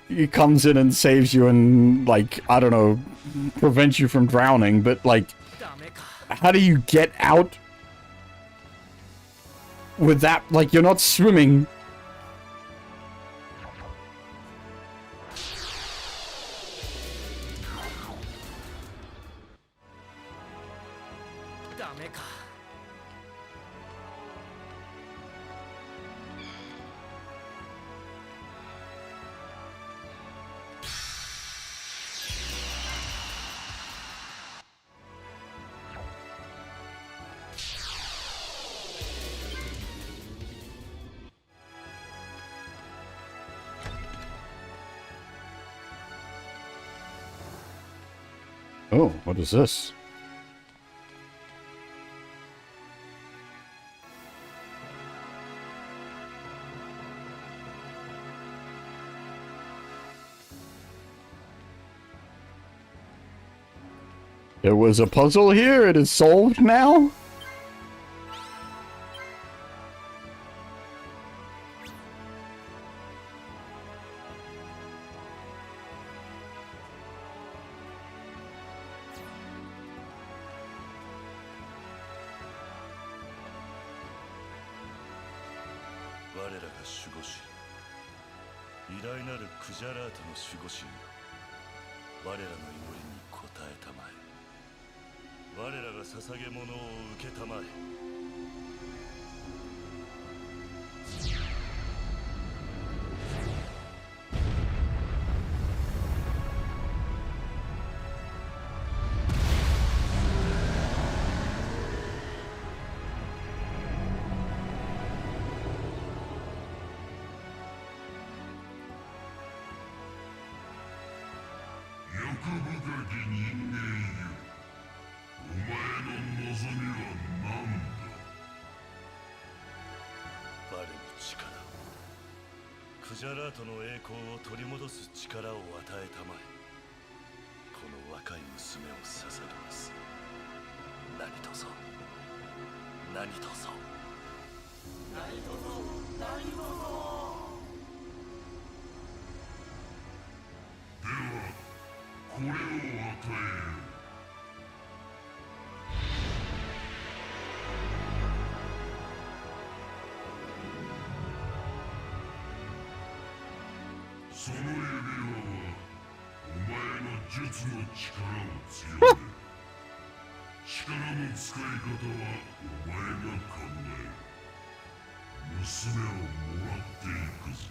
he comes in and saves you and, like, I don't know, prevents you from drowning, but, like, how do you get out with that? Like, you're not swimming. Oh, what is this? There was a puzzle here, it is solved now?クジャラートの栄光を取り戻す力を与えたまえ。この若い娘を捧げます。何とぞ、何とぞ、何とぞ、何とぞ。その指輪はお前の術の力を強める。力の使い方はお前が考える。娘をもらっていくぞ。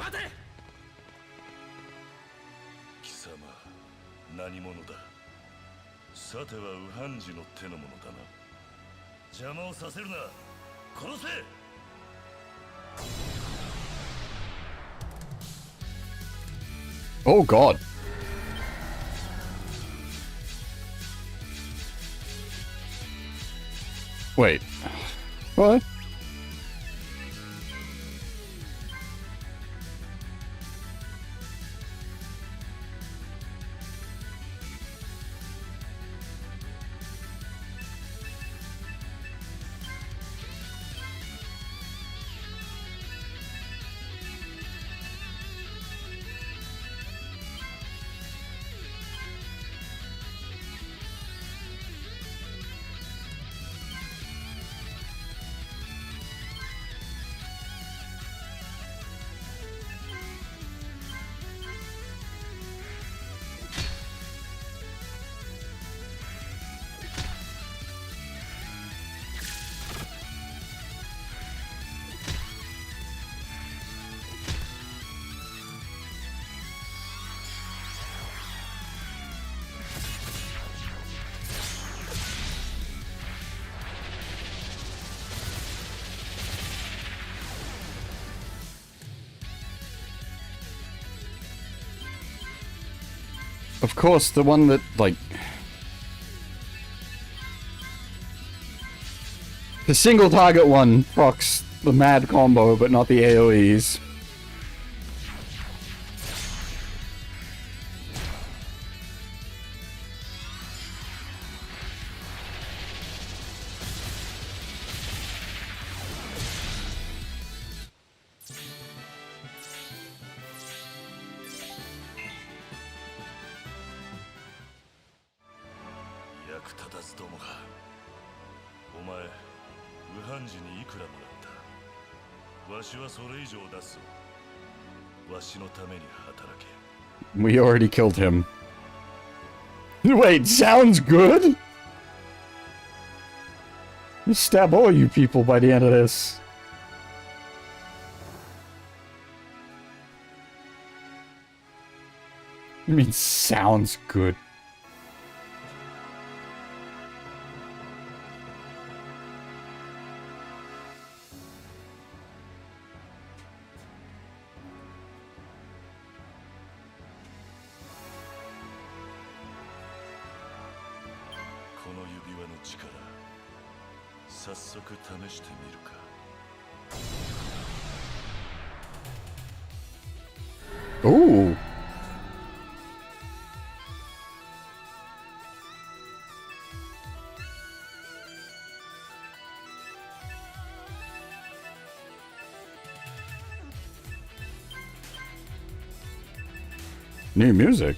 待て。貴様、何者だ。さては右半次の手のものだな。邪魔をさせるな。殺せ。Oh God. Wait. What? Of course, the one that, like... The single target one procs the mad combo, but not the AoEs. We already killed him. Wait, sounds good? You stab all you people by the end of this. You mean sounds good? Ooh. New music.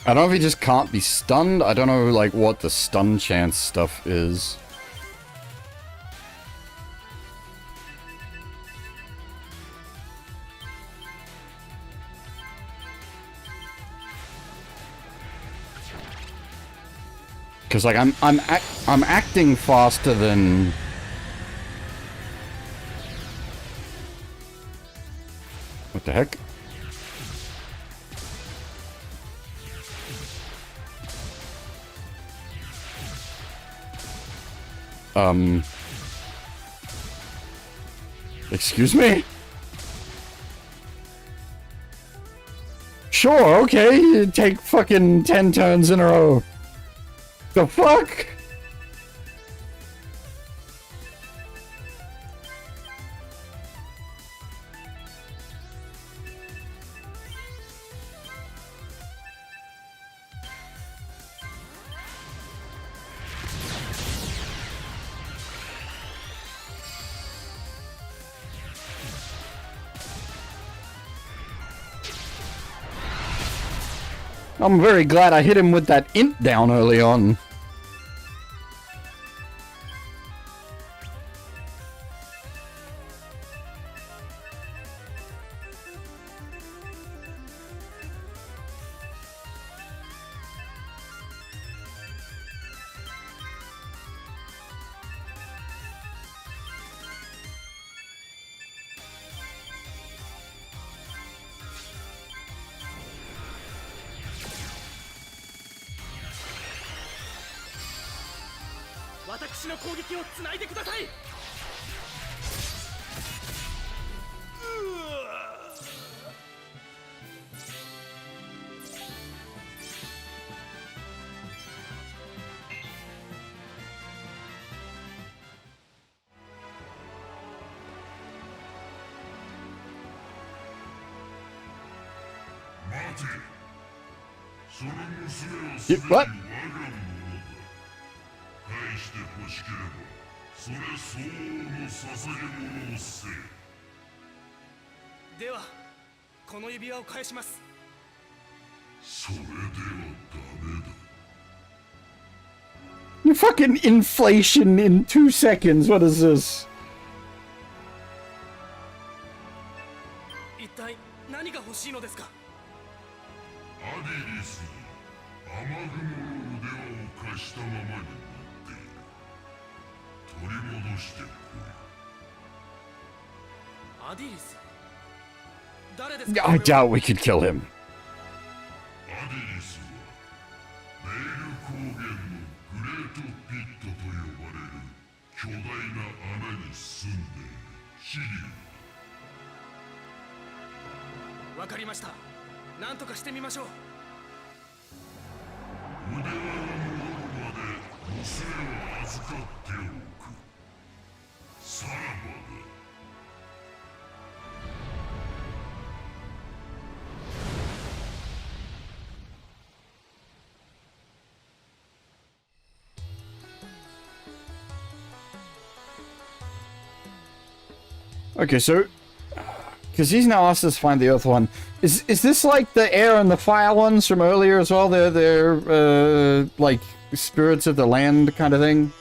I don't know if he just can't be stunned. I don't know, like, what the stun chance stuff is. Because, like, I'm acting faster than... What the heck? Excuse me? Sure, okay, you take fucking 10 turns in a row. The fuck? I'm very glad I hit him with that int down early on. What? ではこの指輪を返します。それではダメだ。 You fucking inflation in 2 seconds. What is this? 一体何が欲しいのですか。アディリスに雨雲の腕輪を貸したままになっている。取り戻してこい。アディリス。誰ですか。 I doubt we could kill him. アディリスはベイル高原のグレートピットと呼ばれる巨大な穴に住んでいるシリュウ。わかりました。なんとかしてみましょう。腕輪が戻るまで娘を預かっておく。さらばだ。 Okay, so because he's now asked us to find the Earth one, is this like the air and the fire ones from earlier as well? They're like spirits of the land kind of thing.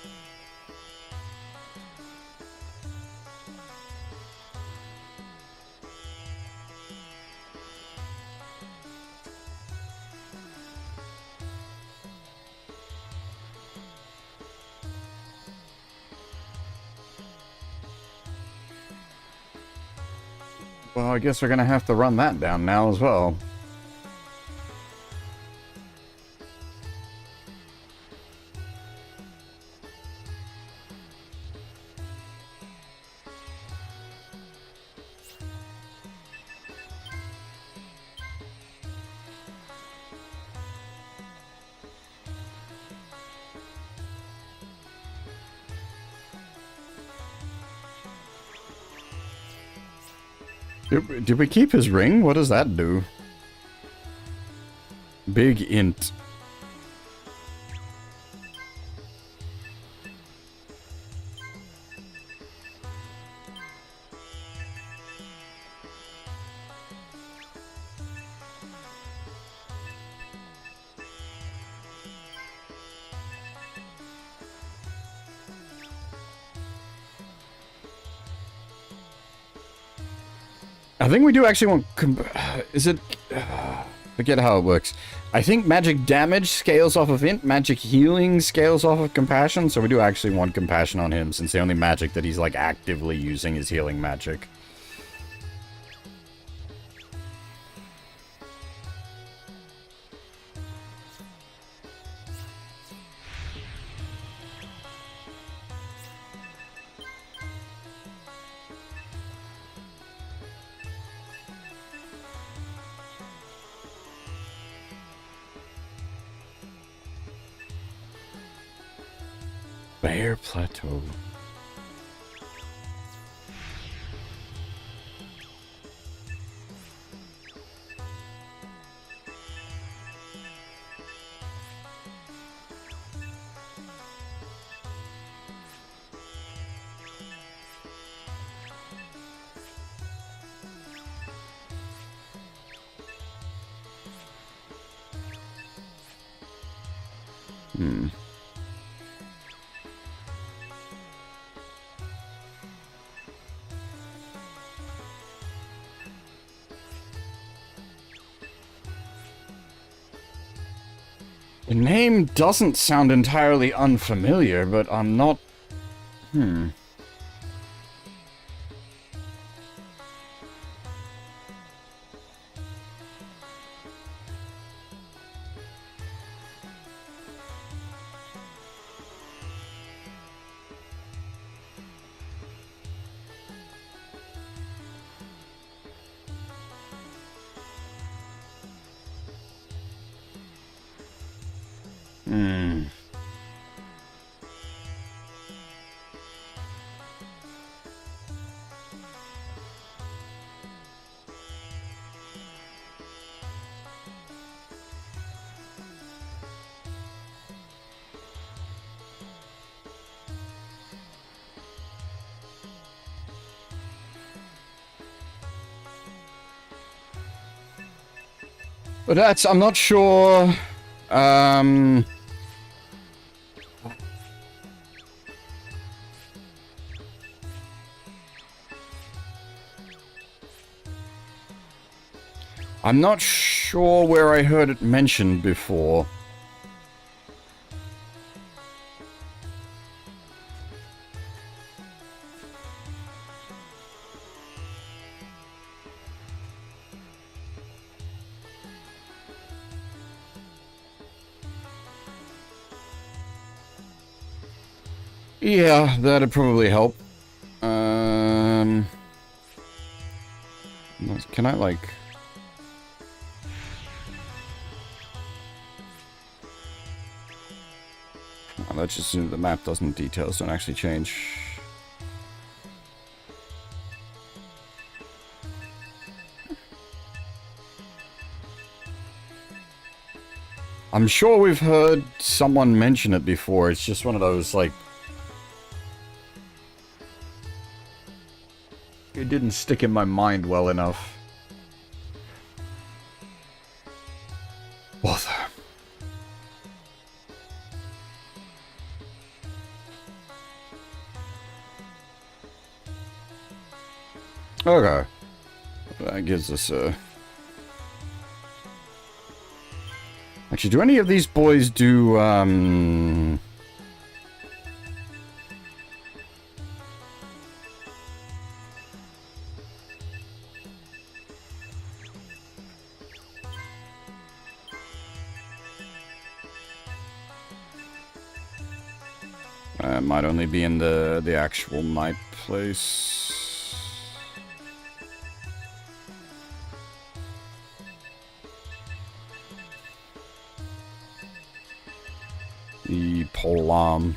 Well, I guess we're gonna have to run that down now as well. Did we keep his ring? What does that do? Big int. think we do actually want... is it... forget how it works. I think magic damage scales off of int, magic healing scales off of compassion, so we do actually want compassion on him, since the only magic that he's, like, actively using is healing magic. Bear Plateau. The name doesn't sound entirely unfamiliar, but I'm not... But that's... I'm not sure... I'm not sure where I heard it mentioned before. Yeah, that'd probably help. Can I, like... Oh, let's just assume the map doesn't... details don't actually change. I'm sure we've heard someone mention it before. It's just one of those, like... It didn't stick in my mind well enough. Bother. Okay. That gives us a... Actually, do any of these boys do, might only be in the actual night place. The pole arm.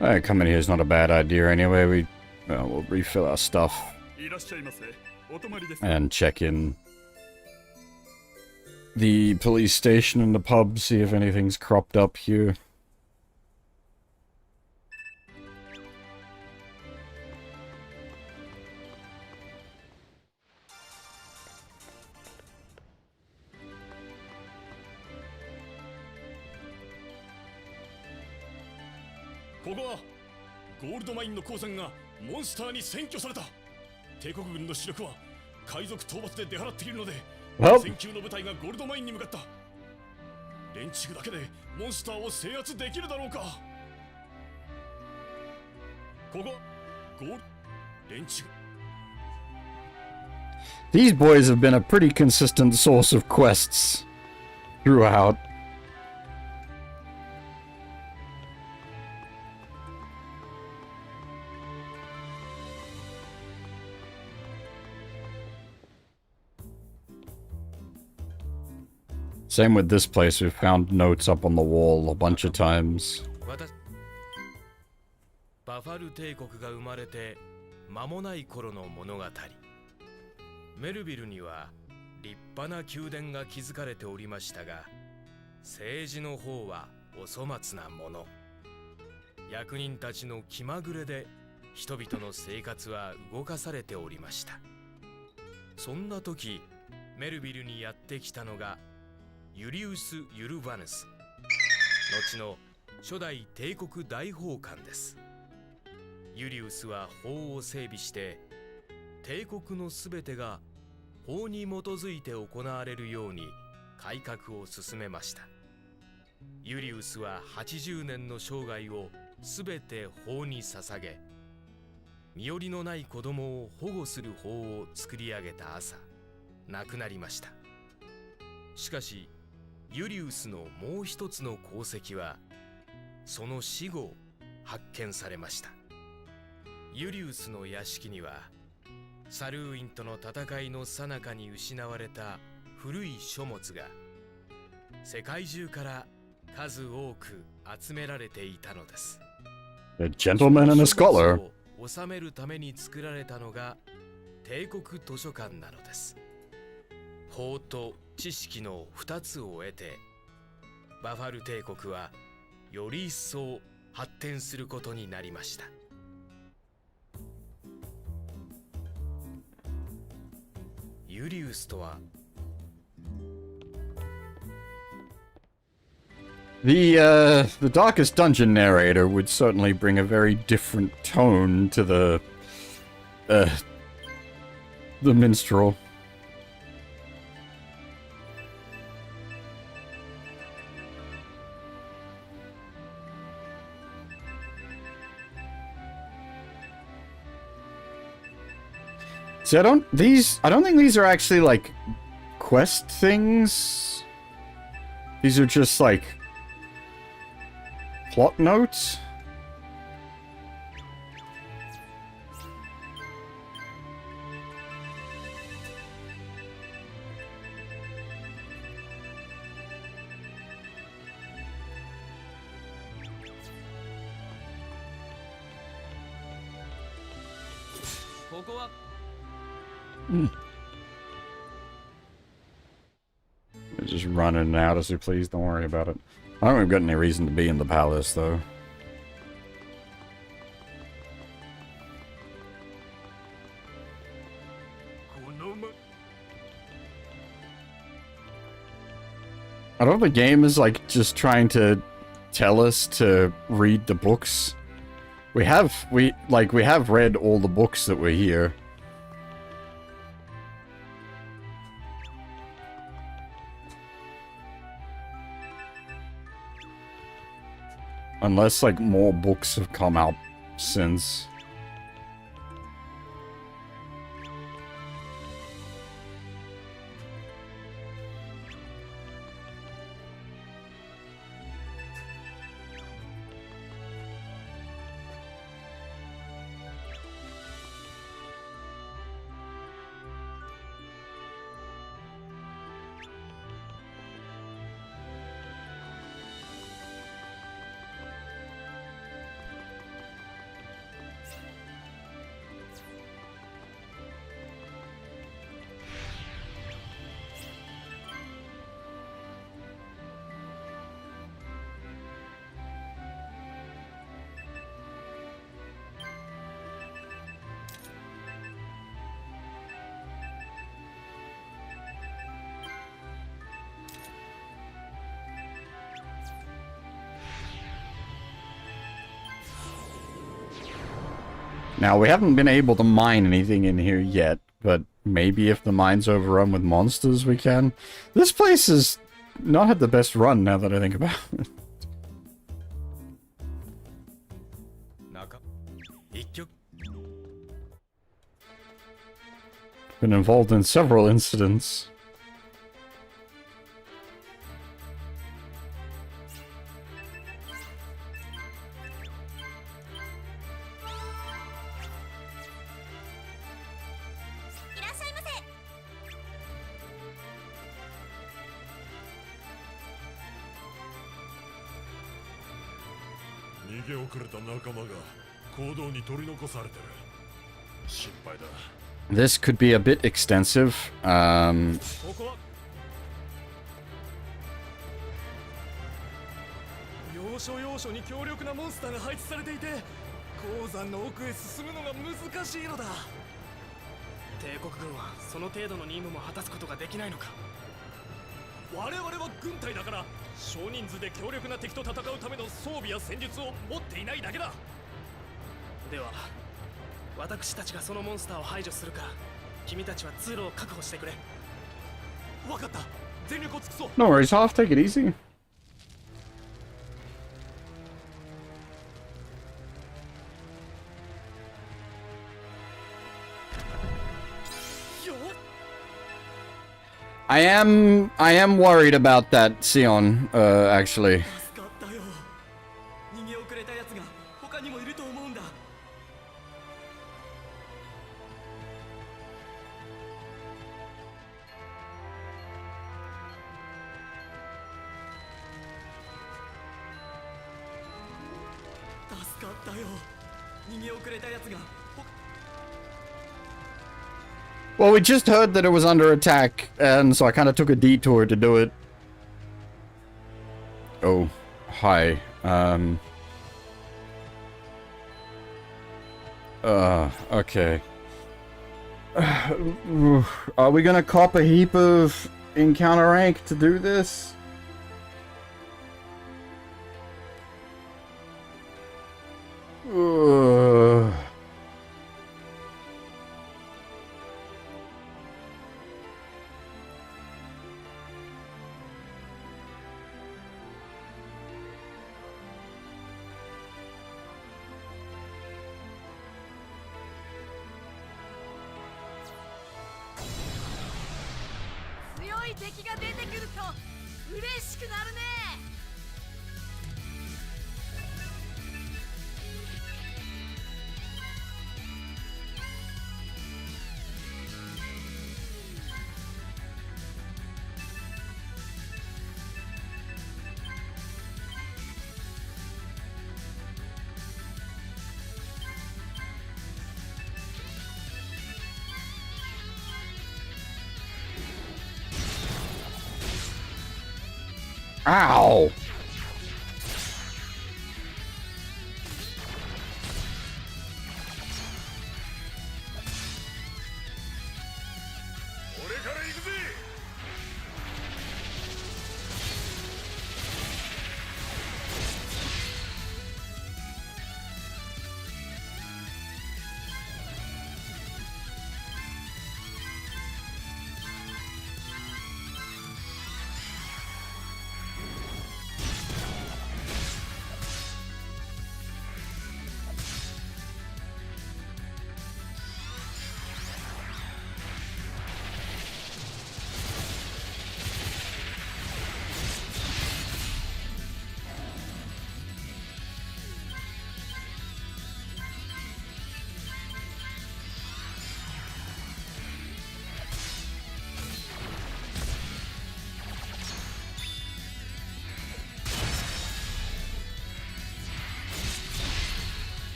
Coming here is not a bad idea anyway. We'll refill our stuff. いらっしゃいませ。お泊まりです。 And check in the police station and the pub, see if anything's cropped up here. Well, ゴールドマインの鉱山がモンスターに占拠された。帝国軍の主力は海賊討伐で出払っているので、戦級の部隊がゴールドマインに向かった。連中だけでモンスターを制圧できるだろうか。ここゴール連中。 These boys have been a pretty consistent source of quests throughout. Same with this place, we've found notes up on the wall a bunch of times. バファル帝国が生まれて間もない頃の物語。メルビルには立派な宮殿が築かれておりましたが、政治の方はお粗末なもの。役人たちの気まぐれで人々の生活は動かされておりました。そんな時、メルビルにやってきたのがユリウス・ユルバヌス、後の初代帝国大法官です。ユリウスは法を整備して、帝国のすべてが法に基づいて行われるように改革を進めました。ユリウスは80年の生涯をすべて法に捧げ、身寄りのない子供を保護する法を作り上げた朝、亡くなりました。しかし、ユリウスのもう一つの功績は、その死後発見されました。ユリウスの屋敷には、サルーインとの戦いの最中に失われた古い書物が世界中から数多く集められていたのです。A gentleman and a scholar. 収めるために作られたのが帝国図書館なのです。法と知識の2つを得て、バファル帝国はより一層発展することになりました。ユリウスとは The Darkest Dungeon narrator would certainly bring a very different tone to the minstrel. See, I don't think these are actually like quest things. These are just like plot notes. Just running out as we please, don't worry about it. I don't think we've got any reason to be in the palace, though. I don't know if the game is like just trying to tell us to read the books. We have read all the books that were here. Unless, like, more books have come out since. Now, we haven't been able to mine anything in here yet, but maybe if the mine's overrun with monsters, we can. This place has not had the best run, now that I think about it. Been involved in several incidents. This could be a bit extensive. 要所要所に強力なモンスターが配置されていて、鉱山の奥へ進むのが難しいのだ。帝国軍はその程度の任務も果たすことができないのか。我々は軍隊だから、少人数で強力な敵と戦うための装備や戦術を持っていないだけだ。では、私たちがそのモンスターを排除するから、君たちは通路を確保してくれ。わかった。全力を尽くそう。 No worries, Hoff, take it easy. I am worried about that, Sion, actually. 助かったよ。逃げ遅れたやつが他にもいると思うんだ。助かったよ。逃げ遅れたやつが。 Well, we just heard that it was under attack, and so I kind of took a detour to do it. Oh, hi. Okay. Are we gonna cop a heap of encounter rank to do this? Ow!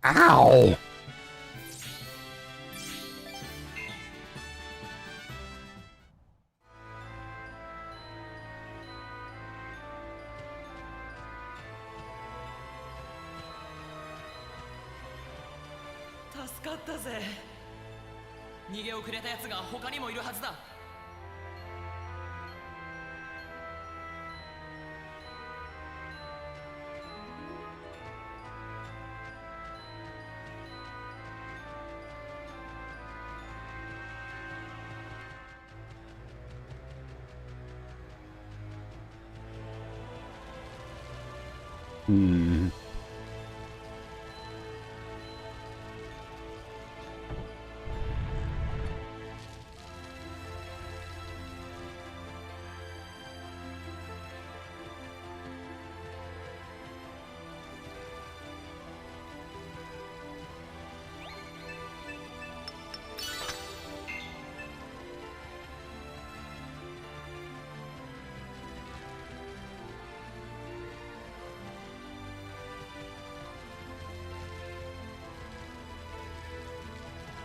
Ow!助かったぜ。逃げ遅れたやつが他にもいるはずだ。Hmm.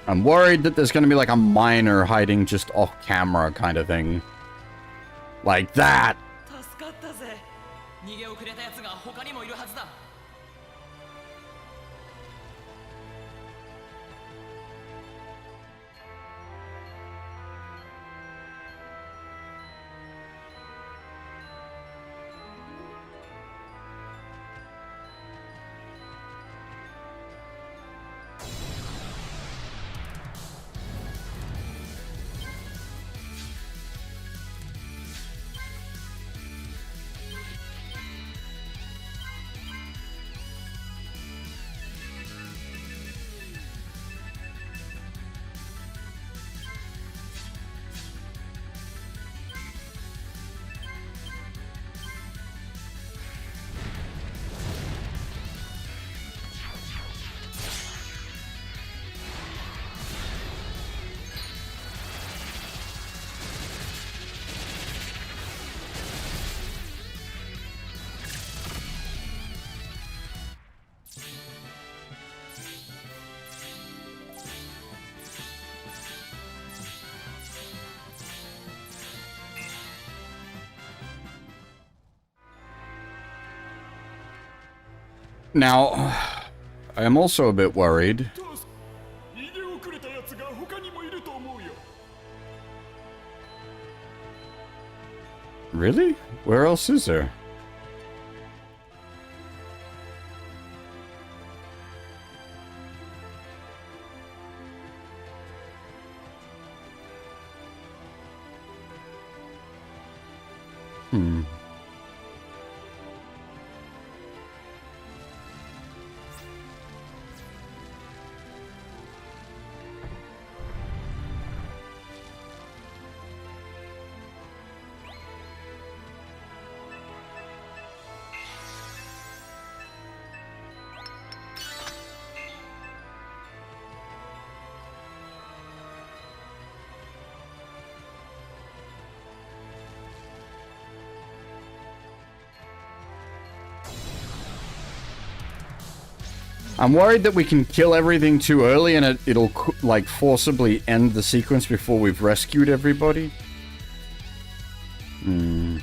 I'm worried that there's going to be like a miner hiding just off camera kind of thing. Like that! 助かったぜ。逃げ遅れた奴が他にもいるはずだ。Now, I am also a bit worried. Really? Where else is there? Hmm. I'm worried that we can kill everything too early and it'll like forcibly end the sequence before we've rescued everybody. Hmm.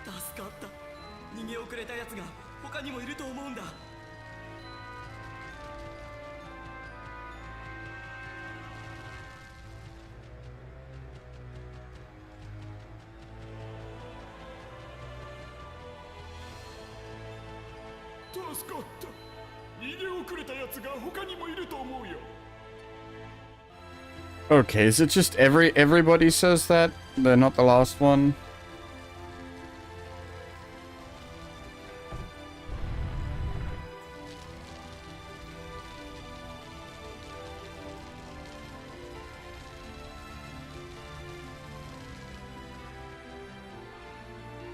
助かった。逃げ遅れた奴が他にもいると思うんだ。助かった。Okay, is it just everybody says that? They're not the last one?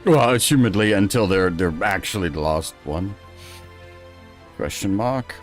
Well, assumedly until they're actually the last one. Question mark.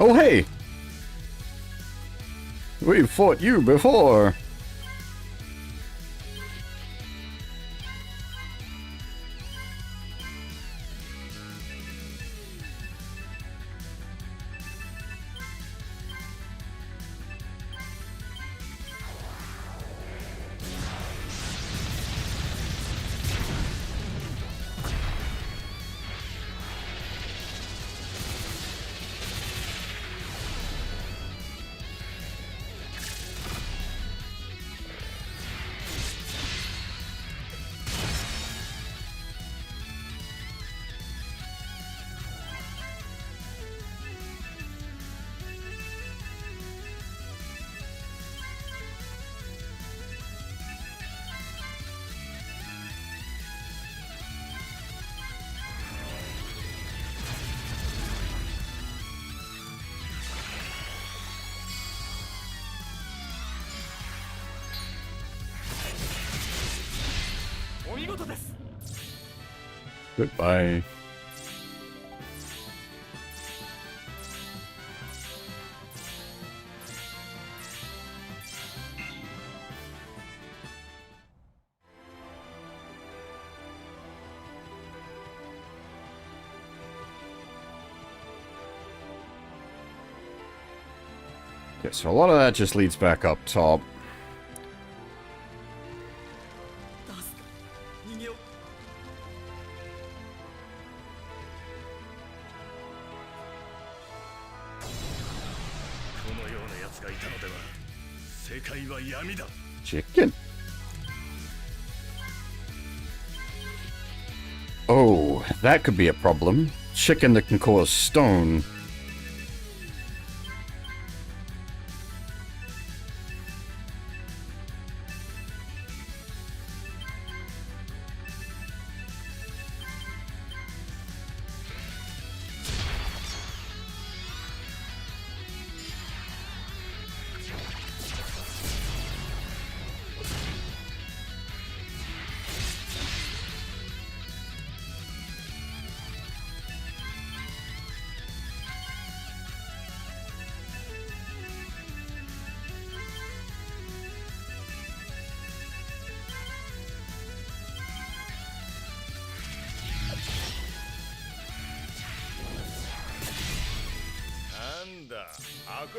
Oh, hey! We've fought you before! Goodbye. Okay, so a lot of that just leads back up top. Chicken. Oh, that could be a problem. Chicken that can cause stone.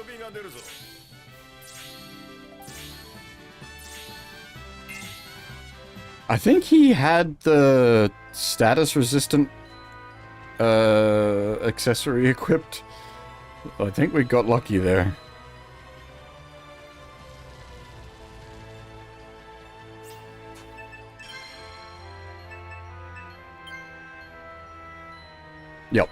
びが出るぞ。 I think he had the status resistant accessory equipped. I think we got lucky there. Yep.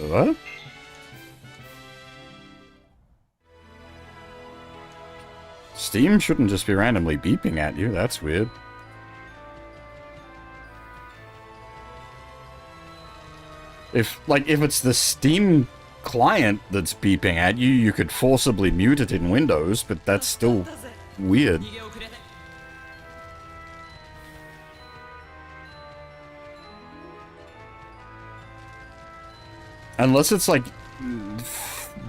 What? Steam shouldn't just be randomly beeping at you, that's weird. If it's the Steam client that's beeping at you, you could forcibly mute it in Windows, but that's still weird. Unless it's like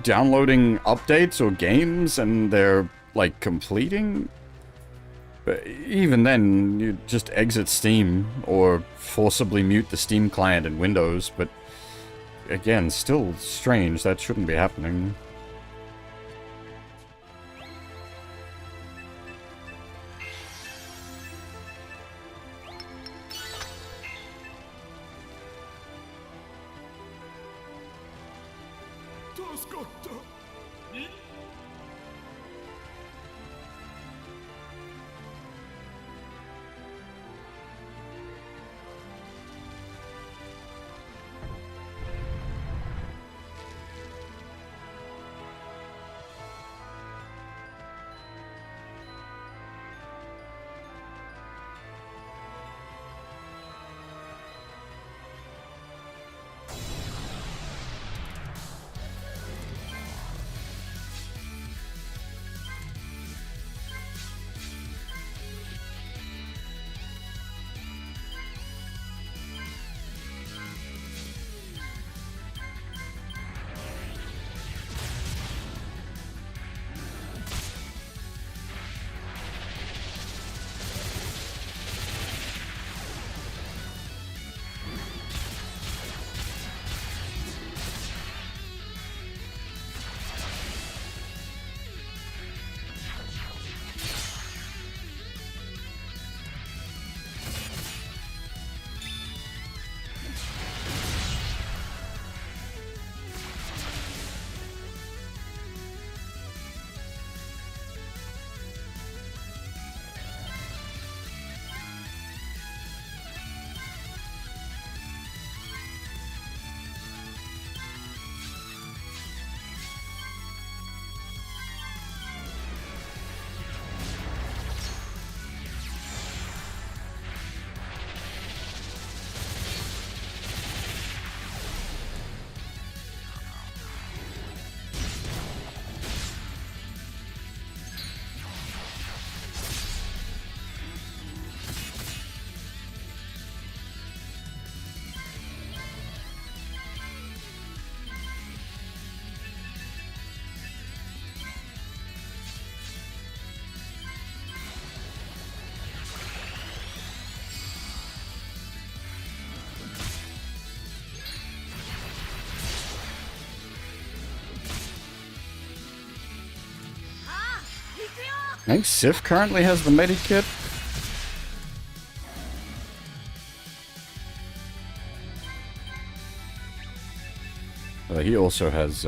downloading updates or games and they're like completing. But even then, you just exit Steam or forcibly mute the Steam client in Windows. But again, still strange. That shouldn't be happening. I think Sif currently has the medikit. He also has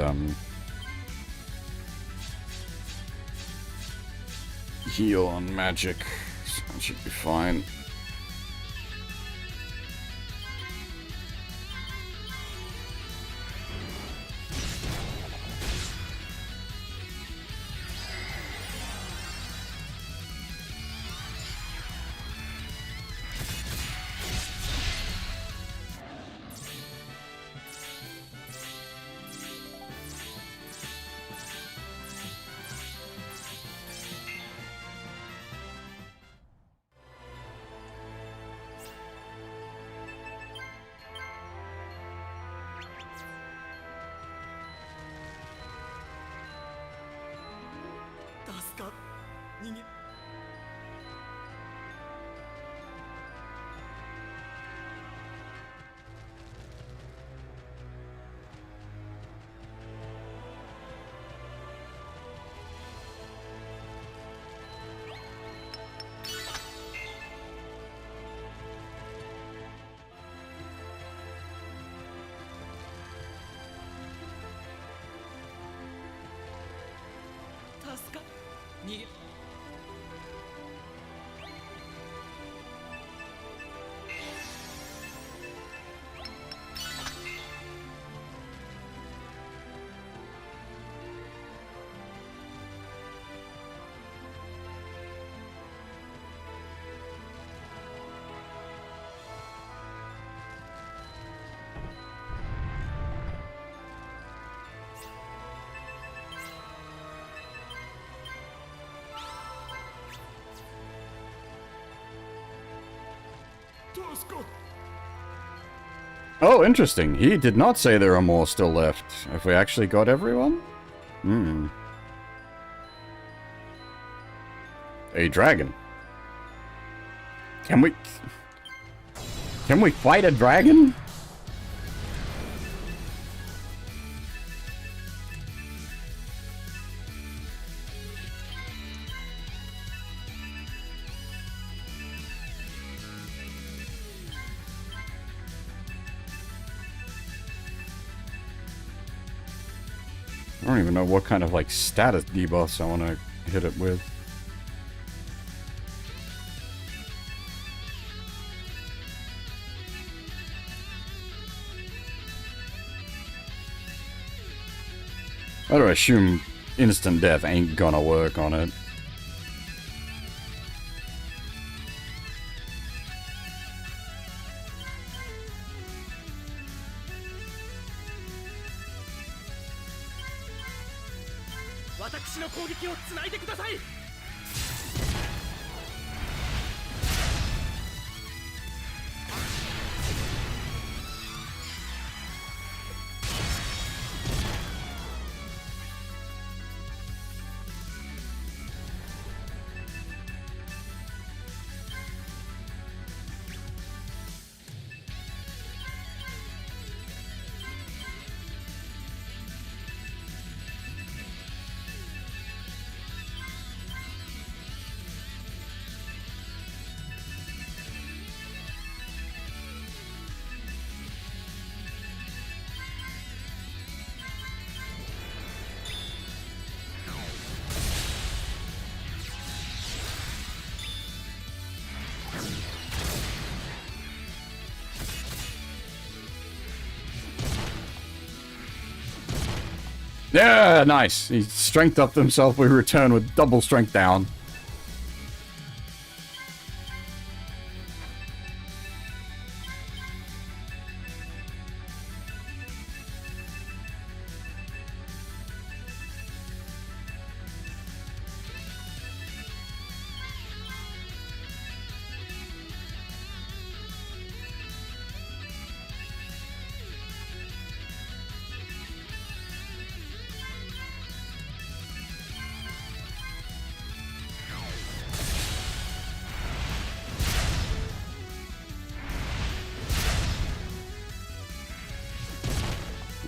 heal on magic, so that should be fine. Oh, interesting. He did not say there are more still left. Have we actually got everyone? Hmm. A dragon. Can we fight a dragon? I don't even know what kind of, like, status debuffs I want to hit it with. I do assume instant death ain't gonna work on it. Yeah, nice. He strength upped himself. We return with double strength down.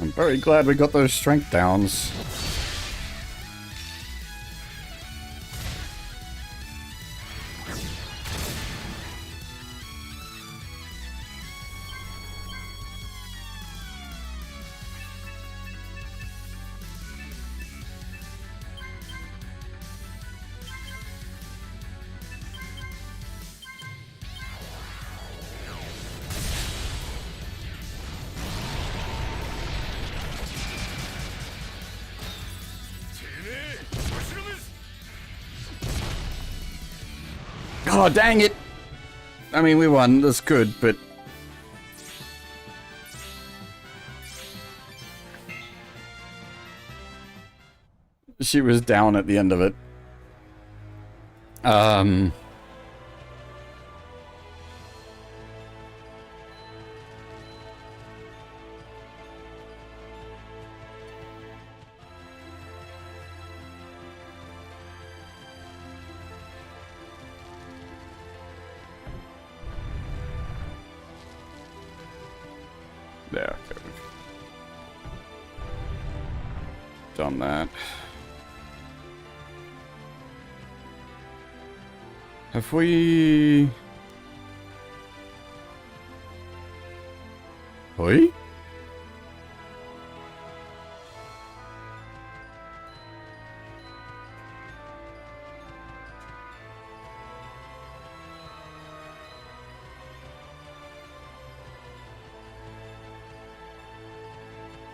I'm very glad we got those strength downs. Oh, dang it! I mean, we won. That's good, but... She was down at the end of it. There, okay. Done that. Have we... Oi?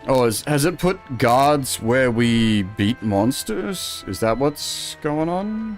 Oh, has it put guards where we beat monsters? Is that what's going on?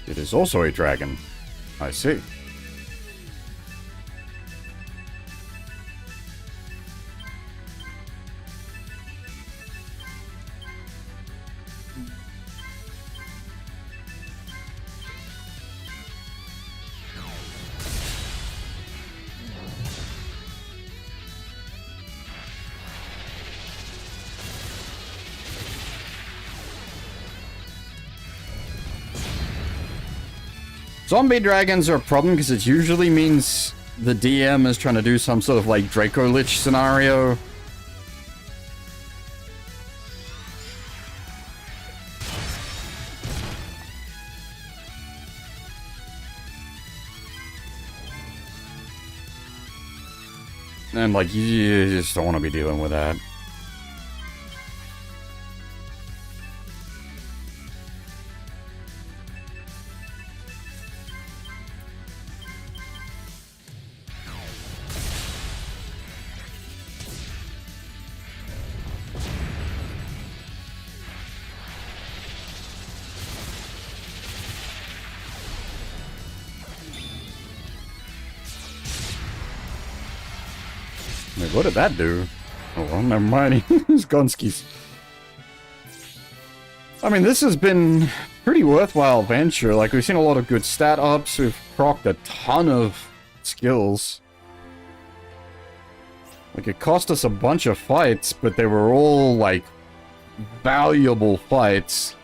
It is also a dragon. I see. Zombie dragons are a problem because it usually means the DM is trying to do some sort of like Draco Lich scenario. And like you just don't want to be dealing with that. Wait, what did that do? Oh, well, never mind. It's Gunski's. I mean, this has been pretty worthwhile venture. Like, we've seen a lot of good stat ups. We've procced a ton of skills. Like, it cost us a bunch of fights, but they were all, like, valuable fights.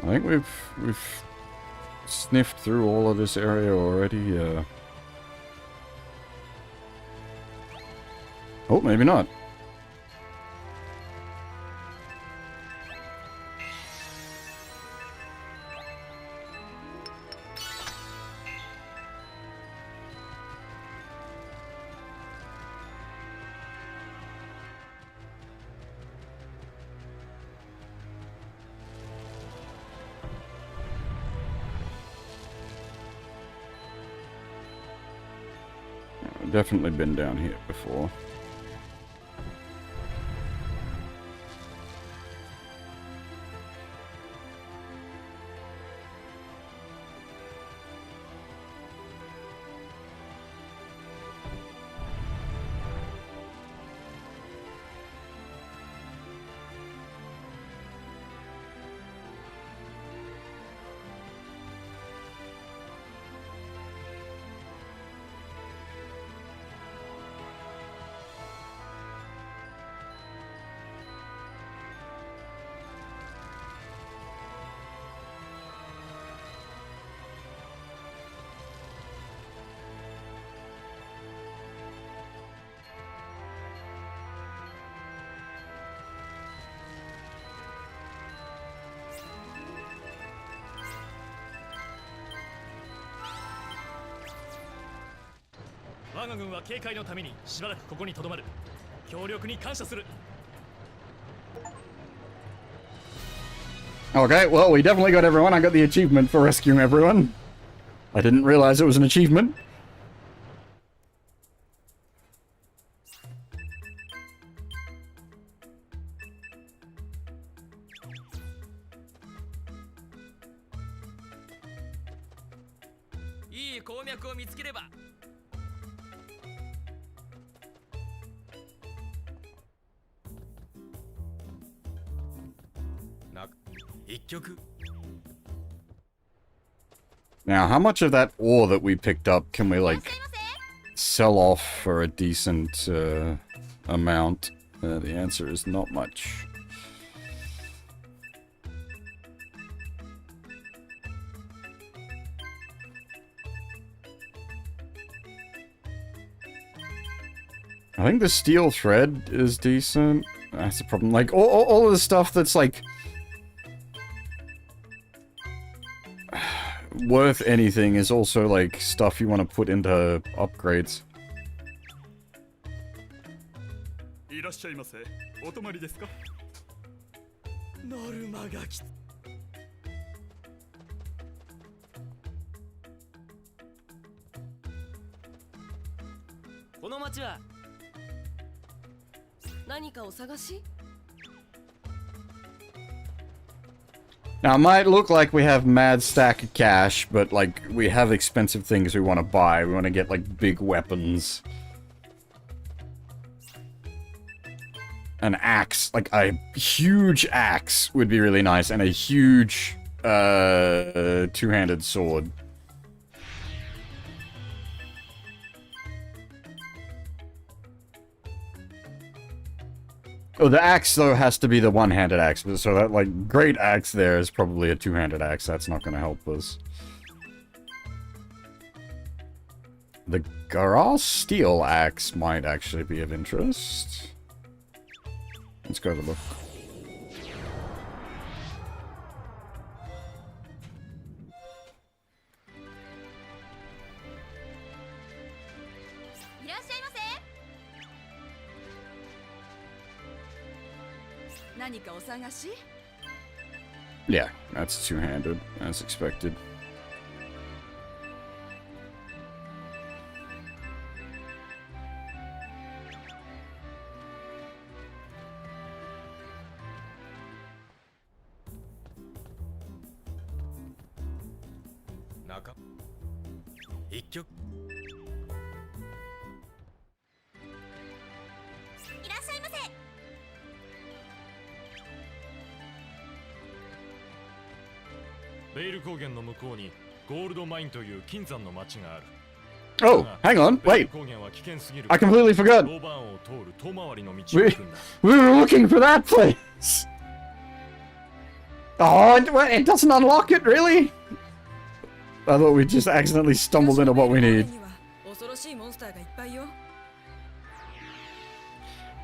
I think we've sniffed through all of this area already. Oh, maybe not. Definitely been down here before. 我が軍は警戒のためにしばらくここに留まる。協力に感謝する。 Okay, well, we definitely got everyone. I got the achievement for rescuing everyone. I didn't realize it was an achievement. Now, how much of that ore that we picked up can we, like, sell off for a decent amount? The answer is not much. I think the steel thread is decent. That's a problem. Like, all of the stuff that's, like, worth anything is also, like, stuff you want to put into upgrades. いらっしゃいませ。お泊まりですか？ノルマが来た。この町は何かお探し？ Now, it might look like we have mad stack of cash, but, like, we have expensive things we want to buy. We want to get, like, big weapons. An axe. Like, a huge axe would be really nice, and a huge, two-handed sword. Oh, the axe, though, has to be the one-handed axe. So that, like, great axe there is probably a two-handed axe. That's not going to help us. The Garal steel axe might actually be of interest. Let's go have a look. Yeah, that's two-handed, as expected. Naka. 一曲。いらっしゃいませ。ベイル高原の向こうにゴールドマインという金山の町がある。 Oh, hang on, wait. I completely forgot. We were looking for that place. Oh, it doesn't unlock it, really? I thought we just accidentally stumbled into what we need.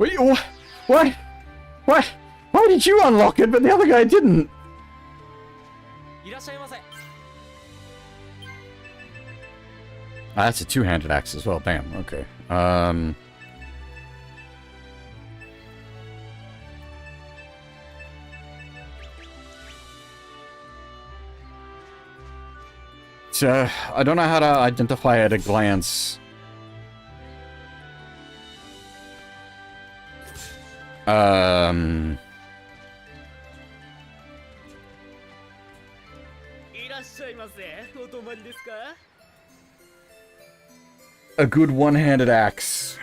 Wait, what? What? Why did you unlock it, but the other guy didn't? Ah, that's a two-handed axe as well. Damn. Okay. So, I don't know how to identify at a glance. A good one-handed axe.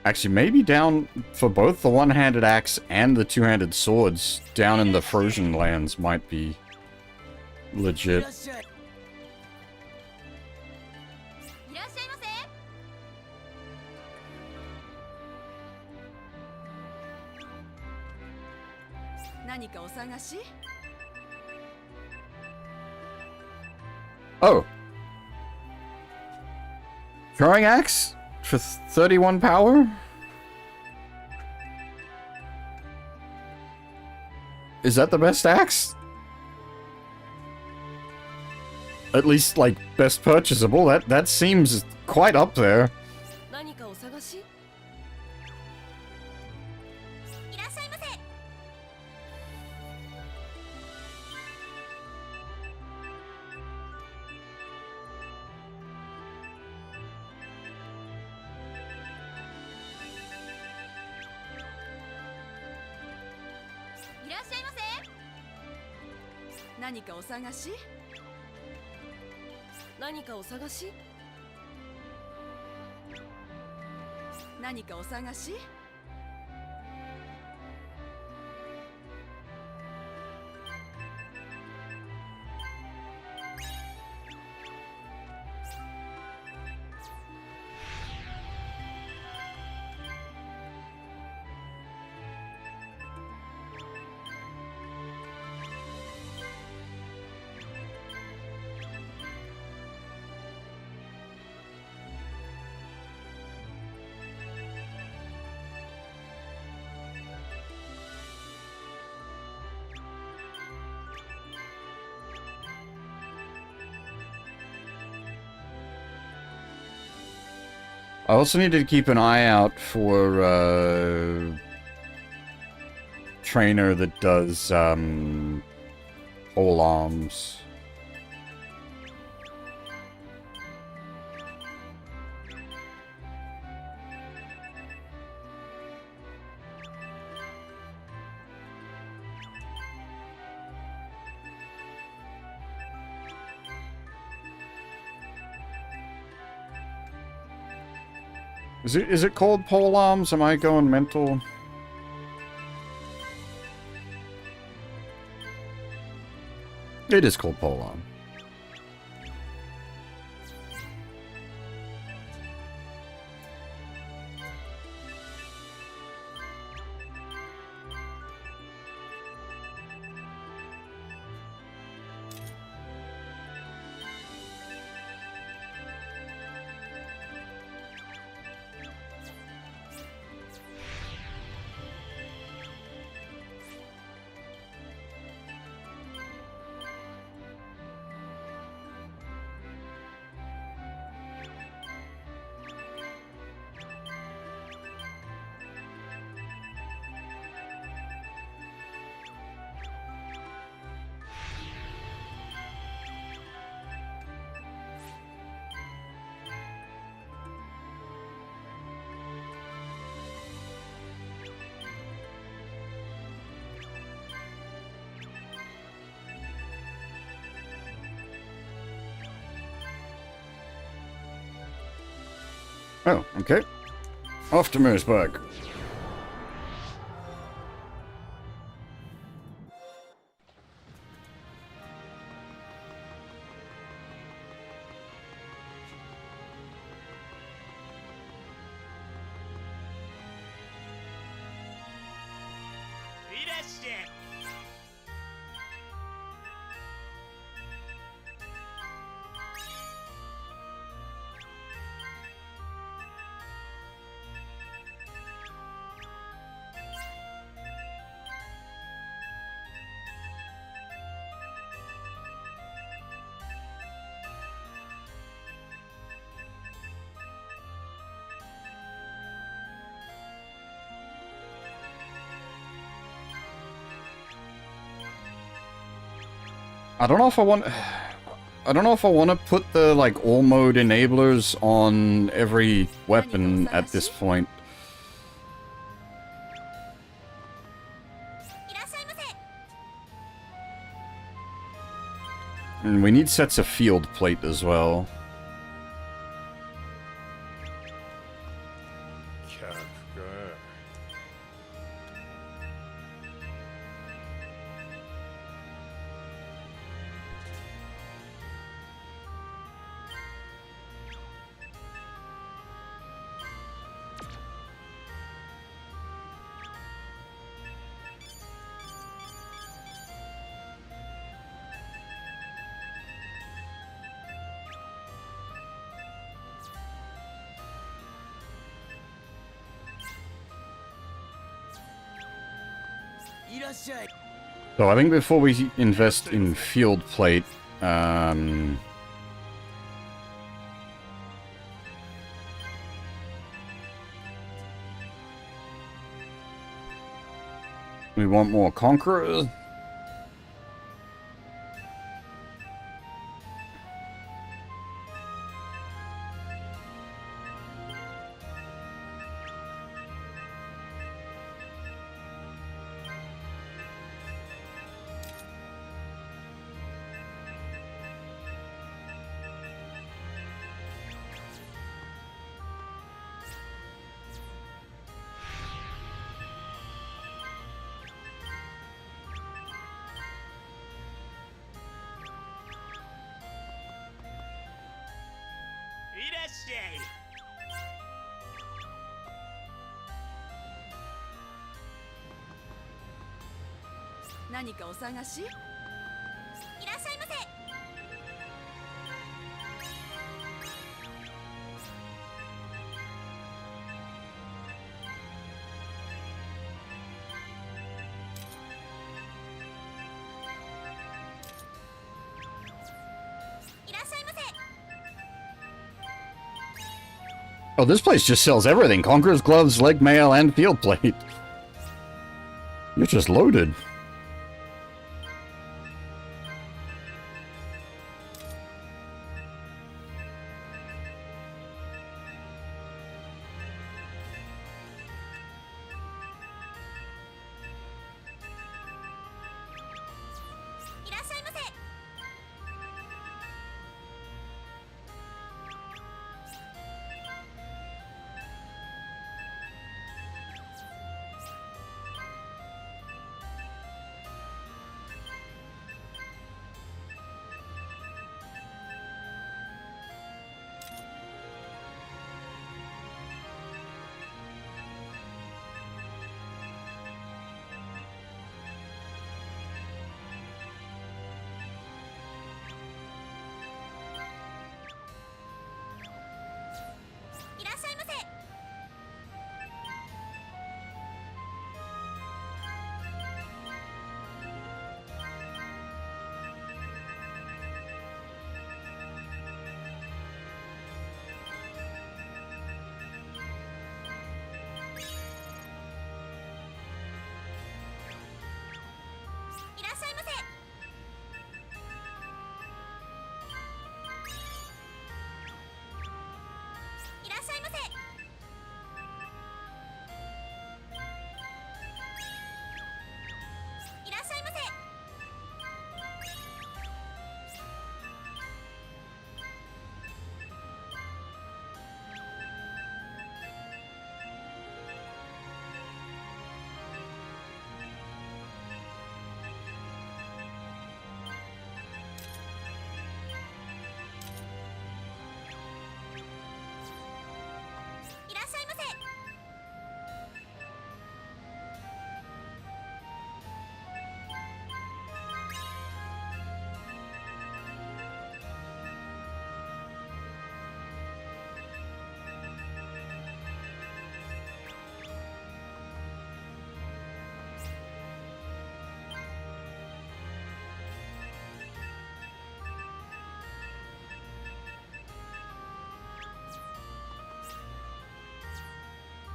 Actually, maybe down for both the one-handed axe and the two-handed swords down in the Frosian lands might be legit. Oh. Throwing axe for 31 power? Is that the best axe? At least, like, best purchasable. That seems quite up there. 何かお探し？いらっしゃいませ。いらっしゃいませ。何かお探し？何かお探し？何かお探し？I also need to keep an eye out for trainer that does pole arms. Is it called pole arms? Am I going mental? It is called pole arm. Oh, okay. Off to Mooseburg. I don't know if I want... I don't know if I want to put the, like, all mode enablers on every weapon at this point. And we need sets of field plate as well. So I think before we invest in field plate, we want more conquerors.何かお探し？いらっしゃいませ。Oh, this place just sells everything. Conqueror's gloves, leg mail, and field plate. You're just loaded.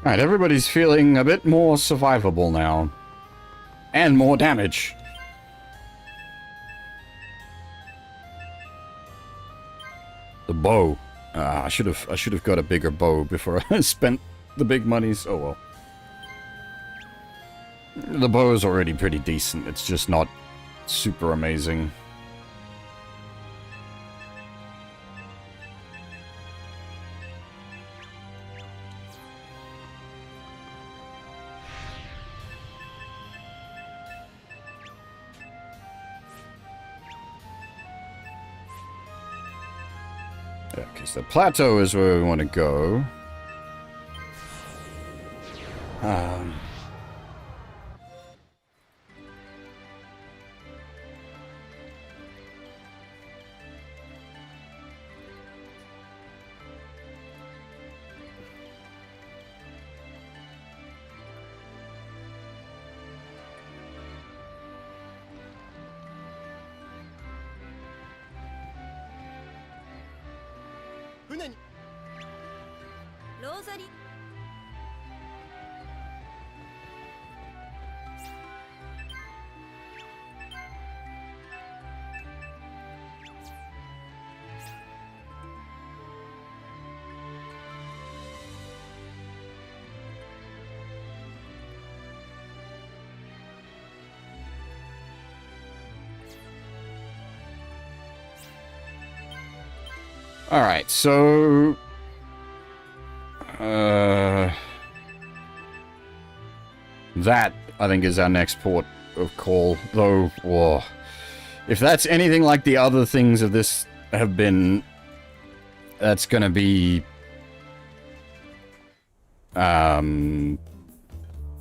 Alright, everybody's feeling a bit more survivable now. And more damage. The bow. I should have got a bigger bow before I spent the big monies. Oh well. The bow is already pretty decent. It's just not super amazing. Because the plateau is where we want to go. おざり。Alright, so... that, I think, is our next port of call. Though, whoa, if that's anything like the other things of this have been, that's gonna be...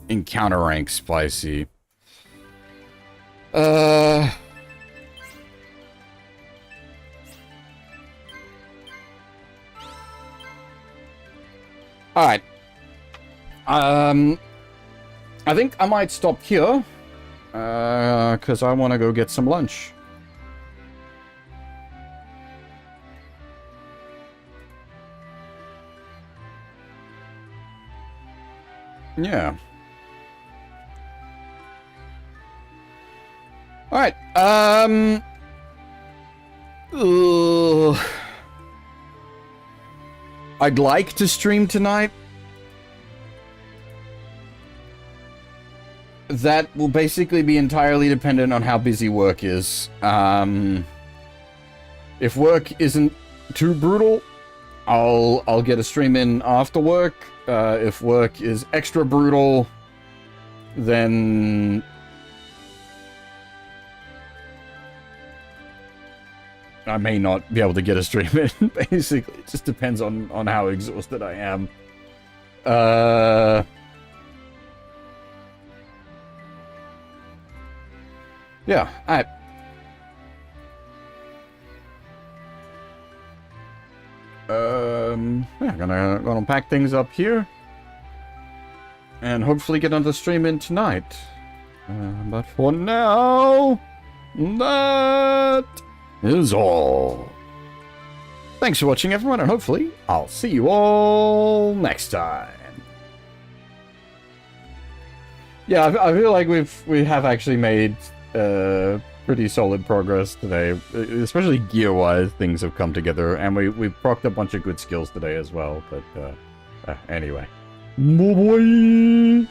encounter rank spicy. Alright. I think I might stop here. Because I want to go get some lunch. Yeah. Alright, I'd like to stream tonight. That will basically be entirely dependent on how busy work is. If work isn't too brutal, I'll get a stream in after work. If work is extra brutal, then I may not be able to get a stream in. Basically, it just depends on how exhausted I am. Yeah, alright. Yeah, gonna pack things up here. And hopefully get another stream in tonight. But for now, that is all. Thanks for watching, everyone, and hopefully I'll see you all next time. Yeah, I feel like we have actually made pretty solid progress today, especially gear-wise. Things have come together, and we procced a bunch of good skills today as well. But anyway, bye-bye.